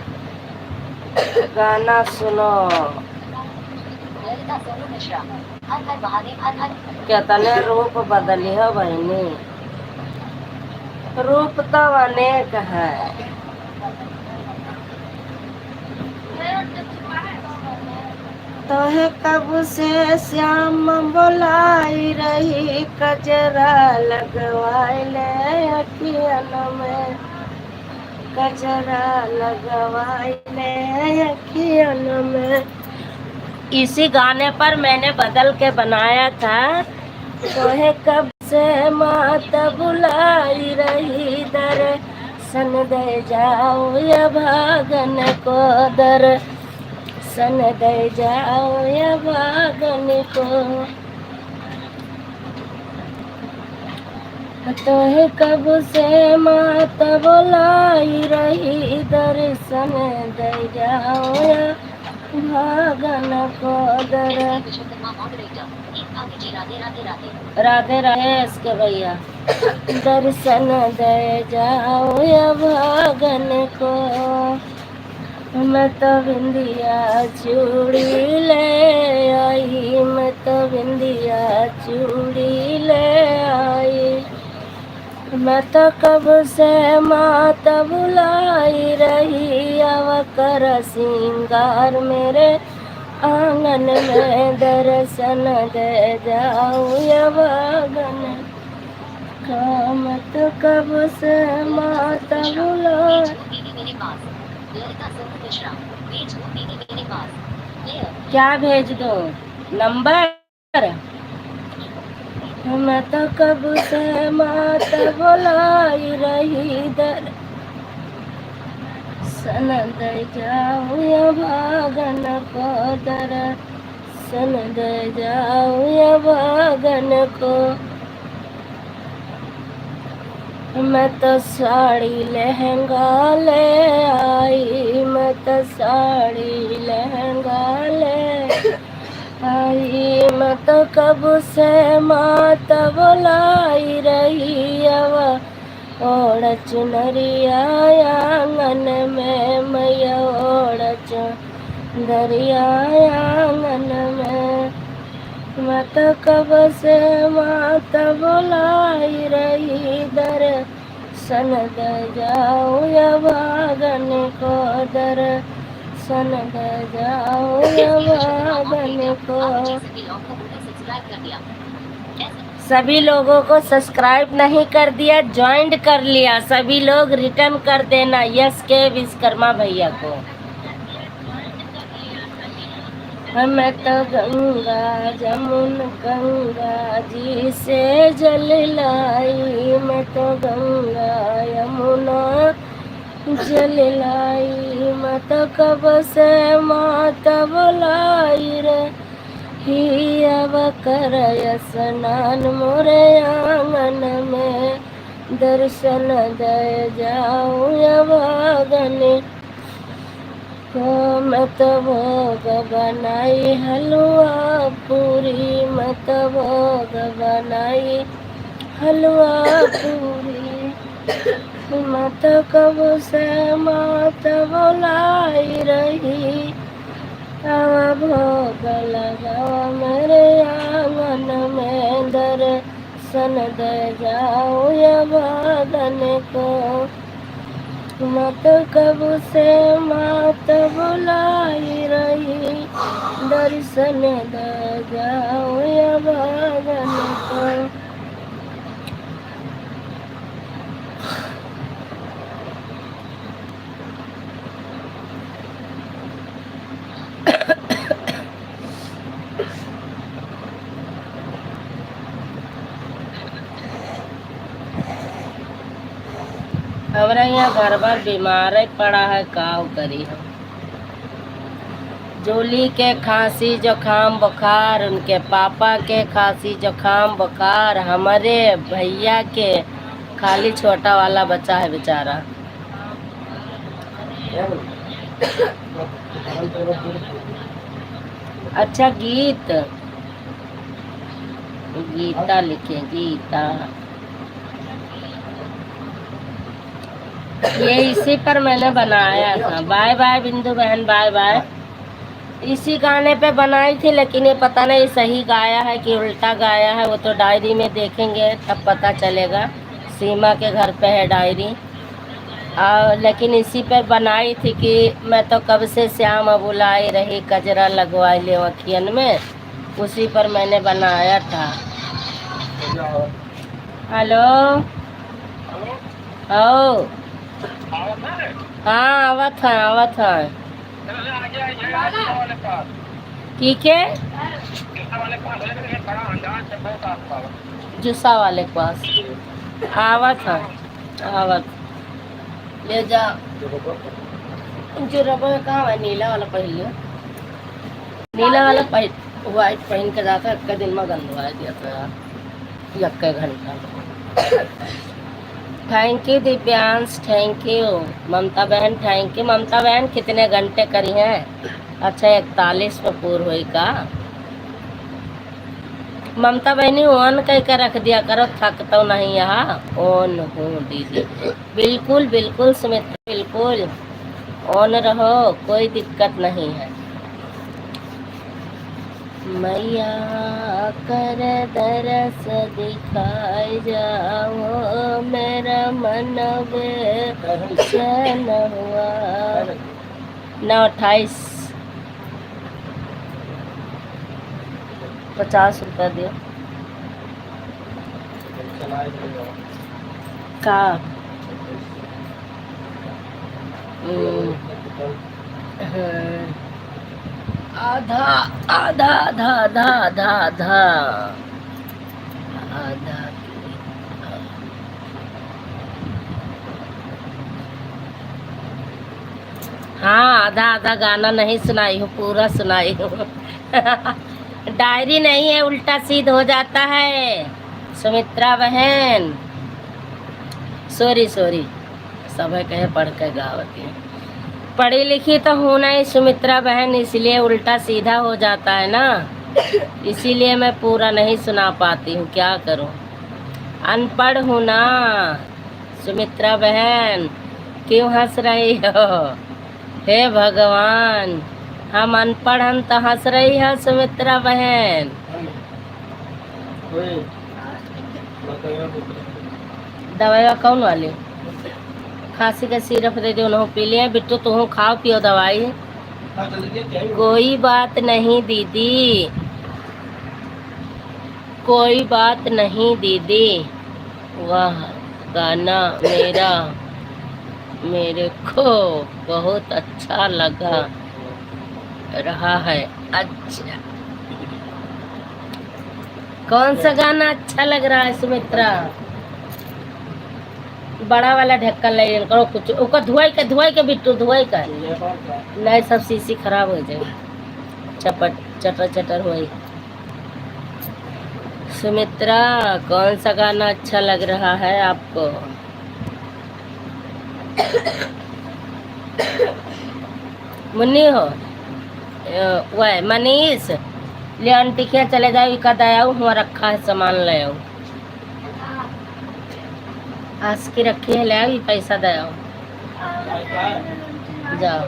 गाना सुनो ललिता सोनू मिश्रा. हर हर महादेव हर हर. कितने रूप बदली हो बहनी, रूप तो अनेक है। तो है कब से श्याम बोलाई रही, कजरा लगवाइले अखियन में, कजरा लगवाइले अखियन में। इसी गाने पर मैंने बदल के बनाया था। तो है कब से मात बुलाई रही, दर्शन दे जाओ या भागन को, दर्शन दे जाओ या भागन को। तो है कब से मात बुलाई रही, दर्शन दे जाओ या भागन को, विश्वकर्मा moderator. एक आगे जी राधे राधे राधे. राधे राधे इसके भैया। दर्शन दे जाओ या भागन को, मैं तो बिंदिया चूड़ी ले आई, मैं तो बिंदिया चूड़ी ले आई। मैं तो कब से मात बुलाई रही, अब कर सिंगार मेरे आंगन में, दर्शन दे जाओ या भागन का। मैं तो कब से मात बुलाई। दीदी मेरे पास. ललिता सोनू मिश्रा. भेज दो दीदी मेरे पास. Player. क्या भेज दो नंबर? मैं तो कब से मात बुलाई रही, दर्शन दे जाओ या भागन को, दर्शन दे जाओ या भागन को। मैं तो साड़ी लहंगा ले आई, मैं तो साड़ी लहंगा ले आई। मैं तो कब से मात बुलाई रही, अब ओढ़ चुनरिया आंगन में, मैया ओढ़ चुनरिया आंगन में। मैं तो कब से मात बुलाई रही, दर्शन दे जाओ या भागन को, दर्शन दे जाओ या भागन को। सभी लोगों को सब्सक्राइब नहीं कर दिया, ज्वाइंट कर लिया, सभी लोग रिटर्न कर देना यस के विश्वकर्मा भैया को। मैं तो गंगा जमुन गंगा जी से जल लाई, मैं तो गंगा यमुना जल लाई। मैं तो कब से मात बुलाई रही, अब कर स्नान मोरे आंगन में, दर्शन दे जाओ या भागन को। मैं तो भोग बनाई हलवा पूरी, मैं तो भोग बनाई हलवा पूरी। मैं तो कब से मात बुलाई रही, अब भोग लगाओ मेरे आंगन में, दर्शन दे जाओ या भागन को। मैं तो कब से मात बुलाई रही, दर्शन दे जाओ या भागन को। हमारा यहाँ घर भर बीमार है पड़ा है, काव करी हम। जूली के खांसी जुकाम बुखार, उनके पापा के खांसी जुकाम बुखार, हमारे भैया के खाली छोटा वाला बच्चा है बेचारा। अच्छा गीत, गीता लिखे, गीता। ये इसी पर मैंने बनाया था। बाय बाय बिंदु बहन, बाय बाय। इसी गाने पे बनाई थी, लेकिन ये पता नहीं सही गाया है कि उल्टा गाया है, वो तो डायरी में देखेंगे तब पता चलेगा। सीमा के घर पे है डायरी। लेकिन इसी पे बनाई थी कि मैं तो कब से श्याम बुलाई रही, कजरा लगवा ले अखियन में। उसी पर मैंने बनाया था। हेलो। ओ हाँ, आवत है, आवत है। ठीक है, जुस्सा वाले के पास आवत है, आवत ले जा। जो रबर कहाँ है? नीला वाला पहन लियो, नीला वाला पहन, व्हाइट पहन के जाता है। एक दिन में गंदवा दिया था यार, एक घंटा। Thank you Divyansh, thank you Mamta बहन, थैंक यू ममता बहन। कितने घंटे करी हैं? अच्छा 41 पे पूर हुई का। ममता बहनी ऑन कह के रख दिया करो, थक तो नहीं यहाँ। ऑन हूँ दीदी, बिल्कुल बिल्कुल सुमित्रा, बिल्कुल ऑन रहो, कोई दिक्कत नहीं है। मैया कर दरस दिखाई जाओ, मेरा मन बेचैन हुआ। 9:28 50 रुपया दियो का। हाँ। आधा आधा आधा आधा आधा आधा आधा। हाँ, आधा आधा गाना नहीं सुनाई हूँ, पूरा सुनाई हूँ। डायरी नहीं है, उल्टा सीध हो जाता है सुमित्रा बहन। सॉरी सॉरी, सब है कहे पढ़ के गावती है। पढ़ी लिखी तो हूँ नहीं सुमित्रा बहन, इसलिए उल्टा सीधा हो जाता है ना, इसीलिए मैं पूरा नहीं सुना पाती हूँ। क्या करूँ, अनपढ़ हूँ ना सुमित्रा बहन। क्यों हंस रही हो? हे भगवान, हम अनपढ़ हम तो हंस रही है सुमित्रा बहन। दवाई कौन वाली? खांसी का सिरप दे दो, उन्होंने पी लिया। बिट्टू तुम खाओ पियो दवाई। कोई बात नहीं दीदी, कोई बात नहीं दीदी। वाह गाना मेरे को बहुत अच्छा लगा रहा है। अच्छा, कौन सा गाना अच्छा लग रहा है सुमित्रा? बड़ा वाला ढक्कन ले करो, कुछ ओका धुआई के बिट्टू, धुआई का नहीं, सब शीशी खराब हो जाए, चपट चटर चटर हुई। सुमित्रा, कौन सा गाना अच्छा लग रहा है आपको? मुन्नी हो वह मनीष ले आंटी के चले जाओ, इका दया हुआ रखा है सामान ले आओ। हंस के रखी है, ले आओ, पैसा दे आओ। जाओ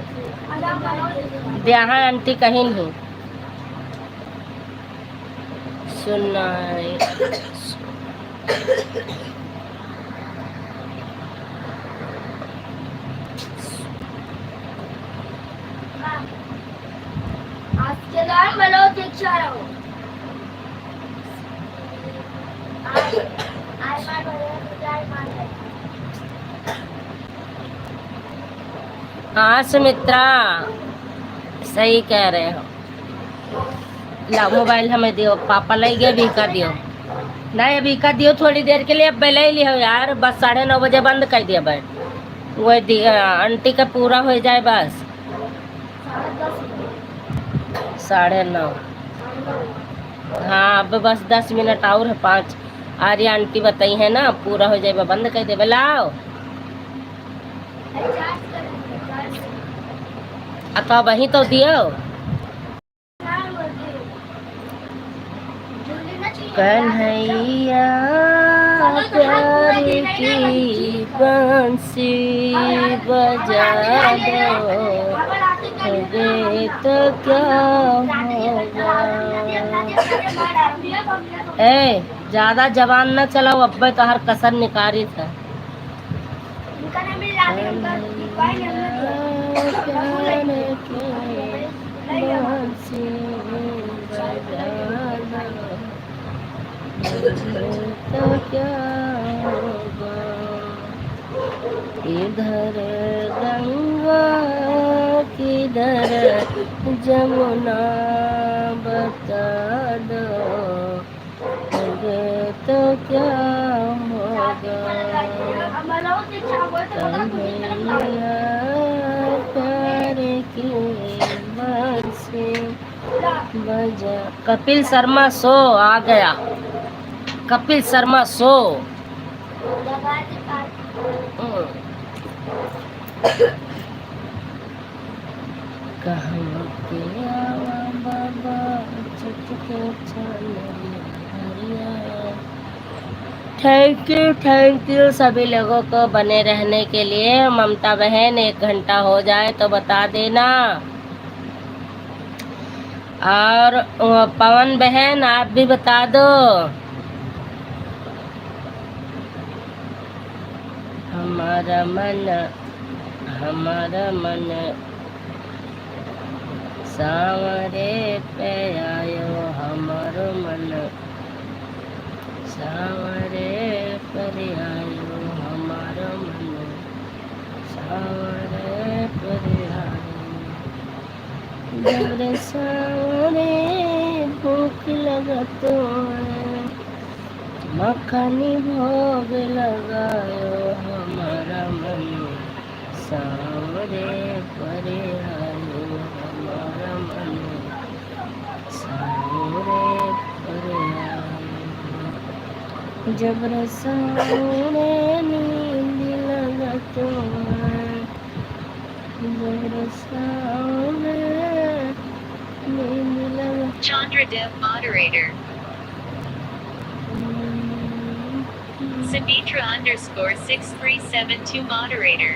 यहाँ आंटी कहीं नहीं सुनना है। हाँ सुमित्रा, सही कह रहे हो। ला मोबाइल हमें दियो, पापा ले गए, अभी का दियो। नहीं अभी का दियो, थोड़ी देर के लिए। अब ले लियो यार, बस 9:30 बजे बंद कर दिया भाई। वह आंटी का पूरा हो जाए बस। 9:30। हाँ अब बस 10 मिनट और है, 5। आर्य आंटी बताई है ना, पूरा हो जाए बंद कर दे। लाओ अतः वही तो दियो। कन्हैया प्यार की बंसी बजा दो, रे तो क्या होगा। ए ज्यादा जवान न चलाओ, अब्बे तो हर कसर निकारी था। बंसी बजा दो, तो क्या होगा। इधर गंगा किधर जमुना बता दो, तो क्या होगा। कन्हैया प्यार की बंसी बजा। कपिल शर्मा शो आ गया। कपिल शर्मा शो। कहाँ के आवा बाबा चुटके चले हरिया। थैंक यू सभी लोगों को बने रहने के लिए। ममता बहन 1 घंटा हो जाए तो बता देना। और पवन बहन आप भी बता दो। हमारा मन सांवरे पे आयो, हमारो मन सांवरे पर आयो, हमारो मन सांवरे पर आयो। जब रे सांवरे भूख लगत मखनी भोग लगायो, हमारा मन सांवरे पर आयो, हमारा मन सांवरे पर आयो। जब रसाने नींद लगत जब रसाने नींद लगत। Chandradev moderator. Sumitra _6372 moderator.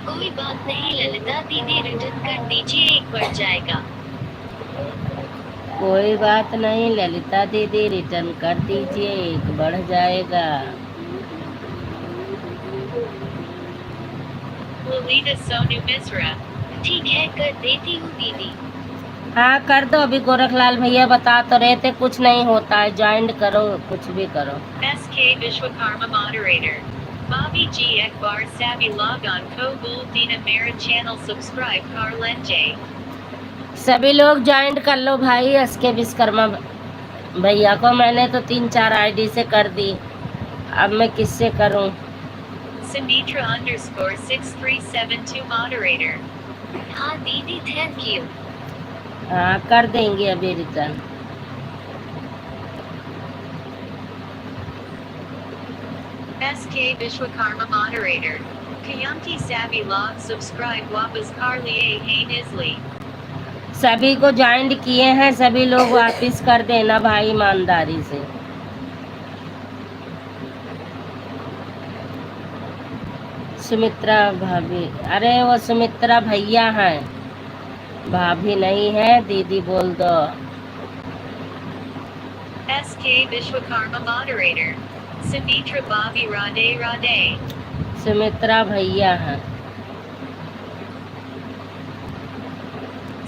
कोई बात नहीं ललिता दीदी, रिटर्न कर दीजिए, एक बढ़ जाएगा। कोई बात नहीं ललिता दीदी, रिटर्न कर दीजिए, 1 बढ़ जाएगा। ललिता सोनू मिश्रा। ठीक है, कर देती हूँ दीदी। हाँ कर दो। अभी गोरखलाल भैया बता तो रहे थे कुछ नहीं होता है, ज्वाइन करो, कुछ भी करो। SK Vishwakarma moderator. Bobby G Ekbar Savvy log on ko Dina Mera channel subscribe Kar Lenje. सभी लोग ज्वाइन कर लो भाई। SK विश्वकर्मा भैया को मैंने तो 3-4 आईडी से कर दी, अब मैं किससे करूं। Sumitra _6372 moderator. हाँ दीदी, थैंक यू। हाँ कर देंगे अभी return. SK Vishwakarma moderator. Kayanti Savvy log subscribe वापस कर लिए Hain Isli. सभी को ज्वाइन किए हैं, सभी लोग वापस कर देना भाई ईमानदारी से। सुमित्रा भाभी, अरे वो सुमित्रा भैया हैं, भाभी नहीं है, दीदी बोल दो। SK Vishwakarma moderator. Sumitra Bobby Radhe Radhe. Sumitra भैया हैं।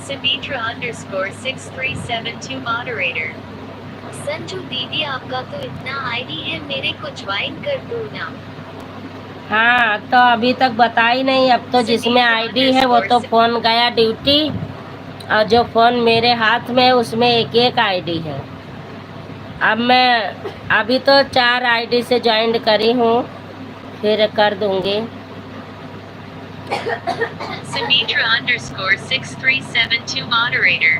Sumitra _6372 moderator. संजू दीदी, आपका तो इतना आईडी है, मेरे को ज्वाइन कर दो ना। हाँ तो अभी तक बता ही नहीं। अब तो जिसमें आईडी है वो तो फोन गया ड्यूटी, और जो फोन मेरे हाथ में है उसमें 1-1 आईडी है। अब मैं अभी तो 4 आईडी से ज्वाइन करी हूँ, फिर कर दूंगी। Sumitra _6372 moderator.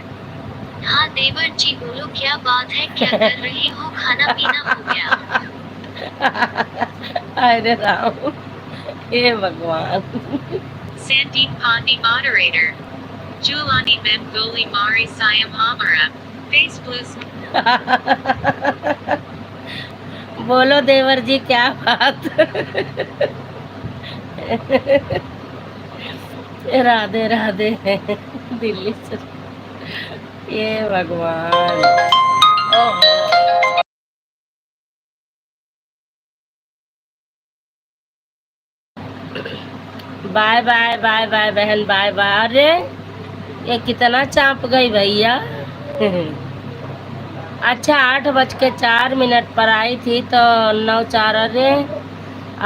हाँ देवर जी बोलो, क्या बात है, क्या कर रही हो, खाना पीना हो गया? अरे राम, हे भगवान। Sandeep Pandi moderator. Julani Mem Goli Mari Siam Hamara. Face Blues. बोलो देवर जी क्या बात। राधे राधे। दिल्ली से। ये भगवान। ओहो। बाय बाय बाय बाय बहन, बाय बाय। अरे ये कितना चाप गई भैया। अच्छा 8:04 पर आई थी तो 9:04। अरे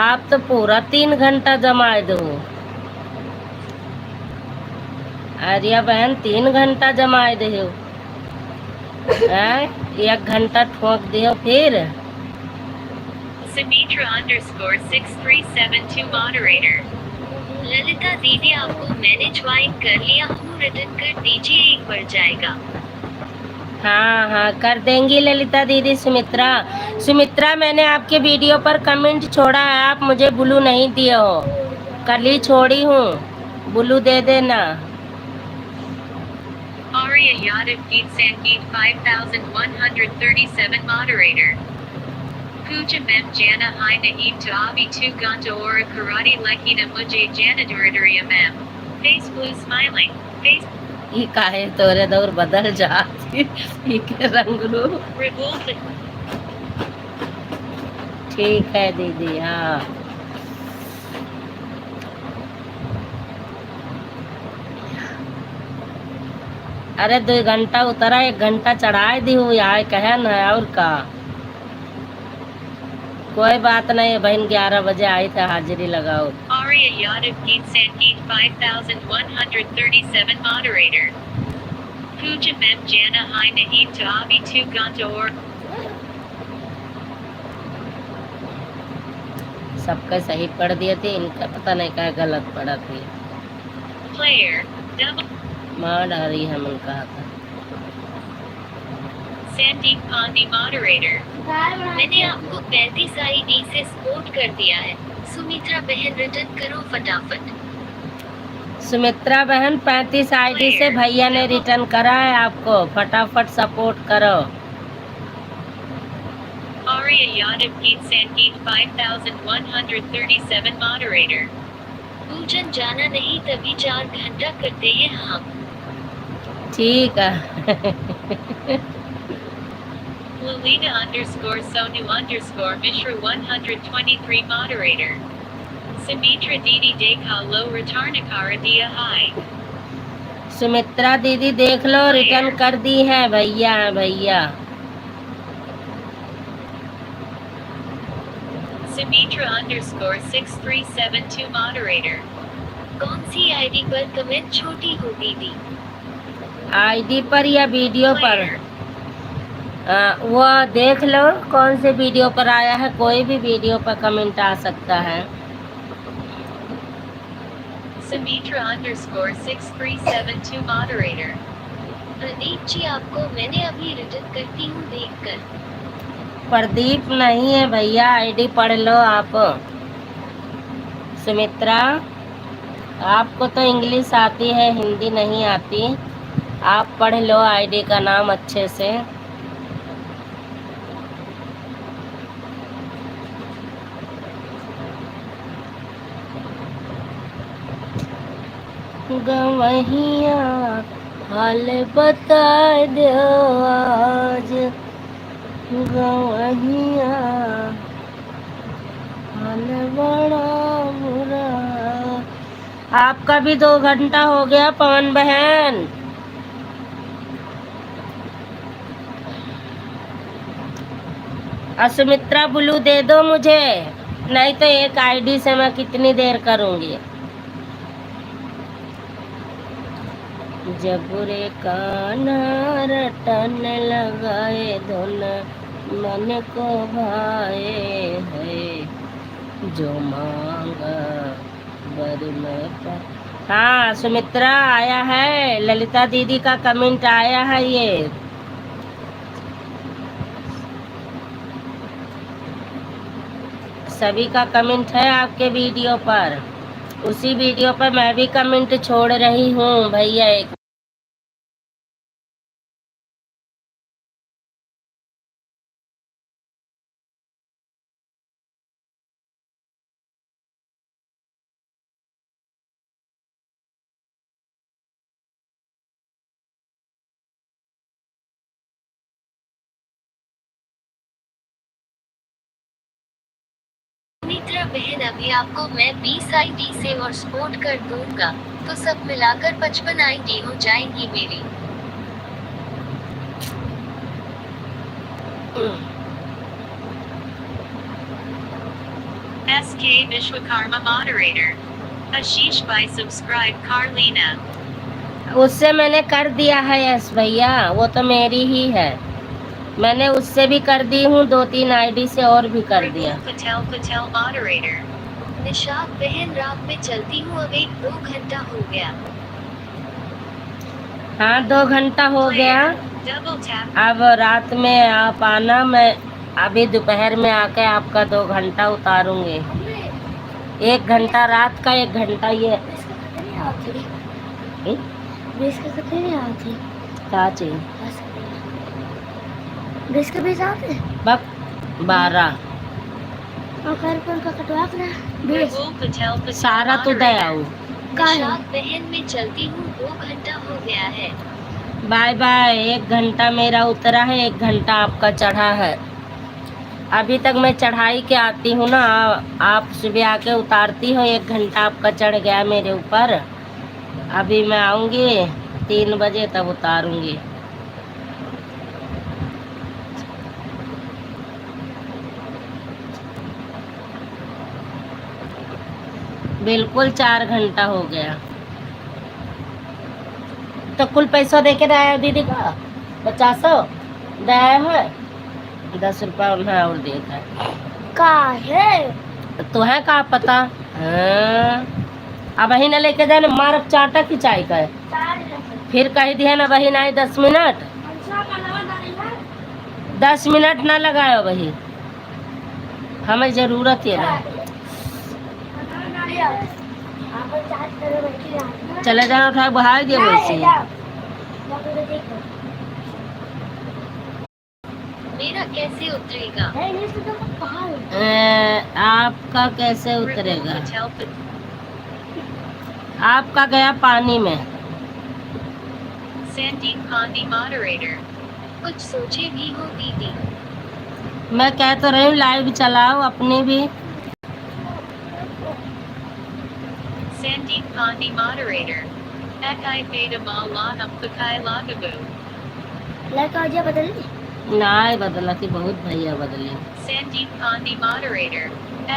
आप तो पूरा 3 घंटा जमाए दो। आर्या बहन 3 घंटा जमाए दे हो। 1 घंटा ठोक दियो फिर। Sumitra underscore 6372 moderator. ललिता दीदी आपको मैंने ज्वाइन कर लिया हूँ, रिटर्न कर दीजिए, एक बढ़ जाएगा। हाँ हाँ कर देंगी ललिता दीदी। सुमित्रा सुमित्रा मैंने आपके वीडियो पर कमेंट छोड़ा है, आप मुझे ब्लू नहीं दिए हो। कल ही छोड़ी हूँ, ब्लू दे देना। Arya Yadav Geet Sangeet 5137 moderator. Pooja Mem Jana Hai Naeem to Avi 2 Ganta Aura Karate Lekina Mujhe Janaduridaria Mem. Face blue smiling. Face ये काहे तोरे दौर बदल जाती। ये के रंग रू। revolt. ठीक है दीदी। हाँ अरे 2 घंटा उतरा, 1 घंटा चढ़ाए दी हूँ यहाँ कहे न और का। कोई बात नहीं है बहन, 11 बजे आई थे, हाजिरी लगाओ। Arya Yadav Geet Sangeet 5137 moderator. Pooja Mem Jana Hai Naeem to Avi 2 Ganta Aura. सबका सही पढ़ दिए थे, इनका पता नहीं क्या गलत पढ़ा थी। Player. Double. माँ डारी है मन कहा था। Sandeep Pandi moderator. मैंने आपको 35 आईडी से सपोर्ट कर दिया है। सुमित्रा बहन रिटर्न करो फटाफट। सुमित्रा बहन 35 आईडी से भैया ने रिटर्न करा है आपको, फटाफट सपोर्ट करो। Arya Yadav Geet Sangeet 5137 moderator. पूजन जाना नहीं तभी 4 घंटा करते हैं हम। ठीक है। Lulita underscore Sonu underscore Mishra 123 moderator. Sumitra Didi Dekha Lo Retarnakara Dia Hai. Sumitra दीदी देख लो, रिटर्न कर दी है भैया भैया। Sumitra underscore 6372 moderator. कौन सी आईडी पर कमेंट छोटी हो दीदी? आईडी पर या वीडियो पर? वो देख लो कौन से वीडियो पर आया है, कोई भी वीडियो पर कमेंट आ सकता है। Sumitra underscore 6372 moderator. Pradeep ji आपको मैंने अभी रिटर्न करती हूँ देखकर। प्रदीप नहीं है भैया, आईडी पढ़ लो आप। सुमित्रा आपको तो इंग्लिश आती है, हिंदी नहीं आती, आप पढ़ लो आईडी का नाम अच्छे से। गवहिया हाल बता दो आज, गवहिया हाल बड़ा बुरा। आपका भी 2 घंटा हो गया पवन बहन। सुमित्रा ब्लू दे दो मुझे, नहीं तो एक आईडी से मैं कितनी देर करूंगी। जबरे काना रटन लगाए धुन मन को भाए है, जो मांगा बर में पर। हाँ सुमित्रा आया है, ललिता दीदी का कमेंट आया है ये। सभी का कमेंट है आपके वीडियो पर, उसी वीडियो पर मैं भी कमेंट छोड़ रही हूँ भैया। एक मित्रा बहन, अभी आपको मैं 20 आईडी से और सपोर्ट कर दूंगा, तो सब मिलाकर 55 आईडी हो जाएंगी मेरी। SK Vishwakarma moderator. Ashish by subscribe Carlina. उससे मैंने कर दिया है यस भैया, वो तो मेरी ही है, मैंने उससे भी कर दी हूँ, 2-3 आईडी से और भी कर दिया। पटेल moderator. निशात बहन, रात में चलती हूँ, अब 1-2 घंटा हो गया। हाँ 2 घंटा हो गया, डबल टैप। अब रात में आप आना, मैं अभी दोपहर में आके आपका 2 घंटा उतारूंगी। 1 घंटा रात का, 1 घंटा ये क्या चाहिए बक 12 सारा तो दया निशात बहन, में चलती हूँ, 2 घंटा हो गया है। Bye bye. 1 घंटा मेरा उतरा है, 1 घंटा आपका चढ़ा है। अभी तक मैं चढ़ाई के आती हूँ ना, आप सुबह आके उतारती हो, 1 घंटा आपका चढ़ गया मेरे ऊपर। अभी मैं आऊँगी 3 बजे, तब उतारूँगी। बिल्कुल 4 घंटा हो गया। तो कुल पैसा दे के आया दीदी का 50 दया है, 10 रुपया उन्हें और देता है का है तो है का पता। हाँ। अब वही न लेके जाए, मारब चाटा की चाय का है। फिर कही दिया ना वही ना 10 मिनट, 10 मिनट ना लगायो वही, हमें जरूरत है ना। चले जाना, उठा बहा दिया वैसे। मेरा कैसे उतरेगा? आपका कैसे उतरेगा? आपका गया पानी में। संदीप पांडी मॉडरेटर, कुछ सोचे भी हो दीदी। मैं कह तो रही हूँ लाइव चलाओ अपनी भी। Sandeep Pandi moderator. Ekai beta malan up the kai lagabu. लड़का हो बदल ना बदला थी, बहुत भैया बदले। Sandeep Pandi moderator.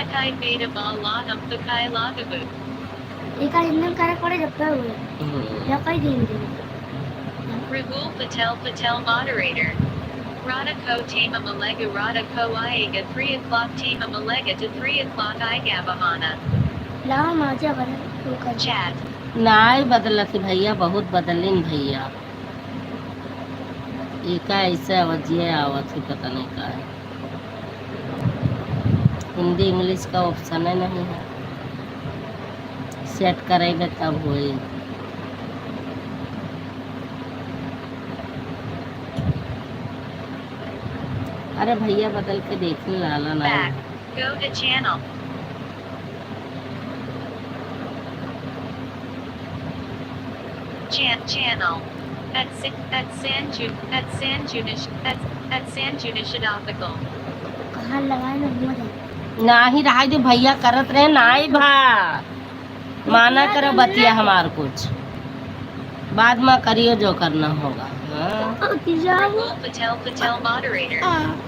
Ekai beta malan up the kai lagabu. एक इंजन करे पड़े जब तक हुए या कई दिन Rahul Patel moderator. Radha ko Tama Malega Radha ko Iaga 3 o'clock Tama Malega to 3 o'clock Iga Bahana. लाओ माजा बदल कर Chat. ना बदला थी भैया, बहुत बदलिन भैया। एक ऐसा वजह आवत है, पता नहीं का है। हिंदी इंग्लिश का ऑप्शन है नहीं है, सेट करेंगे तब होए। अरे भैया बदल के देखने लाला ना। Back. Go to channel. Channel. At Sanjunish Adoptical. कहाँ लगाए ना मुझे ना ही रहा दे भैया, करत रहे ना ही भा माना करो बतिया हमार कुछ, बाद में करियो जो करना होगा। हाँ। Rahul Patel moderator.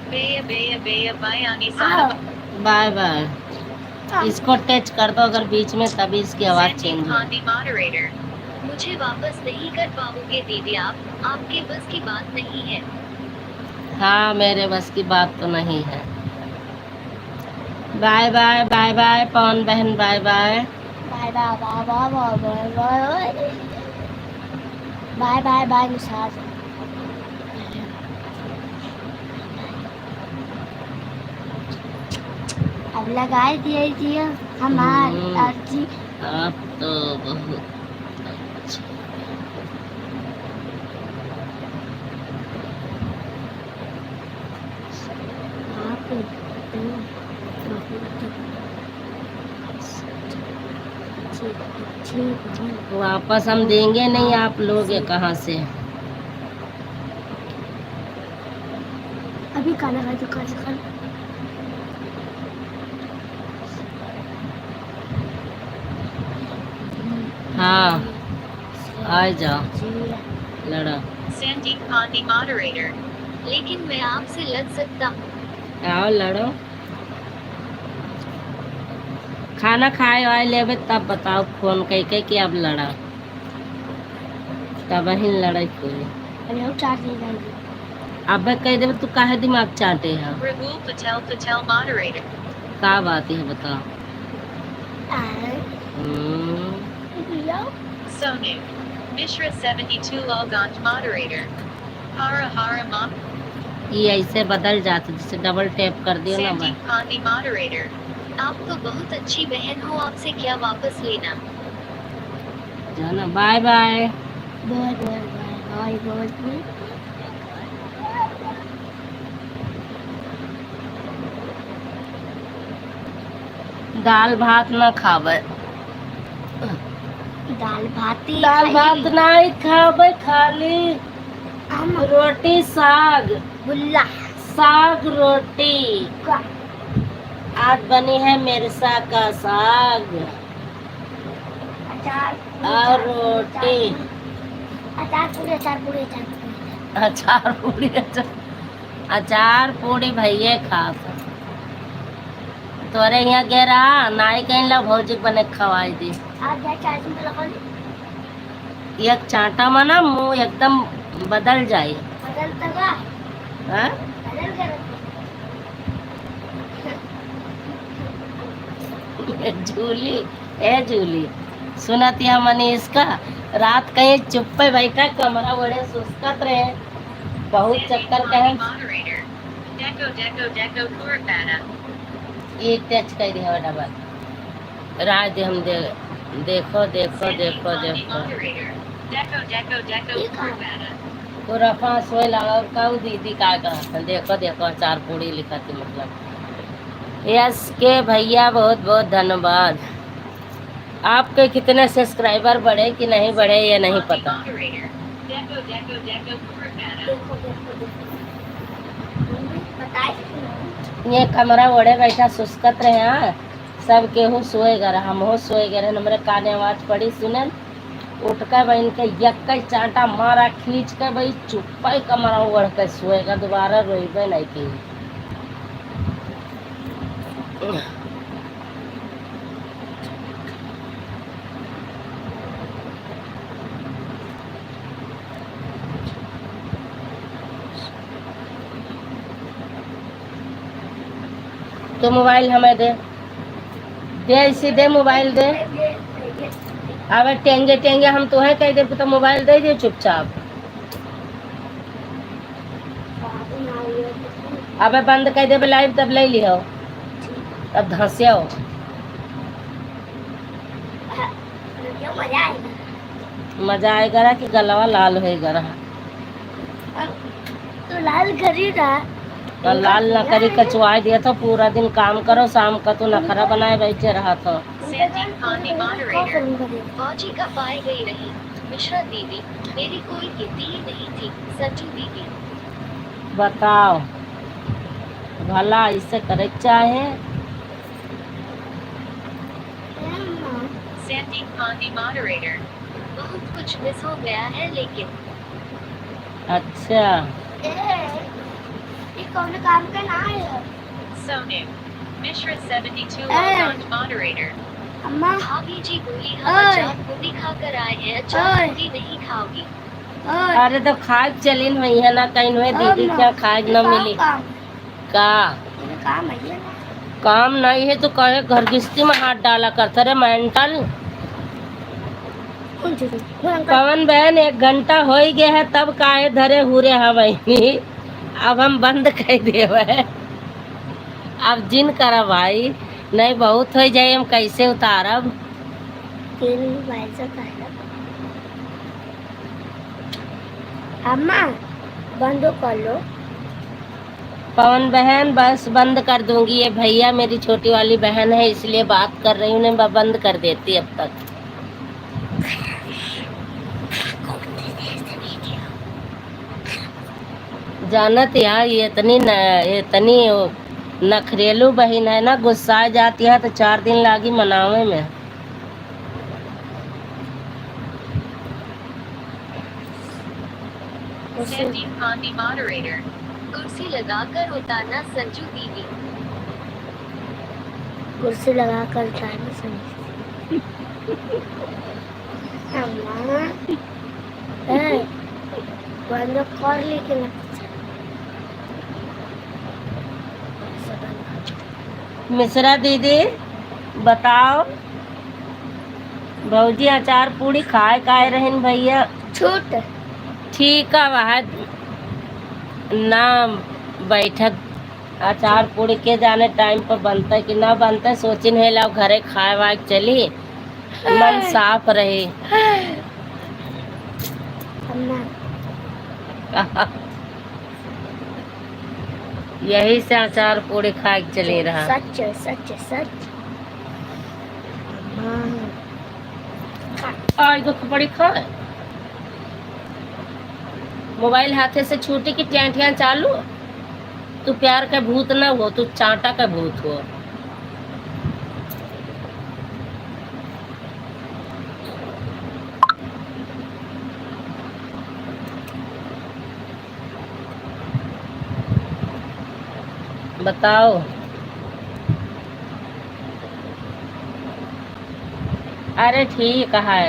Baya Bayani Sada. Bye bye. इसको टच कर दो अगर बीच में, तभी इसकी आवाज Sandeep चेंज हो। Pandi moderator. मुझे वापस नहीं कर पाओगे दीदी आप, आपके बस की बात नहीं है। हाँ मेरे बस की बात तो नहीं है। Bye bye bye bye Pawan बहन, bye bye bye bye bye bye bye bye bye bye bye Nishat. अब लगा दीजिए हमारी अर्जी। आप तो बहुत अच्छे। आप तो बहुत अच्छे हैं। वापस हम देंगे नहीं, आप लोगे कहाँ से? अभी खाना खा चुका है। हाँ, आ जाओ, लड़ो। Sandeep Pandey moderator. लेकिन मैं आपसे लड़ सकता हूँ। आओ लड़ो। खाना खाए आए लेबे तब बताओ, फोन कह के कि अब लड़ा, तब ही लड़ाई कोई। अरे वो चाट नहीं खाएगी। अब कह देवे तू काहे दिमाग चाटे है? Ragul Patel moderator. का बात है बताओ। Sonu. Mishra 72 Logant moderator. Hara Hara Mom. ये ऐसे बदल जाते, जैसे डबल टैप कर दियो ना बस। Sandeep Pandey moderator. आप तो बहुत अच्छी बहन हो, आपसे क्या वापस लेना। जाना, bye bye. Bye bye bye bye bye. दाल भात ना खावे। दाल भात नहीं खावे, खाली रोटी साग। बुल्ला साग रोटी। का आज बनी है मिर्चा का साग अचार और रोटी। अचार पूरे अचार पूरी, अचार पूरी भैया खा तोरे यहाँ गेरा नाई कहीं ला भौजी बने खवाई दी। आज जा चार्ज में लगा ली। एक चाटा में ना मुंह एकदम बदल जाए। बदल तगा हाँ? बदल कर झूली ए झूली सुनती है मनी इसका। रात कहीं चुप पे बैठा, कमरा बड़े सुस्कत रहे, बहुत चक्कर कहे moderator. Deco Kurvana. ये टच कर दिया डबल राज दे हम देखो देखो देखो देखो Moderator. Deco Kurvana. तो रफा सोए लगा कहू दीदी का कहता देखो देखो अचार पूड़ी लिखा थी मतलब। यस के भैया बहुत बहुत धन्यवाद। आपके कितने सब्सक्राइबर बढ़े कि नहीं बढ़े ये नहीं पता। Moderator. Deco Kurvana. बताए ये कमरा ओढ़े बैठा सुस्कत रहे। हाँ सब केहू सोए गर, हम हो सोए गर, हमारे काने आवाज पड़ी सुनल, उठ कर बहन के यक चाटा मारा खींच कर भाई चुप्पा ही कमरा ओढ़ कर सोएगा, दोबारा रोइबे नहीं की। तो मोबाइल हमें दे इसी दे मोबाइल दे। अब टेंगे टेंगे हम तो है कह दे तो मोबाइल दे दे चुपचाप। अब बंद कर दे लाइव तब ले लियो, तब धंसिया हो। मजा आएगा ना कि गलवा लाल होएगा रहा। तो लाल करी रहा और लाल न करी कचवाई दिया था, पूरा दिन काम करो, शाम का तो नखरा बनाए बैठे रहा था। Sandeep Pandey moderator. फौजी का पाई गई रही। मिश्रा दीदी मेरी कोई गिनती ही नहीं थी। सच्ची दीदी। बताओ भला इससे करे चाहे। Sandeep Pandey moderator. बहुत कुछ मिस हो गया है लेकिन। अच्छा ये कौन काम का ना है। Sonu. Mishra 72 Logant moderator. अम्मा भाभी जी बोली हम ओए। अचार पूरी खाकर आए हैं, अचार ओए। पूरी नहीं खाओगी। और अरे तो खाद चलिन हुई है ना कहीं हुए दीदी क्या खाद न मिली का काम है ये ना। काम नहीं है तो कहे घर गृहस्थी में हाथ डाला करते रे मेंटल। पवन बहन 1 घंटा हो ही गया है तब काहे धरे हुरे हवैनी। अब हम बंद कर देवे, अब जिन करा भाई। नहीं बहुत हो जाए, हम कैसे उतारब? 3 मोबाइल से पहले अम्मा बंद कर लो। पवन बहन बस बंद कर दूंगी, ये भैया मेरी छोटी वाली बहन है इसलिए बात कर रही हूँ, उन्हें बंद कर देती अब तक। जानत यार, ये इतनी नखरेलू बहन है ना, गुस्सा जाती है तो 4 दिन लागी मनावे में। Sandeep Gandhi moderator. कुर्सी लगाकर उतारना संजू दीदी। कुर्सी लगा कर उतारना संजू। अम्मा बंद कर लेकिन मिश्रा दीदी बताओ, भौजी अचार पूड़ी खाए काहे रहन भैया? छूट ठीक है वह ना बैठक अचार पूड़ी के जाने टाइम पर बनता है कि ना बनता है, सोचिन है लाओ घरे खाए वाए के चली, मन साफ रहे। अम्मा यही से अचार पूड़ी खा के चली रहा। सच सच सच। आज तो बड़ी खाए मोबाइल हाथे से छूटी की टेंटियां चालू। तू प्यार का भूत ना हो, तू चांटा का भूत हो। बताओ अरे ठीक है,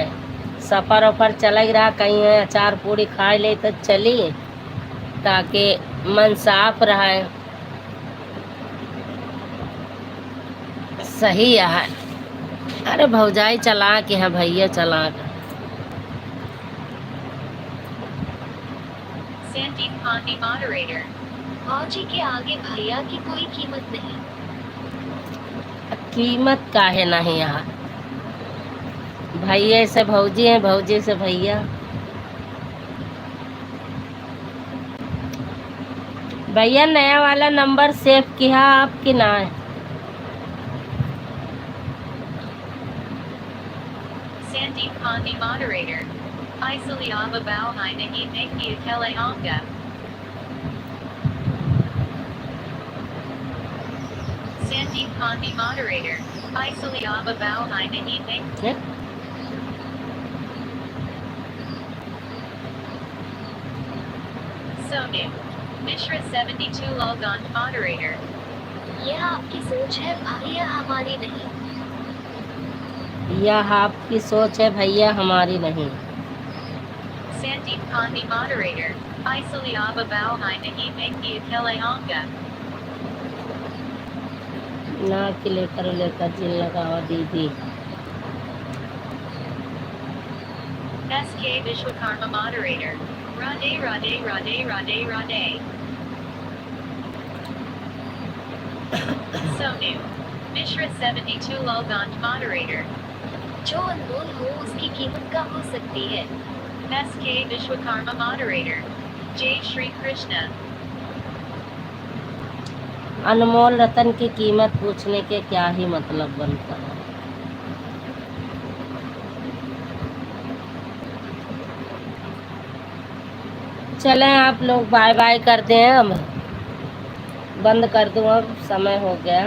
सफर वफर चल ही रहा, कहीं है अचार पूड़ी खा ले तो चली, ताकि मन साफ रहे। सही है। अरे भौजाई चला के है, भैया चला के। Sandeep Gandhi moderator. भौजी के आगे भैया की कोई कीमत नहीं। कीमत काहे नहीं यार, भैया से भौजी है, भौजी से भैया। भैया नया वाला नंबर सेव किया आपकी ना है? Sandeep Gandhi moderator. Isali aba bao hai nahi neki akele aanga. Sandeep Gandhi moderator. Isali aba bao hai nahi neki. हैं? Sonu. Mishra 72 Logant moderator. यह आपकी सोच है भैया हमारी नहीं। यह आपकी सोच है भैया हमारी नहीं। Sandeep Gandhi moderator. Isali aba bao hai nahi neki akele aanga. ना कि लेकर जिन लगावा दीदी। SK Vishwakarma moderator. Radhe Radhe Radhe Radhe Radhe. Sonu. Mishra 72 Logant moderator. जो अनमोल हो उसकी कीमत का हो सकती है। SK Vishwakarma moderator. Jai Shri Krishna. अनमोल रतन की कीमत पूछने के क्या ही मतलब बनता है। चलें आप लोग बाय बाय कर दें, अब बंद कर दूँ, अब समय हो गया।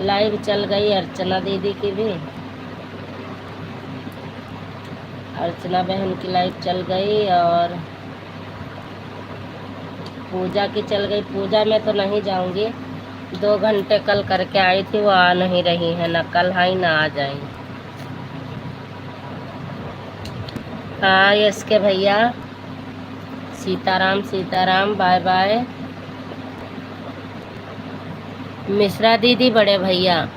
लाइव चल गई अर्चना दीदी की भी, अर्चना बहन की लाइव चल गई और पूजा की चल गई। पूजा में तो नहीं जाऊंगी, 2 घंटे कल करके आई थी, वो आ नहीं रही है, ना कल आई ना आ जाए। हाँ यस के भैया, सीताराम सीताराम, बाय बाय। मिश्रा दीदी बड़े भैया,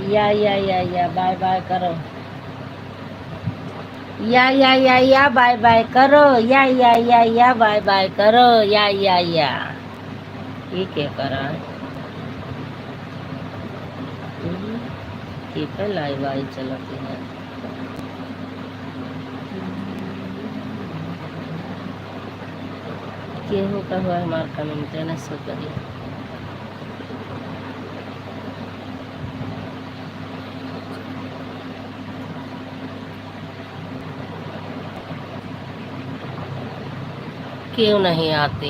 या बाय बाय करो। या बाय बाय करो, या बाय बाय करो, या ये क्या करा है? ठीक है, लाइव आई चलती है। केहू का हुआ हमारा कमेंट न सो करिए। क्यों नहीं आते?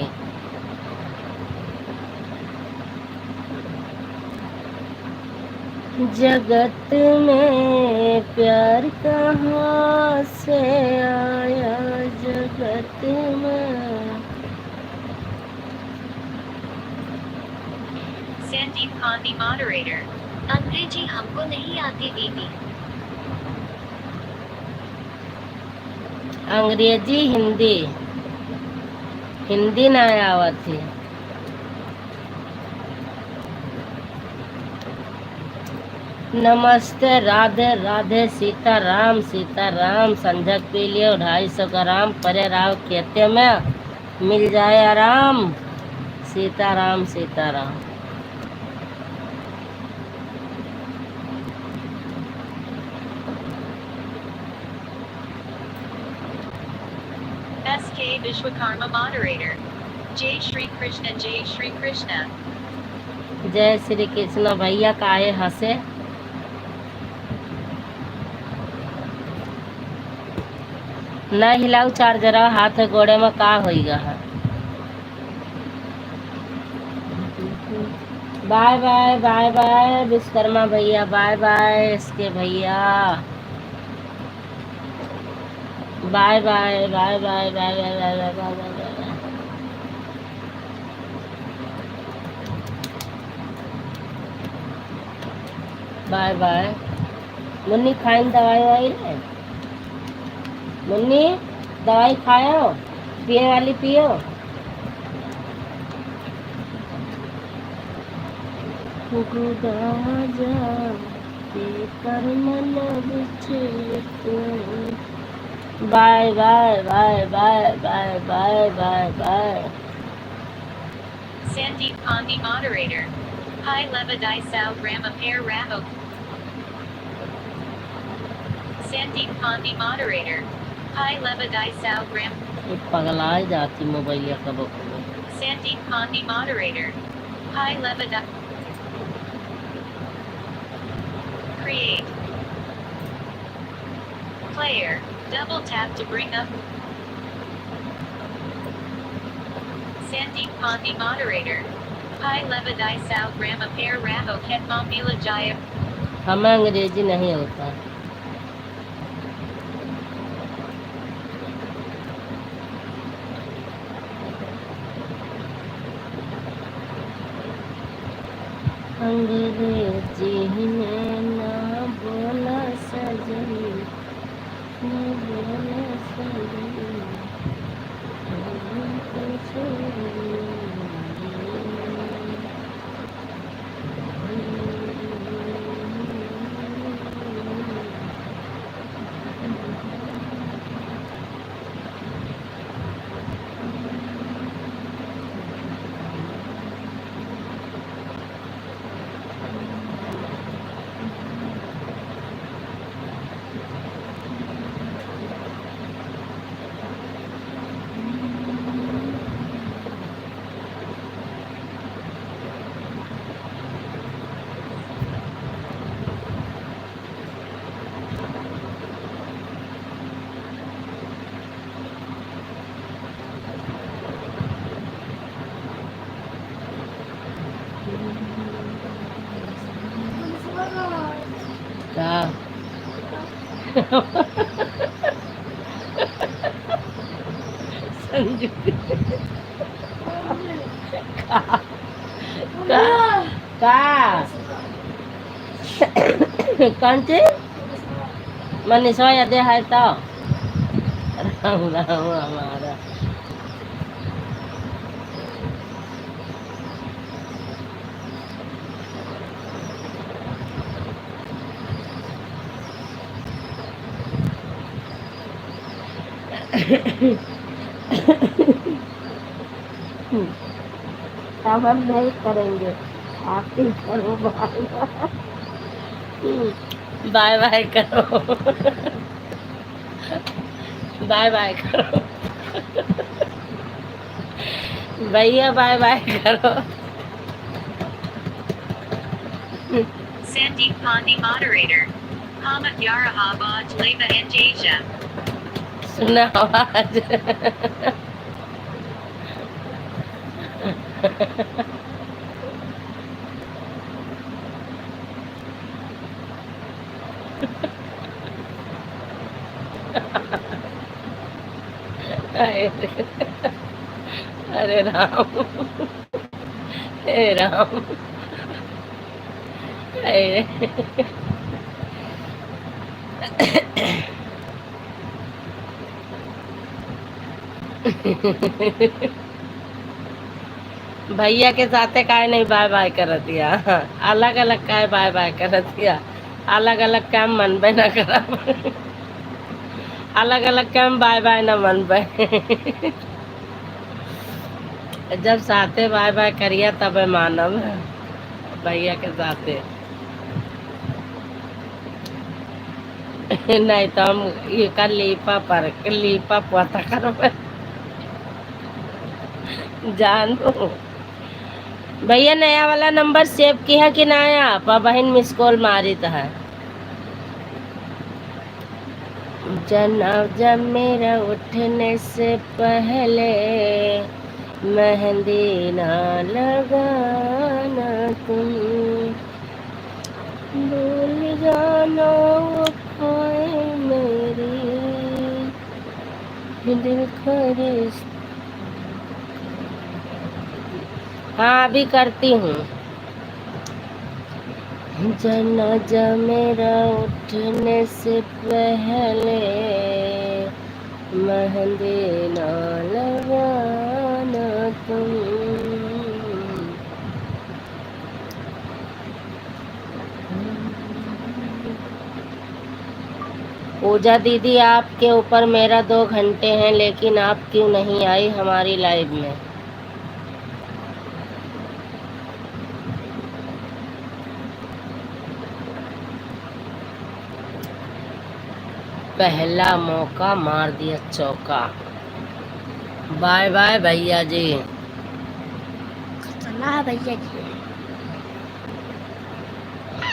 जगत में प्यार कहाँ से आया, जगत में। Sandeep Khan the moderator. अंग्रेजी हमको नहीं आती दीदी। अंग्रेजी हिंदी हिंदी ना आवत थी। नमस्ते, राधे राधे, सीताराम सीताराम। संझक पी लियो 250 ग्राम, परे राव खेते में मिल जाए आराम। Sitaram Sitaram. SK Vishwakarma moderator. Jai Shri Krishna, Jai Shri Krishna. जय श्री कृष्ण। भैया काहे हंसे? न हिलाऊ चार्जर, हाथ गोड़े में का होइगा है। Bye bye bye bye Vishwakarma भैया, बाय बाय इसके भैया, bye bye bye bye bye bye bye bye bye bye. Bye bye. Munni खाइन दवाई वाई रे? मुन्नी दवाई खाओ, पिए वाली पियो। Bye bye bye bye bye bye bye bye. Sandeep Khan the moderator. Hi Levadai Sao Rama Pair Ramo. Sandeep Khan the moderator. Hi Levadai Sao Ram. ये पगला जाती मोबाइल कब कब। Sandeep Khan the moderator. Hi Levadai. Create. Player. Double tap to bring up. Sandeep Khan the moderator. Hi Levadai Sao Rama Pair Ramo Ket Mamila Jaya. हमें अंग्रेजी नहीं होता। अंग्रेजी में ना बोला सजनी, ना बोला सजनी। क्या? संजू कौन ची मनीषा यदि है तो राम राम हमारा। अब हम नहीं करेंगे, आप ही करो। बाय बाय करो। बाय बाय करो भैया, बाय बाय करो। Sandeep Pandey moderator. Hamat Yarahabaj Leva and Asia. सुना आवाज। अरे राम, हे राम, अरे भैया के साथे काय नहीं बाय बाय कर दिया, अलग अलग काय बाय बाय कर दिया, अलग अलग काम मन बे न करा, अलग अलग काम बाय बाय न मन बे। जब साथे बाय बाय करिया तब मानव भैया के साथे। नहीं तो हम ये कर लीपा पर लीपा पता कर जानो। भैया नया वाला नंबर सेव किया कि ना आप? बहन मिस कॉल मारी है। जनाजा मेरा उठने से पहले मेहंदी ना लगाना तुम, भूल जाना वफाएं मेरी, दिल का रिश्ता। हाँ अभी करती हूँ। जनाजा मेरा उठने से पहले मेहंदी ना लगाना तुम। पूजा दीदी आपके ऊपर मेरा 2 घंटे हैं, लेकिन आप क्यों नहीं आई हमारी लाइव में? पहला मौका मार दिया चौका। बाय बाय भैया जी। खतरनाक भैया जी।